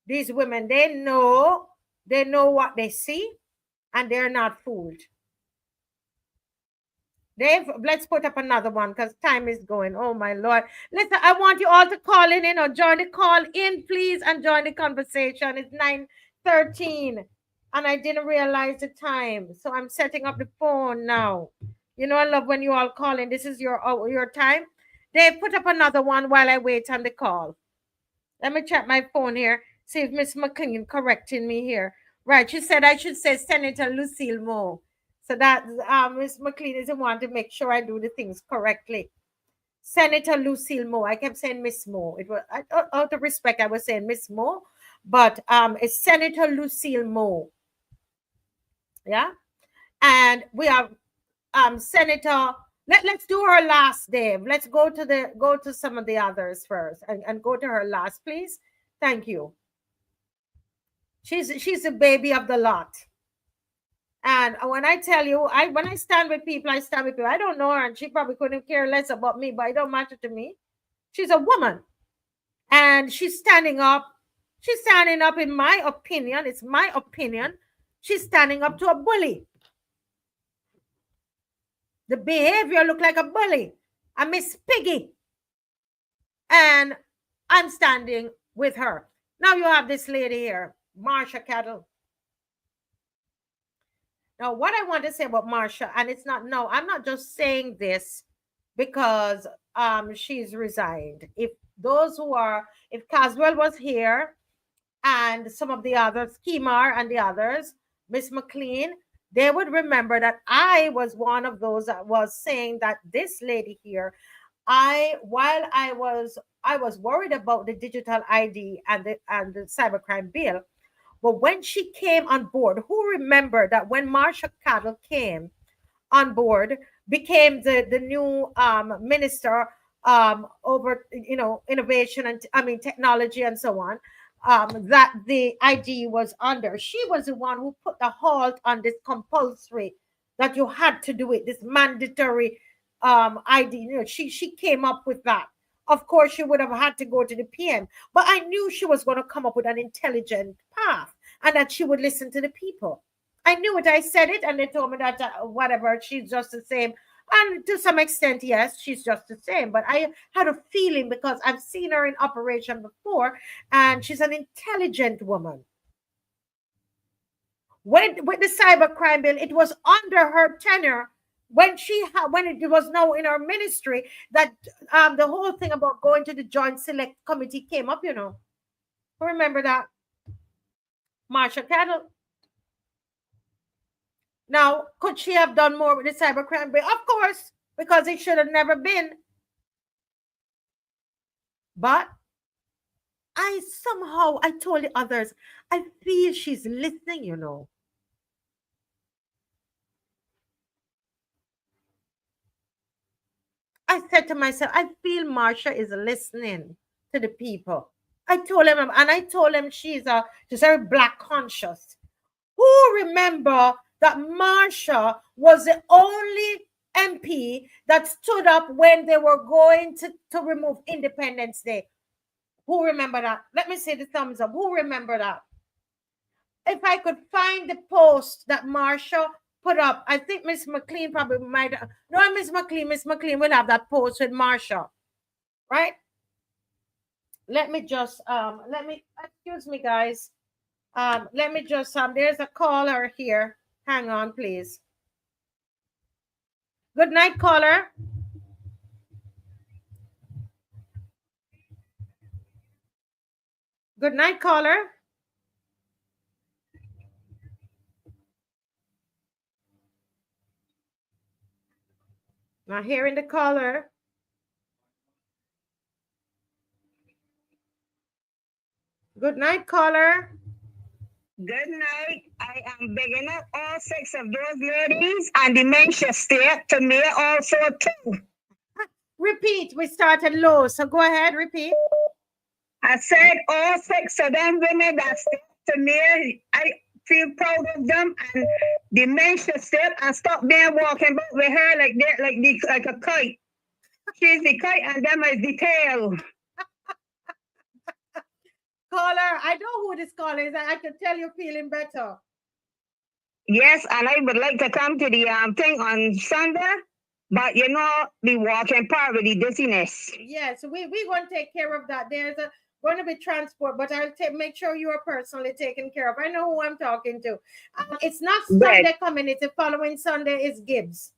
they know what they see, and they're not fooled. Dave, let's put up another one because time is going. Oh, my Lord. Listen, I want you all to call in or join the call in, please, and join the conversation. It's 9:13, and I didn't realize the time. So I'm setting up the phone now. You know, I love when you all call in. This is your time. Dave, put up another one while I wait on the call. Let me check my phone here. See if Miss McLean correcting me here. Right, she said I should say Senator Lucille Moore. So that Miss McLean doesn't want to make sure I do the things correctly. Senator Lucille Moore. I kept saying Miss Moore. It was out of respect, I was saying Miss Moore, but it's Senator Lucille Moore. Yeah, and we have Senator. Let's do her last, Dave. Let's go to some of the others first, and go to her last, please. Thank you. She's the baby of the lot. And when I tell you, when I stand with people, I stand with people. I don't know her, and she probably couldn't care less about me, but it don't matter to me. She's a woman, and she's standing up. She's standing up, in my opinion. It's my opinion. She's standing up to a bully. The behavior looked like a bully. I Miss Piggy. And I'm standing with her. Now you have this lady here, Marsha Cattle. Now, what I want to say about Marsha, and it's not, no, I'm not just saying this because she's resigned. If those who are, if Caswell was here and some of the others, Kemar and the others, Miss McLean, they would remember that I was one of those that was saying that this lady here, while I was worried about the digital ID and the cybercrime bill, but when she came on board, who remembered that when Marsha Cattle came on board, became the new minister over innovation and technology and so on, that the ID was under. She was the one who put the halt on this compulsory, that you had to do it, this mandatory ID. She came up with that. Of course, she would have had to go to the PM, but I knew she was going to come up with an intelligent path and that she would listen to the people. I knew it. I said it, and they told me that whatever, she's just the same. And to some extent, yes, she's just the same. But I had a feeling because I've seen her in operation before, and she's an intelligent woman. With the cybercrime bill, it was under her tenure when it was now in our ministry that the whole thing about going to the Joint Select Committee came up. Remember that, Marsha Cattle. Now, could she have done more with the cybercrime bill? Of course, because it should have never been. But I told the others, I feel she's listening, I said to myself, I feel Marsha is listening to the people. I told him she's very black conscious. Who remember that Marsha was the only MP that stood up when they were going to remove Independence Day? Who remember that? Let me see the thumbs up. Who remember that? If I could find the post that Marsha put up, I think Miss McLean probably might. No, Miss McLean will have that post with Marsha, right? Let me just excuse me, guys. Let me just there's a caller here. Hang on, please. Good night, caller. Good night, caller. Not hearing the caller. Good night, caller. Good night. I am begging up all 6 of those ladies and dementia state to me also too. Repeat. We started low, so go ahead. Repeat. I said all 6 of them women that state to me, I feel proud of them, and dementia state, and stop being walking about with her like that, like a kite. She's the kite and them is the tail. Caller, I know who this caller is. I can tell you're feeling better. Yes, and I would like to come to the thing on Sunday, but the walking part with the dizziness. Yes, we're going to take care of that. There's going to be transport, but I'll make sure you are personally taken care of. I know who I'm talking to. It's not Sunday coming. It's the following Sunday. It's GIBBS.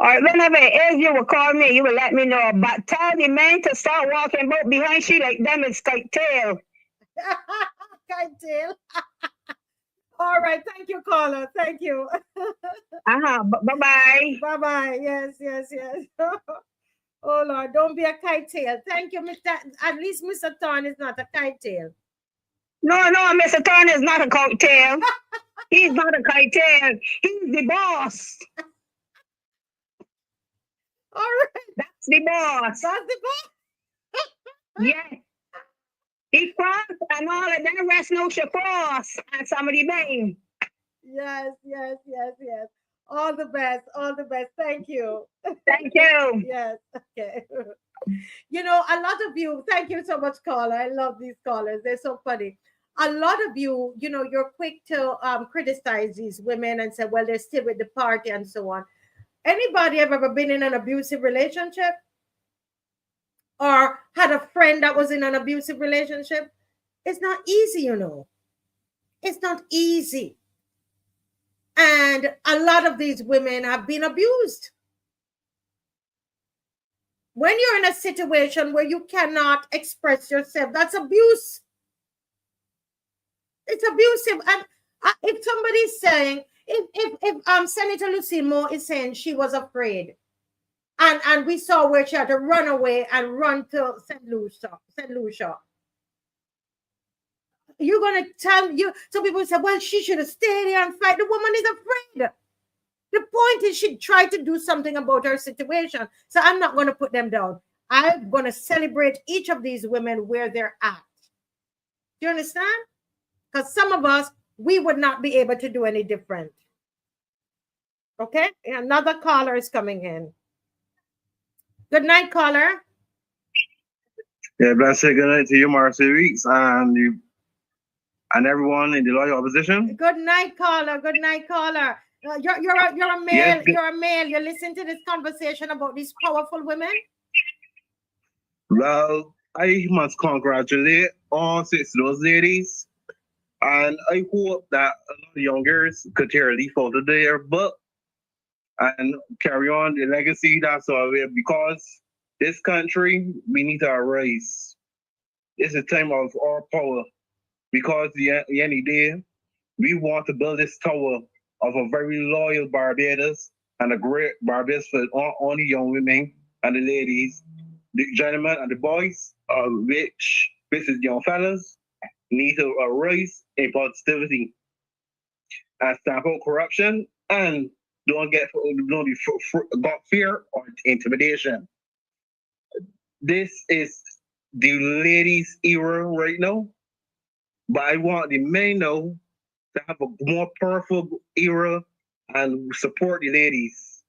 All right, whenever it is, you will call me. You will let me know. But tell the man to start walking about behind she like them is kite tail. Kite tail. All right. Thank you, caller. Thank you. Bye-bye. Bye-bye. Yes. Oh, Lord. Don't be a kite tail. Thank you, Mr. At least Mr. Thorne is not a kite tail. No, Mr. Thorne is not a kite tail. He's not a kite tail. He's the boss. All right. That's the boss. That's the boss? Yeah. He crossed and all of them rest no should cross and somebody bang. Yes. All the best. Thank you. Thank you. Yes. Okay. A lot of you, thank you so much, caller. I love these callers. They're so funny. A lot of you, you're quick to criticize these women and say, well, they're still with the party and so on. Anybody have ever been in an abusive relationship? Or had a friend that was in an abusive relationship? It's not easy, It's not easy. And a lot of these women have been abused. When you're in a situation where you cannot express yourself, that's abuse. It's abusive. And if somebody's saying, if Senator Lucille Moore is saying she was afraid, and we saw where she had to run away and run to St. Lucia. You're going to tell you, some people say, well, she should have stayed here and fight. The woman is afraid. The point is she tried to do something about her situation. So I'm not going to put them down. I'm going to celebrate each of these women where they're at. Do you understand? Because some of us, we would not be able to do any different. Okay? Another caller is coming in. Good night, caller. Yeah, blessed good night to you, Marcy Weeks, and everyone in the loyal opposition. Good night, caller. Good night, caller. You're a male. Yes, you're a male. You listen to this conversation about these powerful women. Well, I must congratulate all 6 of those ladies, and I hope that a lot of young girls could tear a leaf out of their book and carry on the legacy that's already, because this country, we need to arise. It's a time of our power, because any day, we want to build this tower of a very loyal Barbados and a great Barbados for all the young women and the ladies, the gentlemen and the boys, which is young fellas, need to arise in positivity and stamp out corruption and don't be got fear or intimidation. This is the ladies' era right now, but I want the men now to have a more powerful era and support the ladies.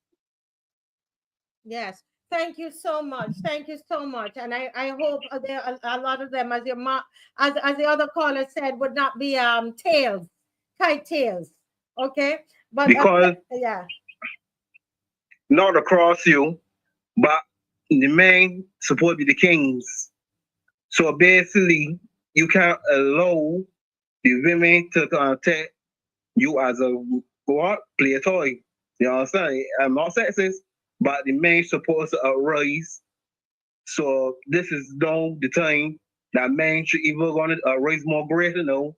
Yes, thank you so much. Thank you so much, and I hope a lot of them, as the other caller said, would not be kite tails. Okay, but because yeah, not across you, but the men support the kings. So basically, you can't allow the women to take you as a play a toy. You understand? I'm not sexist, but the men supposed to arise. So this is now the time that men should either going to arise more greater now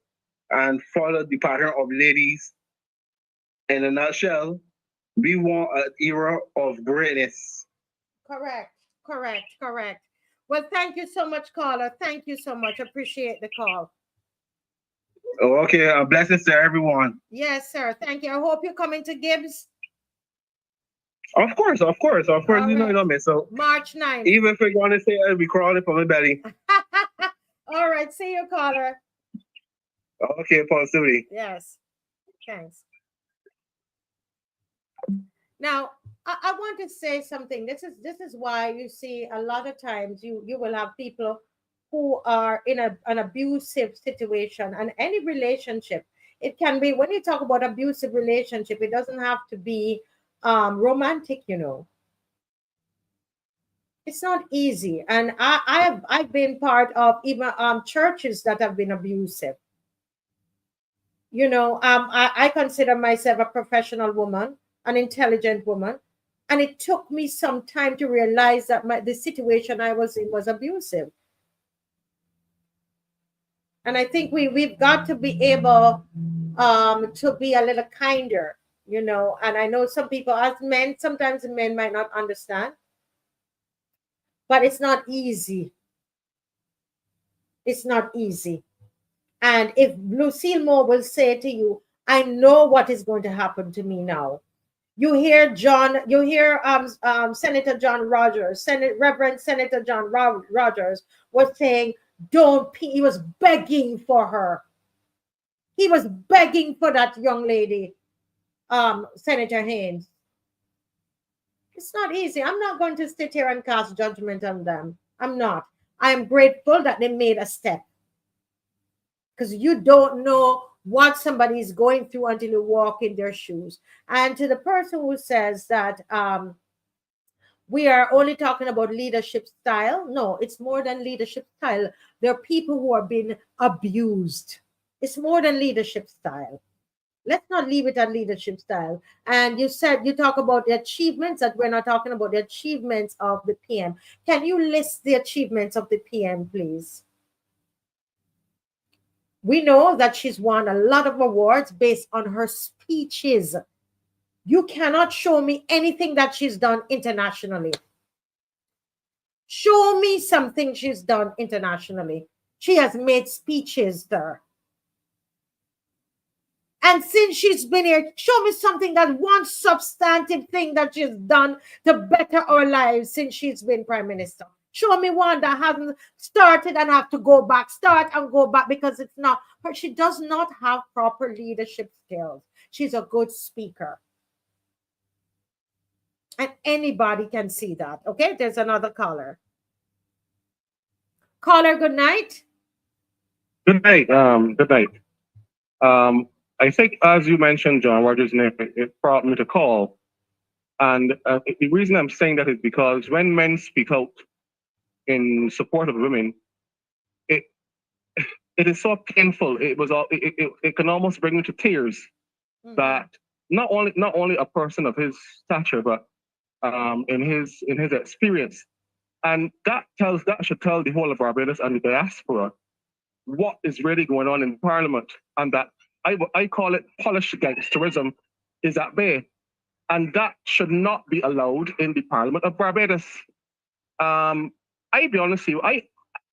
and follow the pattern of ladies. In a nutshell, we want an era of greatness. Correct. Well, thank you so much, caller. Thank you so much. Appreciate the call. Okay, blessings to everyone. Yes, sir. Thank you. I hope you're coming to GIBBS. Of course. All you right. Know you don't miss. So March 9th. Even if we're going to say I'll be crawling from my belly. All right. See you, caller. Okay, positivity. Yes. Thanks. Now, I want to say something. This is why you see a lot of times you will have people who are in an abusive situation, and any relationship. It can be, when you talk about abusive relationship, it doesn't have to be romantic, you know. It's not easy, and I've been part of even churches that have been abusive. You know, I consider myself a professional woman, an intelligent woman, and it took me some time to realize that the situation I was in was abusive. And I think we've got to be able to be a little kinder, you know. And I know some people, as men, sometimes men might not understand, but it's not easy. It's not easy. And if Lucille Moore will say to you, I know what is going to happen to me now. You hear Senator John Rogers, Reverend Senator John Rogers was saying, he was begging for her. He was begging for that young lady, Senator Haynes. It's not easy. I'm not going to sit here and cast judgment on them. I'm not. I am grateful that they made a step. Because you don't know what somebody is going through until you walk in their shoes. And to the person who says that we are only talking about leadership style, no, it's more than leadership style. There are people who are being abused. It's more than leadership style. Let's not leave it at leadership style. And you said you talk about the achievements, that we're not talking about the achievements of the PM. Can you list the achievements of the PM, please? We know that she's won a lot of awards based on her speeches. You cannot show me anything that she's done internationally. Show me something she's done internationally. She has made speeches there. And since she's been here, show me something, that one substantive thing that she's done to better our lives since she's been Prime Minister. Show me one that hasn't started and have to go back, start and go back, because it's not her. She does not have proper leadership skills. She's a good speaker. And anybody can see that. Okay, there's another caller. Caller, good night. Good night. Good night. I think, as you mentioned, John Rogers' name, it brought me to call. And the reason I'm saying that is because when men speak out in support of women, it is so painful. It can almost bring me to tears. Mm-hmm. That not only a person of his stature, but in his experience, and that should tell the whole of Barbados and the diaspora what is really going on in Parliament, and that I call it polished gangsterism is at bay, and that should not be allowed in the Parliament of Barbados. I'll be honest with you,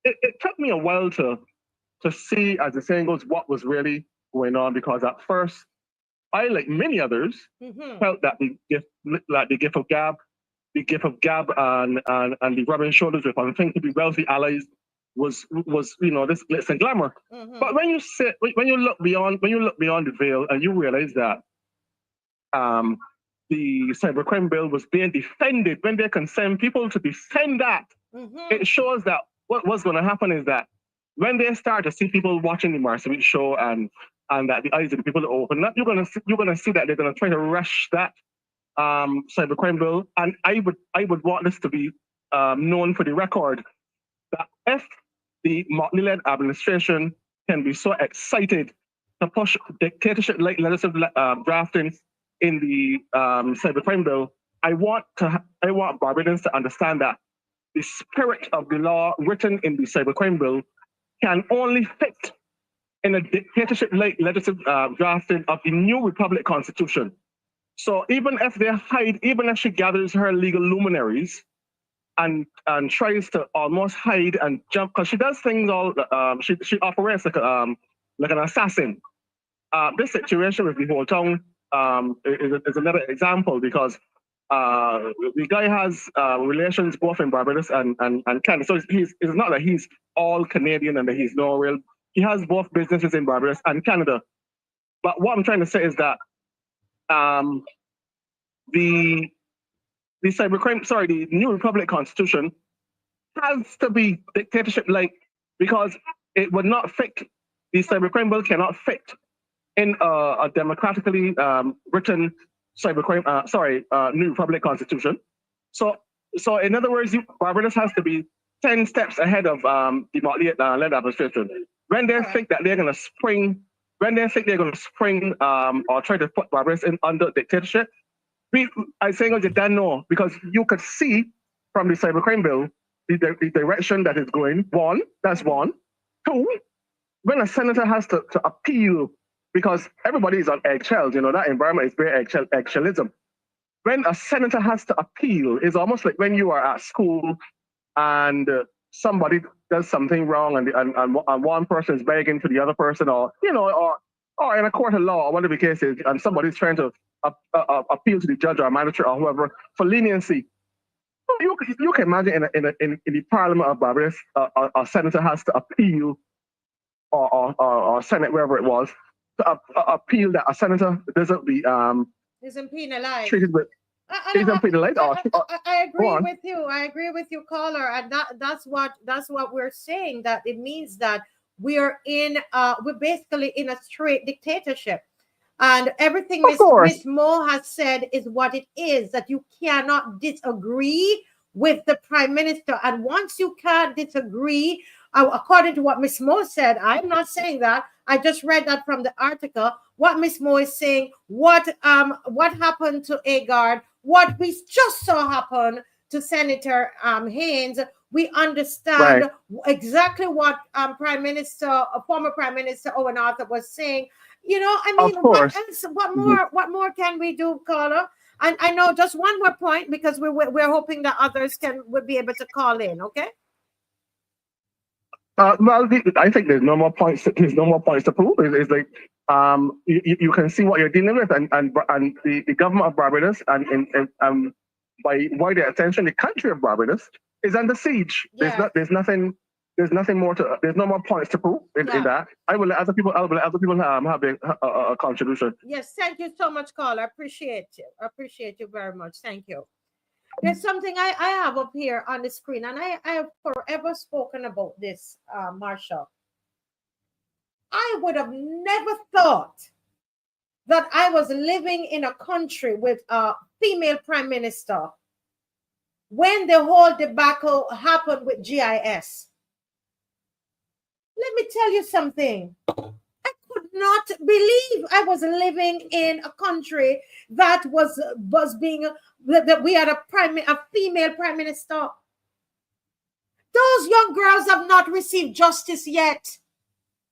it took me a while to see, as the saying goes, what was really going on, because at first I, like many others, felt that the gift of gab and the rubbing shoulders with unthinkably wealthy allies was this glitz and glamour. But when you look beyond the veil and you realize that the cybercrime bill was being defended, when they can send people to defend that, it shows that what's going to happen is that when they start to see people watching the Mark Simmons show and that the eyes of the people are open up, you're gonna see that they're gonna try to rush that cybercrime bill. And I would want this to be known for the record that if the Motley-led administration can be so excited to push dictatorship-like legislative drafting in the cybercrime bill, I want Barbadians to understand that the spirit of the law written in the cybercrime bill can only fit in a dictatorship-like legislative drafting of the new Republic Constitution. So even if she gathers her legal luminaries and tries to almost hide and jump, because she does things she operates like an assassin. This situation with the Holetown is another example, because the guy has relations both in Barbados and Canada. So it's not that he's all Canadian and that he's no real. He has both businesses in Barbados and Canada. But what I'm trying to say is that the new Republic Constitution has to be dictatorship-like, because it would not fit. The cybercrime bill cannot fit in a democratically written new Republic Constitution. So in other words, Barbados has to be 10 steps ahead of the Motley-led administration. When they think that they're going to spring, or try to put Barbados in under dictatorship, I say you don't know, because you could see from the cybercrime bill the direction that is going. That's one. Two, when a senator has to appeal, because everybody is on eggshells, that environment is very eggshellism. When a senator has to appeal, it's almost like when you are at school and somebody does something wrong and one person is begging to the other person, or in a court of law, or whatever the case is, and somebody's trying to appeal to the judge or magistrate or whoever for leniency. You can imagine in the Parliament of Barbados, a senator has to appeal, or Senate, wherever it was, to appeal that a senator doesn't be isn't penalized. Treated with. I agree with you. I agree with you, caller, and that's what we're saying. That it means that we're basically in a straight dictatorship, and everything Miss Mo has said is what it is. That you cannot disagree with the Prime Minister, and once you can't disagree according to what Miss Mo said, I'm not saying that. I just read that from the article. What Miss Mo is saying, what happened to Agard, what we just saw happen to Senator Haynes, we understand exactly what former Prime Minister Owen Arthur was saying. You know, I mean, what else? What more can we do, caller? And I know just one more point, because we're hoping that others will be able to call in. Okay. Well, I think there's no more points. There's no more points to prove. It's like you can see what you're dealing with, and the government of Barbados and by wider attention, the country of Barbados is under siege. Yeah. There's nothing more to. There's no more points to prove in that. I will let other people. have a contribution. Yes, thank you so much, caller. I appreciate you. I appreciate you very much. Thank you. There's something I have up here on the screen, and I have forever spoken about this, Marsha. I would have never thought that I was living in a country with a female prime minister when the whole debacle happened with GIS. Let me tell you something. I could not believe I was living in a country that was being, that we had a female prime minister. Those young girls have not received justice yet.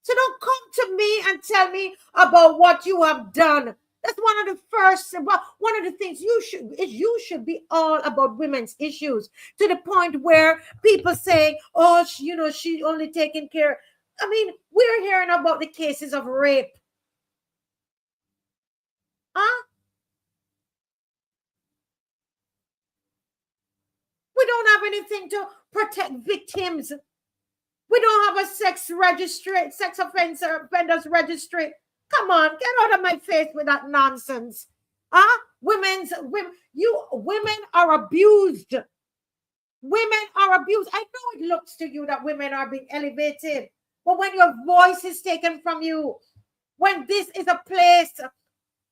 So don't come to me and tell me about what you have done. That's one of the things you should be all about women's issues, to the point where people say, oh, she only taking care. I mean, we're hearing about the cases of rape. Huh? We don't have anything to protect victims. We don't have a sex offenders registry. Come on, get out of my face with that nonsense. Huh? Women are abused. Women are abused. I know it looks to you that women are being elevated, but when your voice is taken from you, when this is a place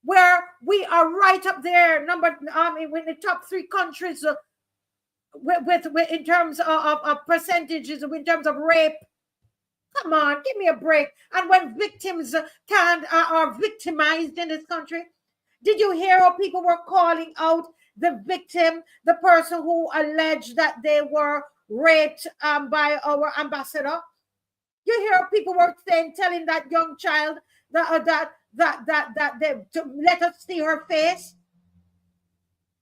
where we are right up there, in the top 3 countries with in terms of percentages, in terms of rape. Come on, give me a break. And when victims are victimized in this country, did you hear how people were calling out the victim, the person who alleged that they were raped by our ambassador? You hear how people were telling that young child that they to let us see her face?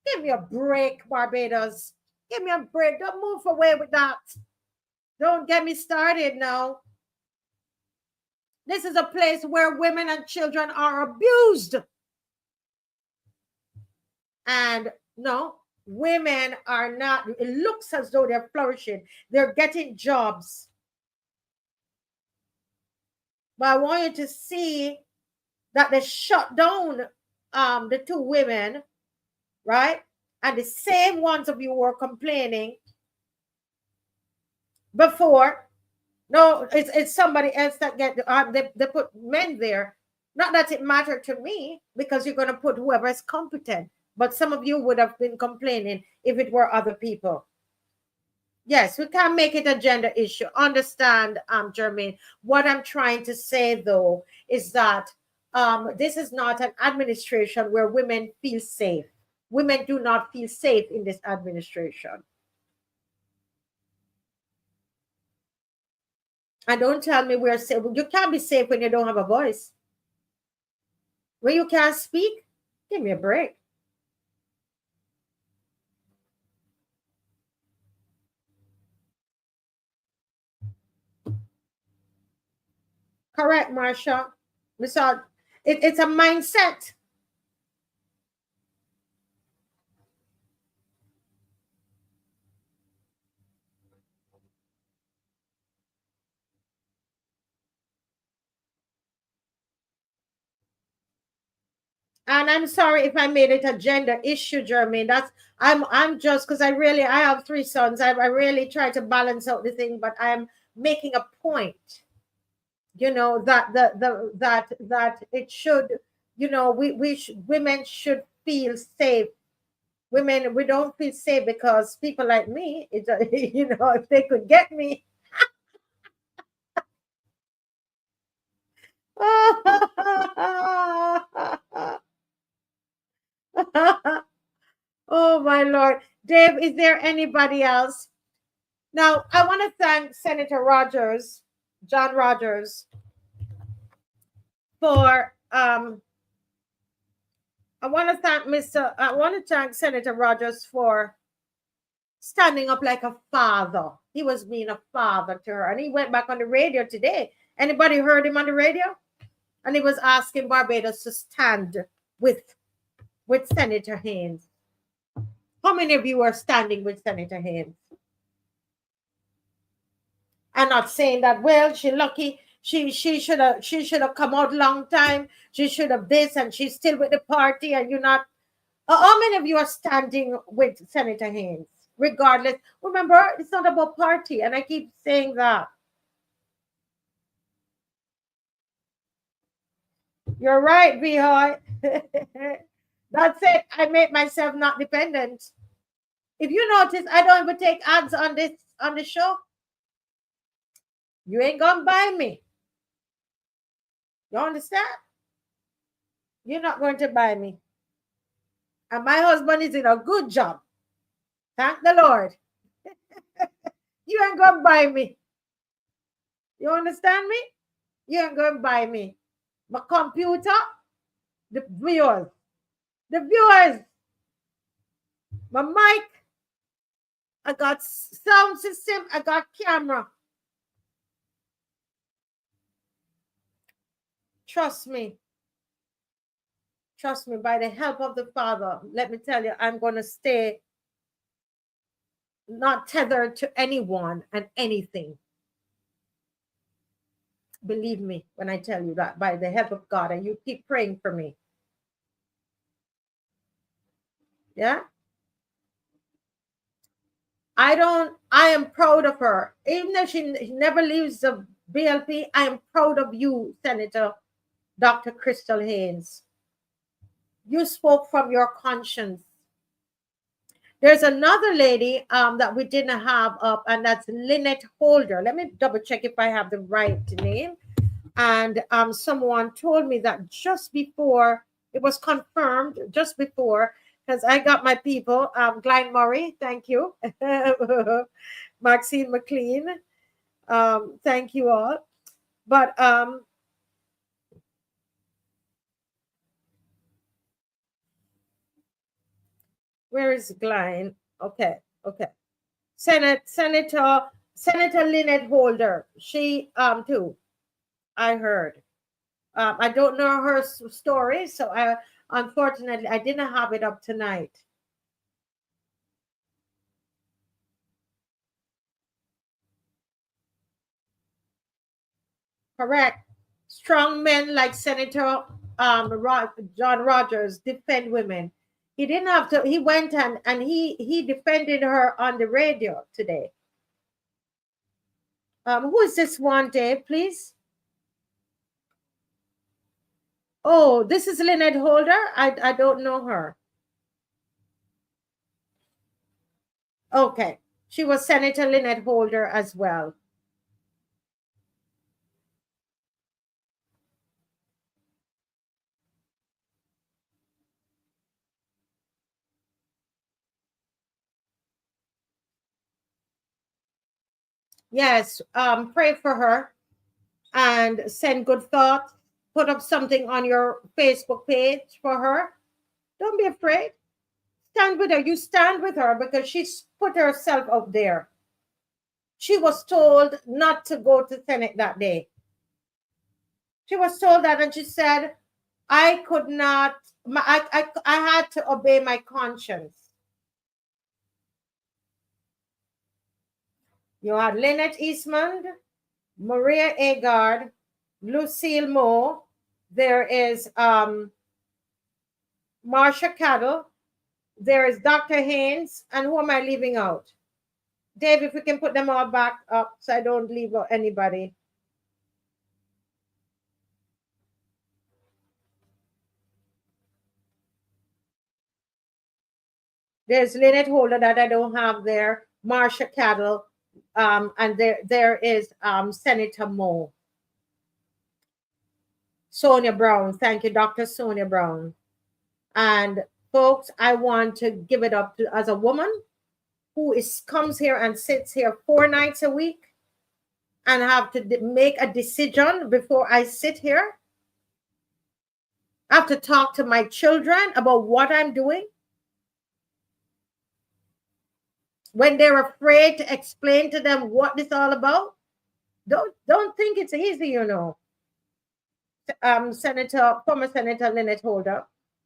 Give me a break, Barbados. Give me a break. Don't move away with that. Don't get me started now. This is a place where women and children are abused. And no, women are not. It looks as though they're flourishing. They're getting jobs. But I want you to see that they shut down the 2 women, right? And the same ones of you were complaining before. No, it's somebody else that they put men there. Not that it mattered to me, because you're going to put whoever is competent. But some of you would have been complaining if it were other people. Yes, we can't make it a gender issue. Understand, Jermaine. What I'm trying to say, though, is that this is not an administration where women feel safe. Women do not feel safe in this administration. And don't tell me we're safe. You can't be safe when you don't have a voice. When you can't speak, give me a break. Correct, Marsha. It's a mindset. And I'm sorry if I made it a gender issue, Jermaine. I'm just, because I have 3 sons. I really try to balance out the thing, but I'm making a point. That it should, women should feel safe. Women, we don't feel safe because people like me, if they could get me, my Lord. Dave, is there anybody else? Now, I want to thank Senator Rogers, John Rogers, for I want to thank Senator Rogers for standing up like a father. He was being a father to her. And he went back on the radio today. Anybody heard him on the radio? And he was asking Barbados to stand with Senator Haynes. How many of you are standing with Senator Haynes? I'm not saying that, well, she's lucky. She should have come out long time. She should have this, and she's still with the party, and you're not. How many of you are standing with Senator Haynes? Regardless, remember, it's not about party, and I keep saying that. You're right, Vihoy. That's it. I make myself not dependent. If you notice, I don't even take ads on the show. You ain't gonna buy me. You understand? You're not going to buy me. And my husband is in a good job. Thank the Lord. You ain't gonna buy me. You understand me? You ain't gonna buy me. My computer, the viewers, my mic, I got sound system, I got camera. Trust me, by the help of the Father, let me tell you, I'm going to stay not tethered to anyone and anything. Believe me when I tell you that, by the help of God, and you keep praying for me. Yeah? I am proud of her. Even if she never leaves the BLP, I am proud of you, Senator Dr. Crystal Haynes. You spoke from your conscience. There's another lady that we didn't have up, and that's Lynette Holder. Let me double check if I have the right name. And someone told me that just before, it was confirmed just before, because I got my people, Glenn Murray, thank you. Maxine McLean, thank you all. But where is Glenn? Okay. Senator Lynette Holder, she too, I heard. I don't know her story, so unfortunately I didn't have it up tonight. Correct. Strong men like Senator John Rogers defend women. He didn't have to. He went and he defended her on the radio today. Who is this one, Dave, please? Oh, this is Lynette Holder. I don't know her. Okay. She was Senator Lynette Holder as well. Yes, pray for her and send good thoughts. Put up something on your Facebook page for her. Don't be afraid. Stand with her. You stand with her because she's put herself up there. She was told not to go to Senate that day. She was told that, and she said, I could not, I had to obey my conscience. You had Lynette Eastman, Maria Agard, Lucille Moore. There is Marsha Cattle. There is Dr. Haynes. And who am I leaving out? Dave, if we can put them all back up so I don't leave out anybody. There's Lynette Holder that I don't have there. Marsha Cattle. And there is Senator Moore. Sonia Brown. Thank you, Dr. Sonia Brown. And folks, I want to give it up to as a woman who comes here and sits here 4 nights a week and have to make a decision before I sit here. I have to talk to my children about what I'm doing. When they're afraid to explain to them what this all about. Don't think it's easy, you know. Former Senator Lynette Holder.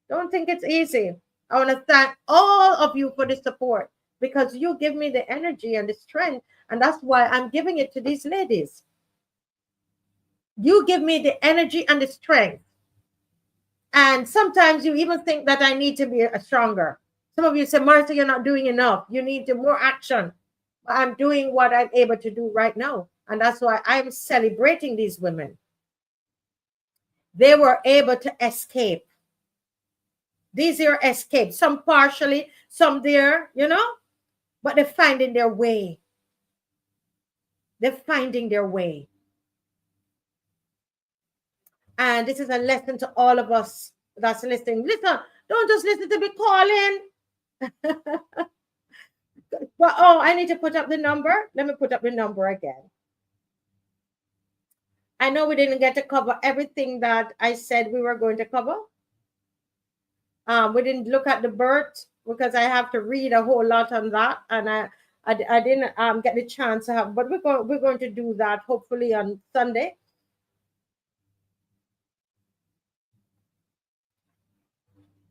Don't think it's easy. I want to thank all of you for the support because you give me the energy and the strength, and that's why I'm giving it to these ladies. You give me the energy and the strength. And sometimes you even think that I need to be stronger. Some of you say, Martha, you're not doing enough. You need more action. I'm doing what I'm able to do right now. And that's why I'm celebrating these women. They were able to escape. These are escapes. Some partially, some there, you know, but they're finding their way. They're finding their way. And this is a lesson to all of us that's listening. Listen, don't just listen to me calling. But oh, I need to put up the number. Let me put up the number again. I know we didn't get to cover everything that I said we were going to cover. We didn't look at the BERT because I have to read a whole lot on that, and I didn't get the chance to have. But we're going to do that hopefully on Sunday.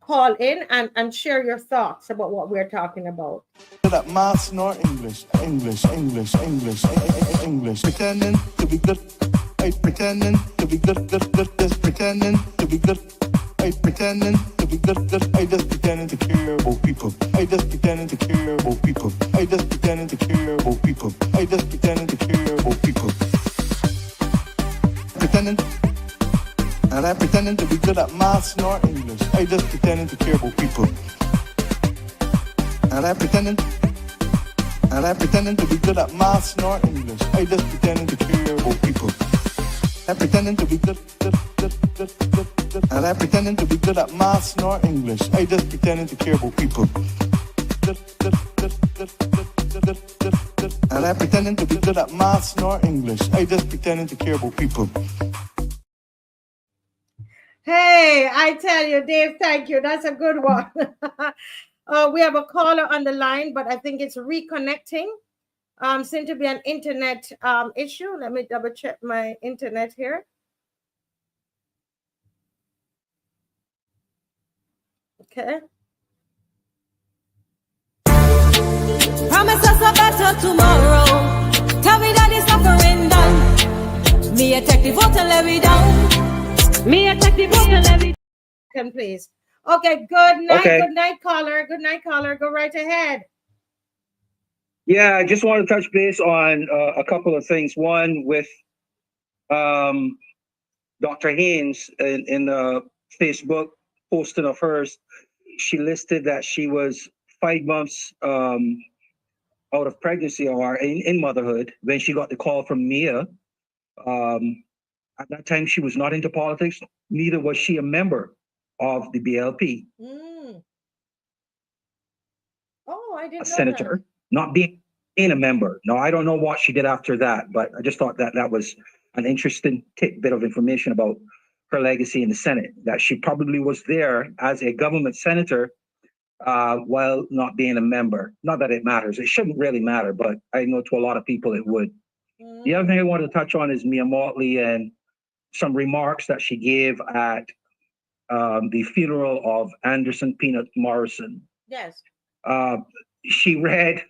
Call in and share your thoughts about what we're talking about. That mass nor English, pretending to be good, pretending to be good, just pretending to be good, pretending to be good, just pretending to care about people, just pretending to care about people, just pretending to care about people, just pretending to care about people, pretending. And I'm pretending to be good at maths nor English. I just pretending to care about people. And I'm pretending to be good at maths nor English. I just pretending to care about people. I'm pretending to be good. And I'm pretending to be good at maths nor English. I just pretending to care about people. And I'm pretending to be good at maths nor English. I just pretending to care about people. Hey, I tell you, Dave, thank you. That's a good one. We have a caller on the line, but I think it's reconnecting. Seems to be an internet issue. Let me double check my internet here. Okay. Promise us a better tomorrow. Tell me that it's suffering done. Me a take the vote and let me down. Me attack the button every time, please. Okay, good night, okay. Good night, caller. Good night, caller. Go right ahead. Yeah, I just want to touch base on a couple of things. One with Dr. Haynes in the Facebook posting of hers. She listed that she was 5 months out of pregnancy or in motherhood when she got the call from Mia. At that time, she was not into politics. Neither was she a member of the BLP. Mm. Oh, I didn't know senator, not being a member. No, I don't know what she did after that, but I just thought that that was an interesting bit of information about her legacy in the Senate, that she probably was there as a government senator while not being a member. Not that it matters. It shouldn't really matter, but I know to a lot of people it would. Mm. The other thing I wanted to touch on is Mia Mottley and some remarks that she gave at the funeral of Anderson Peanut Morrison. Yes. She read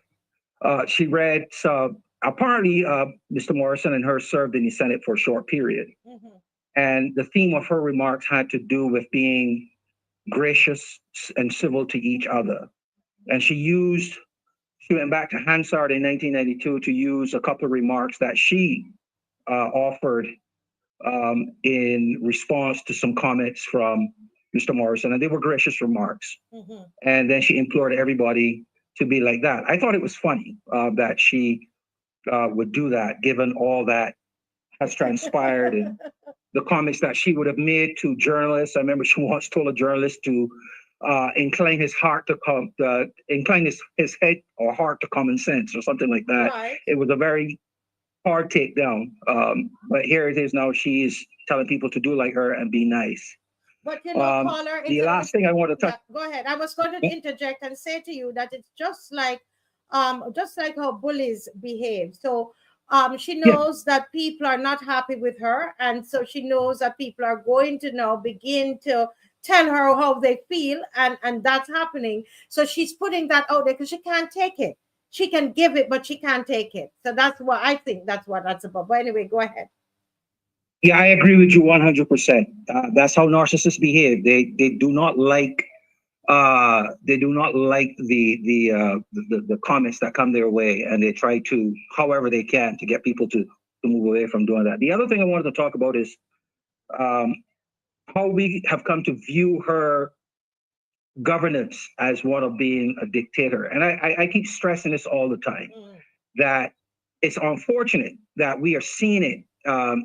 some, apparently Mr. Morrison and her served in the Senate for a short period. Mm-hmm. And the theme of her remarks had to do with being gracious and civil to each other. And she went back to Hansard in 1992 to use a couple of remarks that she offered in response to some comments from Mr. Morrison, and they were gracious remarks. Mm-hmm. And then she implored everybody to be like that. I thought it was funny that she would do that, given all that has transpired and the comments that she would have made to journalists. I remember she once told a journalist to incline his heart to incline his head or heart to common sense or something like that. Right. It was a very hard takedown. But here it is now. She's telling people to do like her and be nice. But you know, caller, the last thing I want to touch. Go ahead. I was going to interject and say to you that it's just like how bullies behave. So she knows that people are not happy with her, and so she knows that people are going to now begin to tell her how they feel, and that's happening. So she's putting that out there because she can't take it. She can give it, but she can't take it. So that's what I think. That's what that's about. But anyway, go ahead. Yeah, I agree with you 100%. That's how narcissists behave. They do not like the comments that come their way, and they try to, however they can, to get people to move away from doing that. The other thing I wanted to talk about is how we have come to view her governance as one of being a dictator. And I keep stressing this all the time, that it's unfortunate that we are seeing it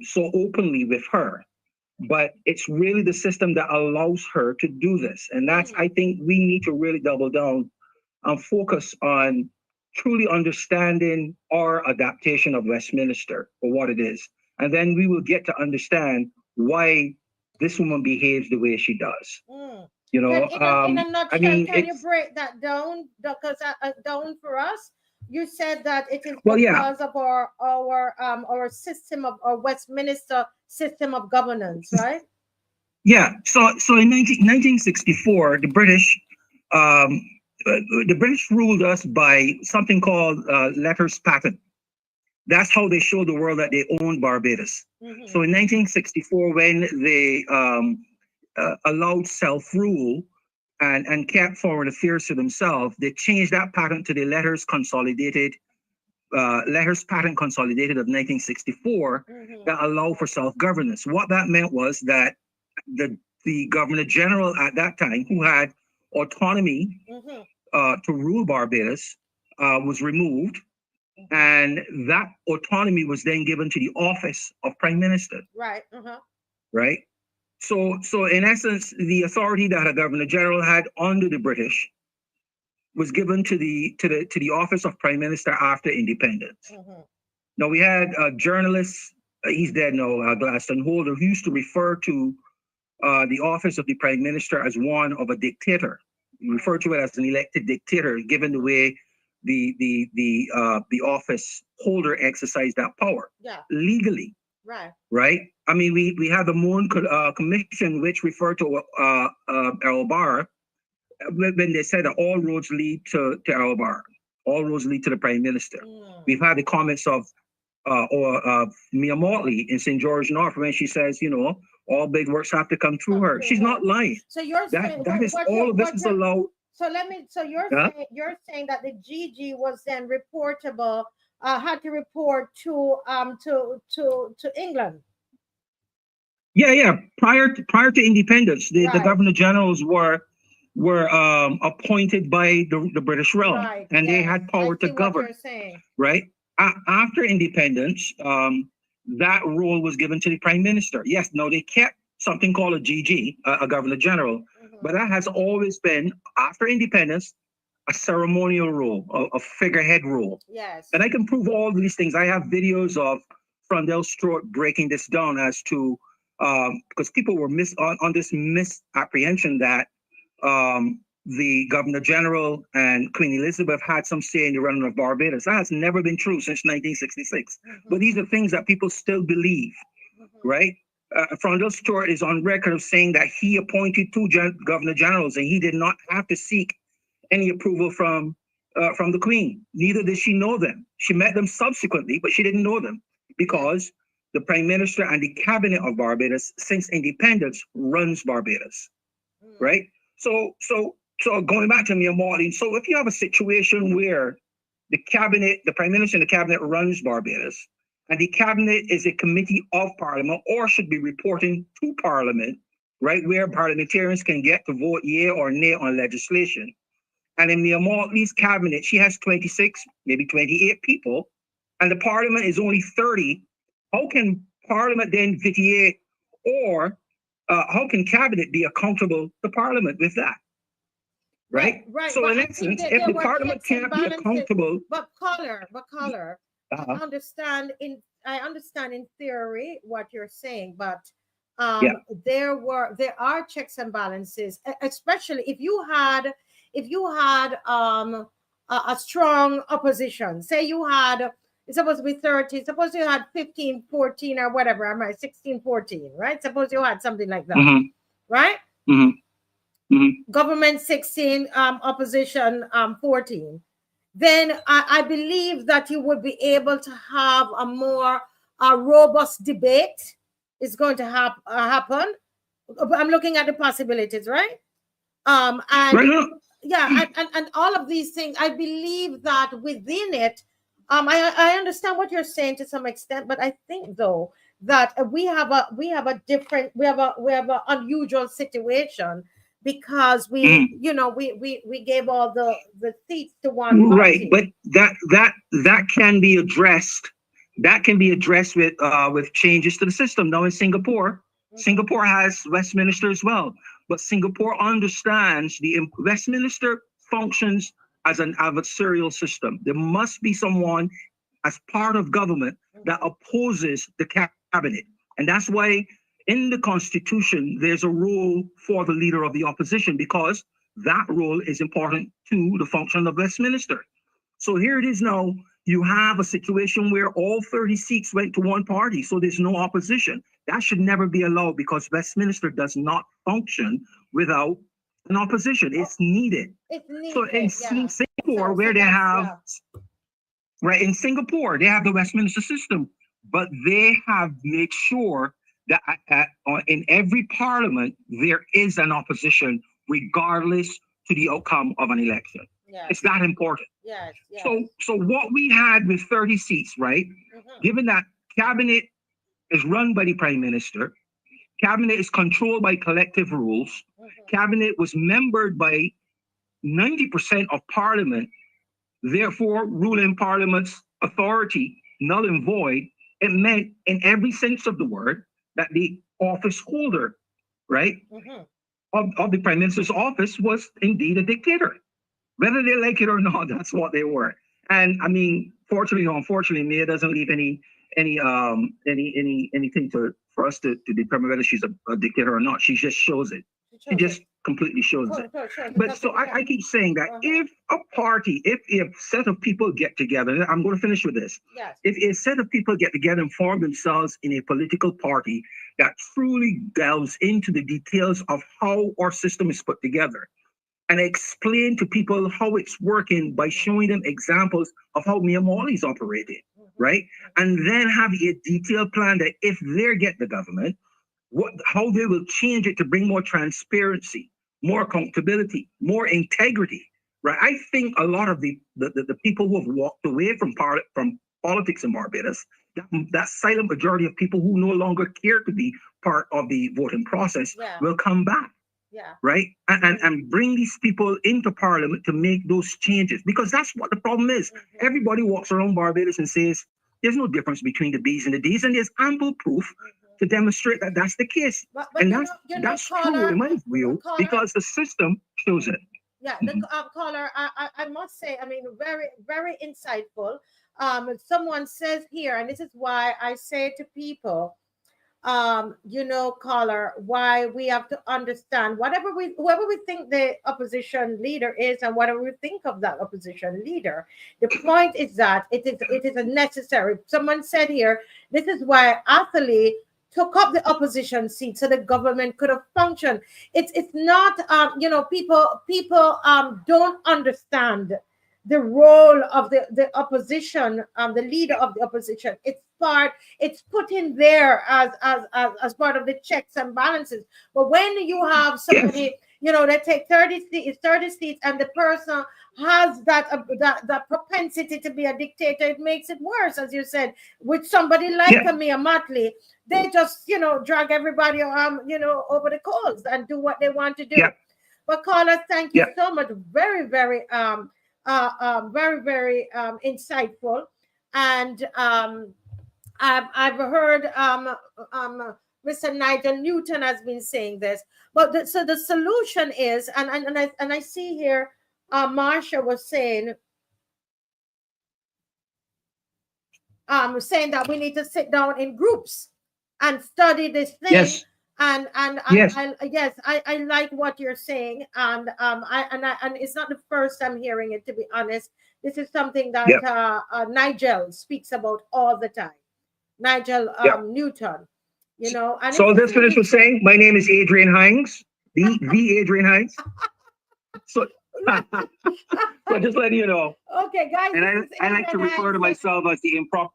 so openly with her, but it's really the system that allows her to do this. And that's, I think we need to really double down and focus on truly understanding our adaptation of Westminster for what it is. And then we will get to understand why this woman behaves the way she does. You know, in a nutshell, can you break that down? Because down for us, you said that it is because of our system of our Westminster system of governance, right? Yeah. So in 1964, the British ruled us by something called letters patent. That's how they showed the world that they owned Barbados. So in 1964, when they allowed self-rule and kept foreign affairs to themselves, they changed that patent to the letters patent consolidated of 1964 that allowed for self-governance. What that meant was that the Governor General at that time, who had autonomy to rule Barbados, was removed, and that autonomy was then given to the office of Prime Minister. Right. Right. So in essence, the authority that a Governor General had under the British was given to the office of Prime Minister after independence. Now we had a journalist, he's dead now, Gladstone Holder, who used to refer to the office of the Prime Minister as one of a dictator. He referred to it as an elected dictator, given the way the office holder exercised that power legally. Right. I mean, we have the Moon Commission, which referred to Errol Barr when they said that all roads lead to Errol Barr, all roads lead to the Prime Minister. We've had the comments of Mia Motley in St. George North when she says, you know, all big works have to come through her. She's not lying. So you're saying that is all of this is allowed. So you're saying that the GG was then reportable, had to report to England. Yeah. Prior to independence, the Governor Generals were appointed by the British realm, and they had power to govern. Right. After independence, that role was given to the Prime Minister. Yes, no, they kept something called a GG, a Governor General, but that has always been, after independence, a ceremonial role, a figurehead role. Yes. And I can prove all these things. I have videos of Frondell Stewart breaking this down as to, because people were on this misapprehension that the Governor General and Queen Elizabeth had some say in the running of Barbados. That has never been true since 1966. But these are things that people still believe, right? Frondell Stewart is on record of saying that he appointed two Governor Generals and he did not have to seek any approval from the Queen. Neither did she know them. She met them subsequently, but she didn't know them because the Prime Minister and the Cabinet of Barbados, since independence, runs Barbados, right? So going back to Mia Motley, so if you have a situation where the Cabinet, the Prime Minister and the Cabinet runs Barbados, and the Cabinet is a committee of Parliament or should be reporting to Parliament, right, where parliamentarians can get to vote yea or nay on legislation. And in Mia Motley's Cabinet, she has 26, maybe 28 people, and the Parliament is only 30. How can Parliament then vitiate, or how can Cabinet be accountable to Parliament with that? right? Right. So But in I think essence, that if there the were parliament checks and can't be balances. accountable, But caller, uh-huh. I understand in theory what you're saying, but Yeah. there are checks and balances, especially if you had a strong opposition. Say you had, it's supposed to be 30, suppose you had 15, 14 or whatever, am I 16, 14, right? Suppose you had something like that, Mhm. right? Mhm. Mhm. Government 16, opposition 14. Then I believe that you would be able to have a more robust debate is going to happen. I'm looking at the possibilities, right? And Right now, yeah, and all of these things, I believe that within it, I understand what you're saying to some extent, but I think though that we have an unusual situation because we gave all the seats to one right, party. but that can be addressed. That can be addressed with changes to the system. Now in Singapore, Singapore has Westminster as well, but Singapore understands Westminster functions as an adversarial system. There must be someone as part of government that opposes the cabinet, and that's why in the Constitution there's a role for the leader of the opposition, because that role is important to the function of Westminster. So here it is now, you have a situation where all 30 seats went to one party, so there's no opposition. That should never be allowed because Westminster does not function without an opposition. It's needed. It's needed. So in Singapore, where they have, right, in Singapore, they have the Westminster system, but they have made sure that in every parliament, there is an opposition regardless to the outcome of an election. Yes. It's that important. Yes. So what we had with 30 seats, right? Given that cabinet is run by the prime minister, cabinet is controlled by collective rules, cabinet was membered by 90% of parliament, therefore ruling parliament's authority null and void. It meant in every sense of the word that the office holder, right, of the prime minister's office was indeed a dictator. Whether they like it or not, that's what they were. And I mean, fortunately or unfortunately, Mia doesn't leave anything for us to determine whether she's a dictator or not. She just shows it. She just completely shows it. But so I keep saying that if a party, if a set of people get together, and I'm going to finish with this. Yes. If a set of people get together and form themselves in a political party that truly delves into the details of how our system is put together, and explain to people how it's working by showing them examples of how MOTTLE's operated, right? And then have a detailed plan that if they get the government, how they will change it to bring more transparency, more accountability, more integrity, right? I think a lot of the people who have walked away from politics in Barbados, that silent majority of people who no longer care to be part of the voting process will come back. Yeah. Right? And bring these people into parliament to make those changes, because that's what the problem is. Everybody walks around Barbados and says there's no difference between the B's and the D's, and there's ample proof to demonstrate that that's the case. But and that's true in my view, because the system shows it. Yeah, the caller, I must say, I mean, very, very insightful. Someone says here, and this is why I say to people, caller, why we have to understand whoever we think the opposition leader is and whatever we think of that opposition leader. The point is that it is a necessary. Someone said here, this is why Atherley took up the opposition seat so the government could have functioned. It's not people don't understand the role of the opposition, the leader of the opposition. It's put in there as part of the checks and balances. But when you have somebody, they take 30 seats and the person has that propensity to be a dictator, it makes it worse, as you said. With somebody like Mia Mottley, they just drag everybody over the coals and do what they want to do. But caller, thank you so much. Very, very very, very insightful. And I've heard Mr. Nigel Newton has been saying this. But so the solution is, and I see here, Marsha was saying that we need to sit down in groups and study this thing. Yes. And yes. I like what you're saying, and it's not the first I'm hearing it, to be honest. This is something that Nigel speaks about all the time. Nigel Newton, you know. And so this finish with saying, my name is Adrian Hines, the Adrian Hines. So, so just letting you know. Okay, guys. And I like to refer to myself as the improper.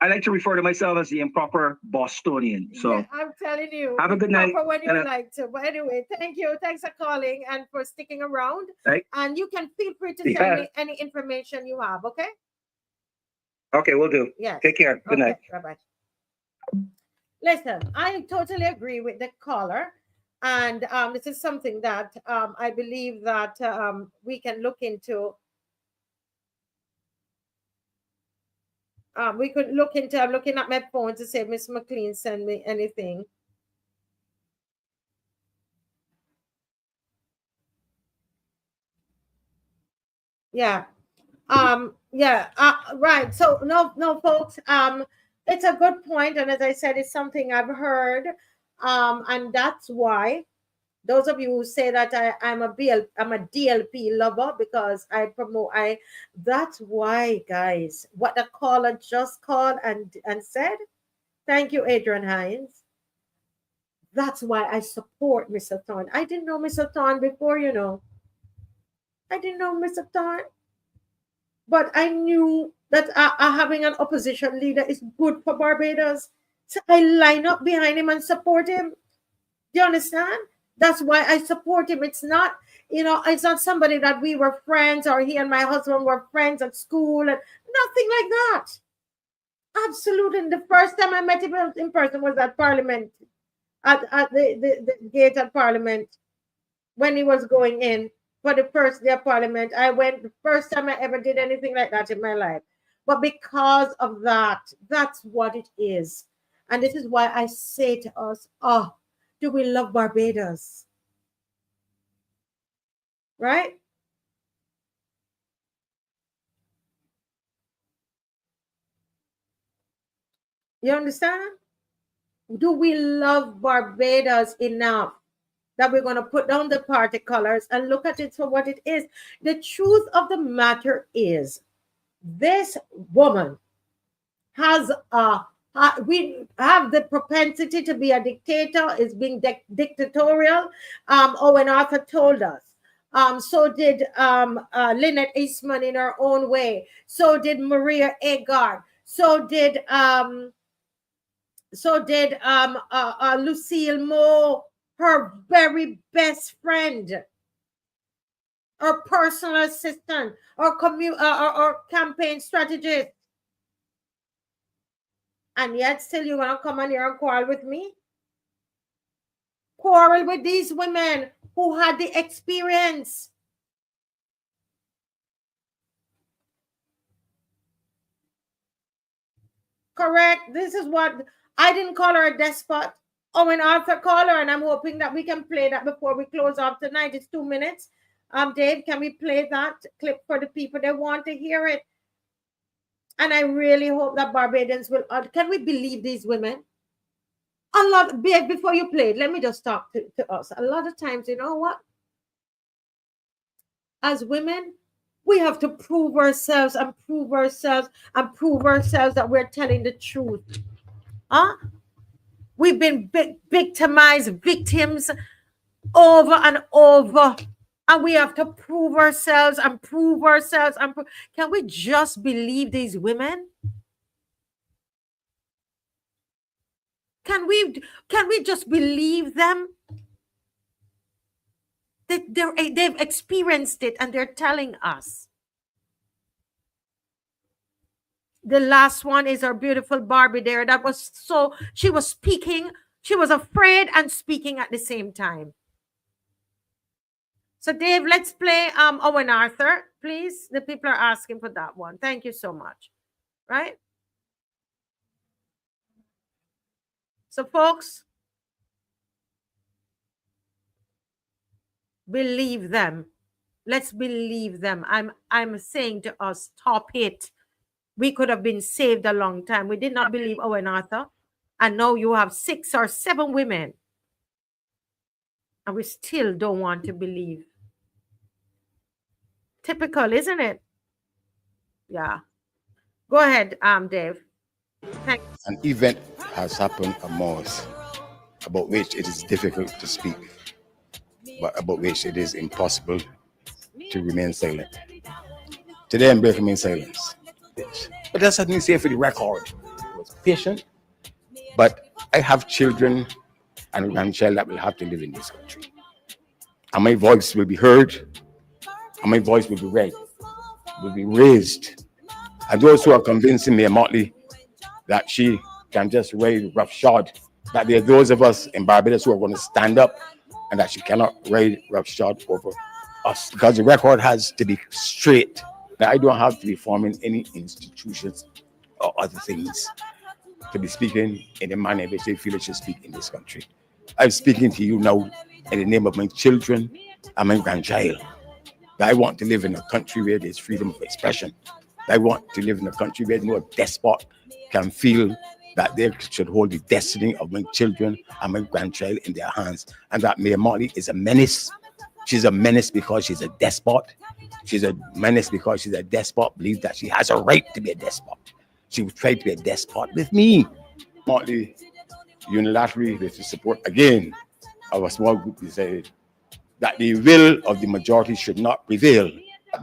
I like to refer to myself as the improper Bostonian. So yeah, I'm telling you, have a good night. When you like to. But anyway, thank you. Thanks for calling and for sticking around. Right. And you can feel free to send me any information you have. Okay. Okay, we'll do. Yeah. Take care. Good night. Bye-bye. Listen, I totally agree with the caller. And this is something that I believe that we can look into. We could look into, I'm looking at my phone to say, Miss McLean, send me anything. Yeah. Right. So no, folks, it's a good point. And as I said, it's something I've heard. And that's why those of you who say that I'm a DLP lover because I promote, that's why, guys, what the caller just called and said, thank you, Adrian Hines. That's why I support Mr. Thorne. I didn't know Mr. Thorne before, you know. I didn't know Mr. Thorne. But I knew that having an opposition leader is good for Barbados. So I line up behind him and support him. Do you understand? That's why I support him. It's not, you know, it's not somebody that we were friends or he and my husband were friends at school. And nothing like that. Absolutely. And the first time I met him in person was at Parliament, at the gate at Parliament, when he was going in for the first day of Parliament. I went the first time I ever did anything like that in my life. But because of that, that's what it is. And this is why I say to us, oh, do we love Barbados? Right? You understand? Do we love Barbados enough that we're going to put down the party colors and look at it for what it is? The truth of the matter is, this woman has we have the propensity to be a dictator, is being dictatorial. Owen Arthur told us. So did Lynette Eastman in her own way. So did Maria Agard. So did Lucille Moore, her very best friend, her personal assistant, or campaign strategist. And yet still you're going to come on here and quarrel with me? Quarrel with these women who had the experience. Correct. This is what, I didn't call her a despot. Owen Arthur called her, and I'm hoping that we can play that before we close off tonight. It's 2 minutes. Dave, can we play that clip for the people that want to hear it? And I really hope that Barbadians will. Can we believe these women? A lot, before you play it, let me just talk to us. A lot of times, you know what? As women, we have to prove ourselves and prove ourselves and prove ourselves that we're telling the truth. Huh? We've been victimized, victims over and over. And we have to prove ourselves and prove ourselves. Can we just believe these women? Can we just believe them? They've experienced it and they're telling us. The last one is our beautiful Barbie there. That was so, she was speaking. She was afraid and speaking at the same time. So Dave, let's play Owen Arthur, please. The people are asking for that one. Thank you so much. Right? So, folks, believe them. Let's believe them. I'm saying to us, stop it. We could have been saved a long time. We did not believe Owen Arthur. And now you have 6 or 7 women. And we still don't want to believe. Typical, isn't it? Yeah. Go ahead, Dave. Thanks. An event has happened amongst about which it is difficult to speak, but about which it is impossible to remain silent. Today I'm breaking in silence. But that's something to say for the record. I was patient, but I have children and a grandchild that will have to live in this country. And my voice will be heard, and my voice will be read, will be raised. And those who are convincing me, Motley, that she can just ride roughshod, that there are those of us in Barbados who are going to stand up and that she cannot ride roughshod over us, because the record has to be straight. Now, I don't have to be forming any institutions or other things to be speaking in the manner in which they feel they should speak in this country. I'm speaking to you now in the name of my children and my grandchild. I want to live in a country where there's freedom of expression. I want to live in a country where no despot can feel that they should hold the destiny of my children and my grandchild in their hands. And that Mayor Motley is a menace. She's a menace because she's a despot. She's a menace because she's a despot, believes that she has a right to be a despot. She would try to be a despot with me. Motley unilaterally, with the support again of a small group, decided that the will of the majority should not prevail.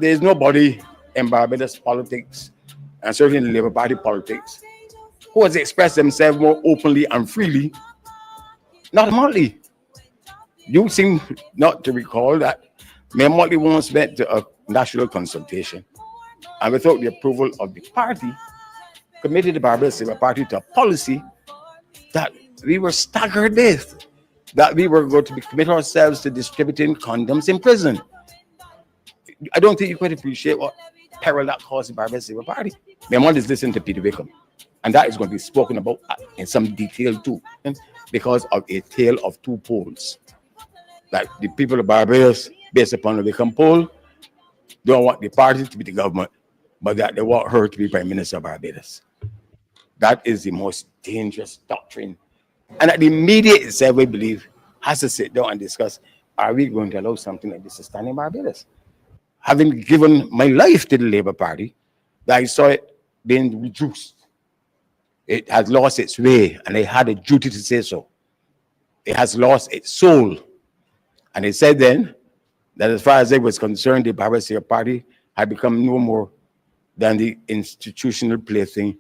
There is nobody in Barbados politics, and certainly in the Labour Party politics, who has expressed themselves more openly and freely. Not Motley. You seem not to recall that Mayor Motley once went to a national consultation, and without the approval of the party, committed the Barbados Labour Party to a policy that we were staggered with, that we were going to commit ourselves to distributing condoms in prison. I don't think you quite appreciate what peril that caused the Barbados Labour Party. Mayor Motley is listening to Peter Wickham, and that is going to be spoken about in some detail too, because of a tale of two poles. Like the people of Barbados, based upon the Wickham poll, don't want the party to be the government, but that they want her to be Prime Minister of Barbados. That is the most dangerous doctrine. And that the media itself, we believe, has to sit down and discuss, are we going to allow something like this to stand in Barbados? Having given my life to the Labour Party, that I saw it being reduced. It has lost its way, and I had a duty to say so. It has lost its soul. And they said then that as far as they was concerned, the Barbados Labour Party had become no more than the institutional plaything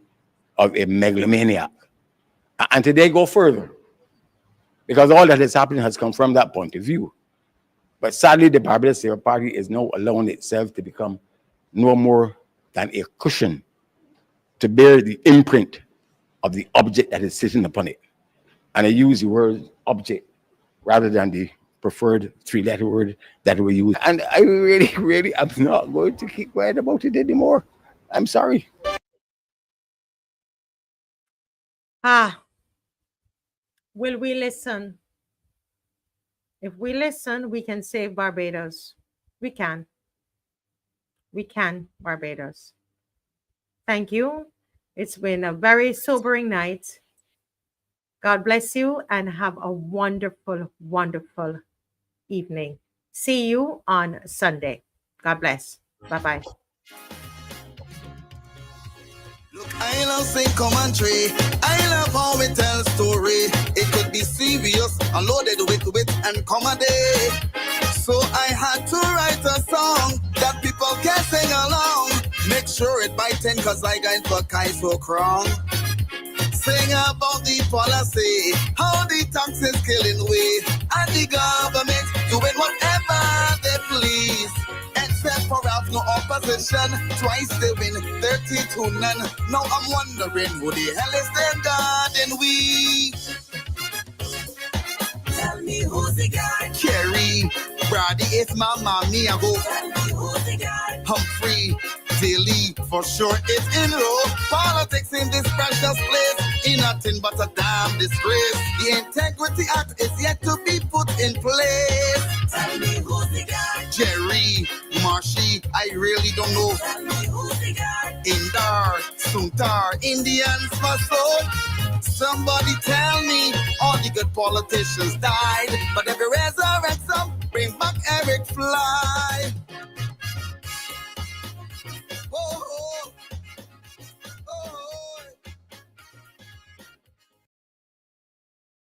of a megalomaniac. And today go further, because all that has happened has come from that point of view. But sadly, the Barbados Labour Party is now allowing itself to become no more than a cushion to bear the imprint of the object that is sitting upon it. And I use the word object rather than the preferred 3-letter word that we use. And I really am not going to keep quiet about it anymore. I'm sorry. Will we listen? If we listen, we can save Barbados. We can. We can, Barbados. Thank you. It's been a very sobering night. God bless you and have a wonderful, wonderful evening. See you on Sunday. God bless. Bye-bye. Look, I love sing commentary. I love how we tell story. It could be serious, unloaded with wit and comedy. So I had to write a song that people can sing along. Make sure it by 10, cause I got for Kai so crong. Sing about the policy, how the taxes killing we, and the government doing whatever they please. Except for have no opposition, twice they win, 30-0. Now I'm wondering who the hell is their God and we. Tell me who's the guy? Kerry, Brady, it's my mommy, I go. Tell me who's the guy? Humphrey, daily, for sure it's in row. Politics in this precious place, in nothing but a damn disgrace. The Integrity Act is yet to be put in place. Tell me who's the guy? Jerry, Marshy, I really don't know. Tell me who's the guy? Indar, Suntar, Indians must know. Somebody tell me, all the good politicians died, but every resurrection bring back Eric Fly.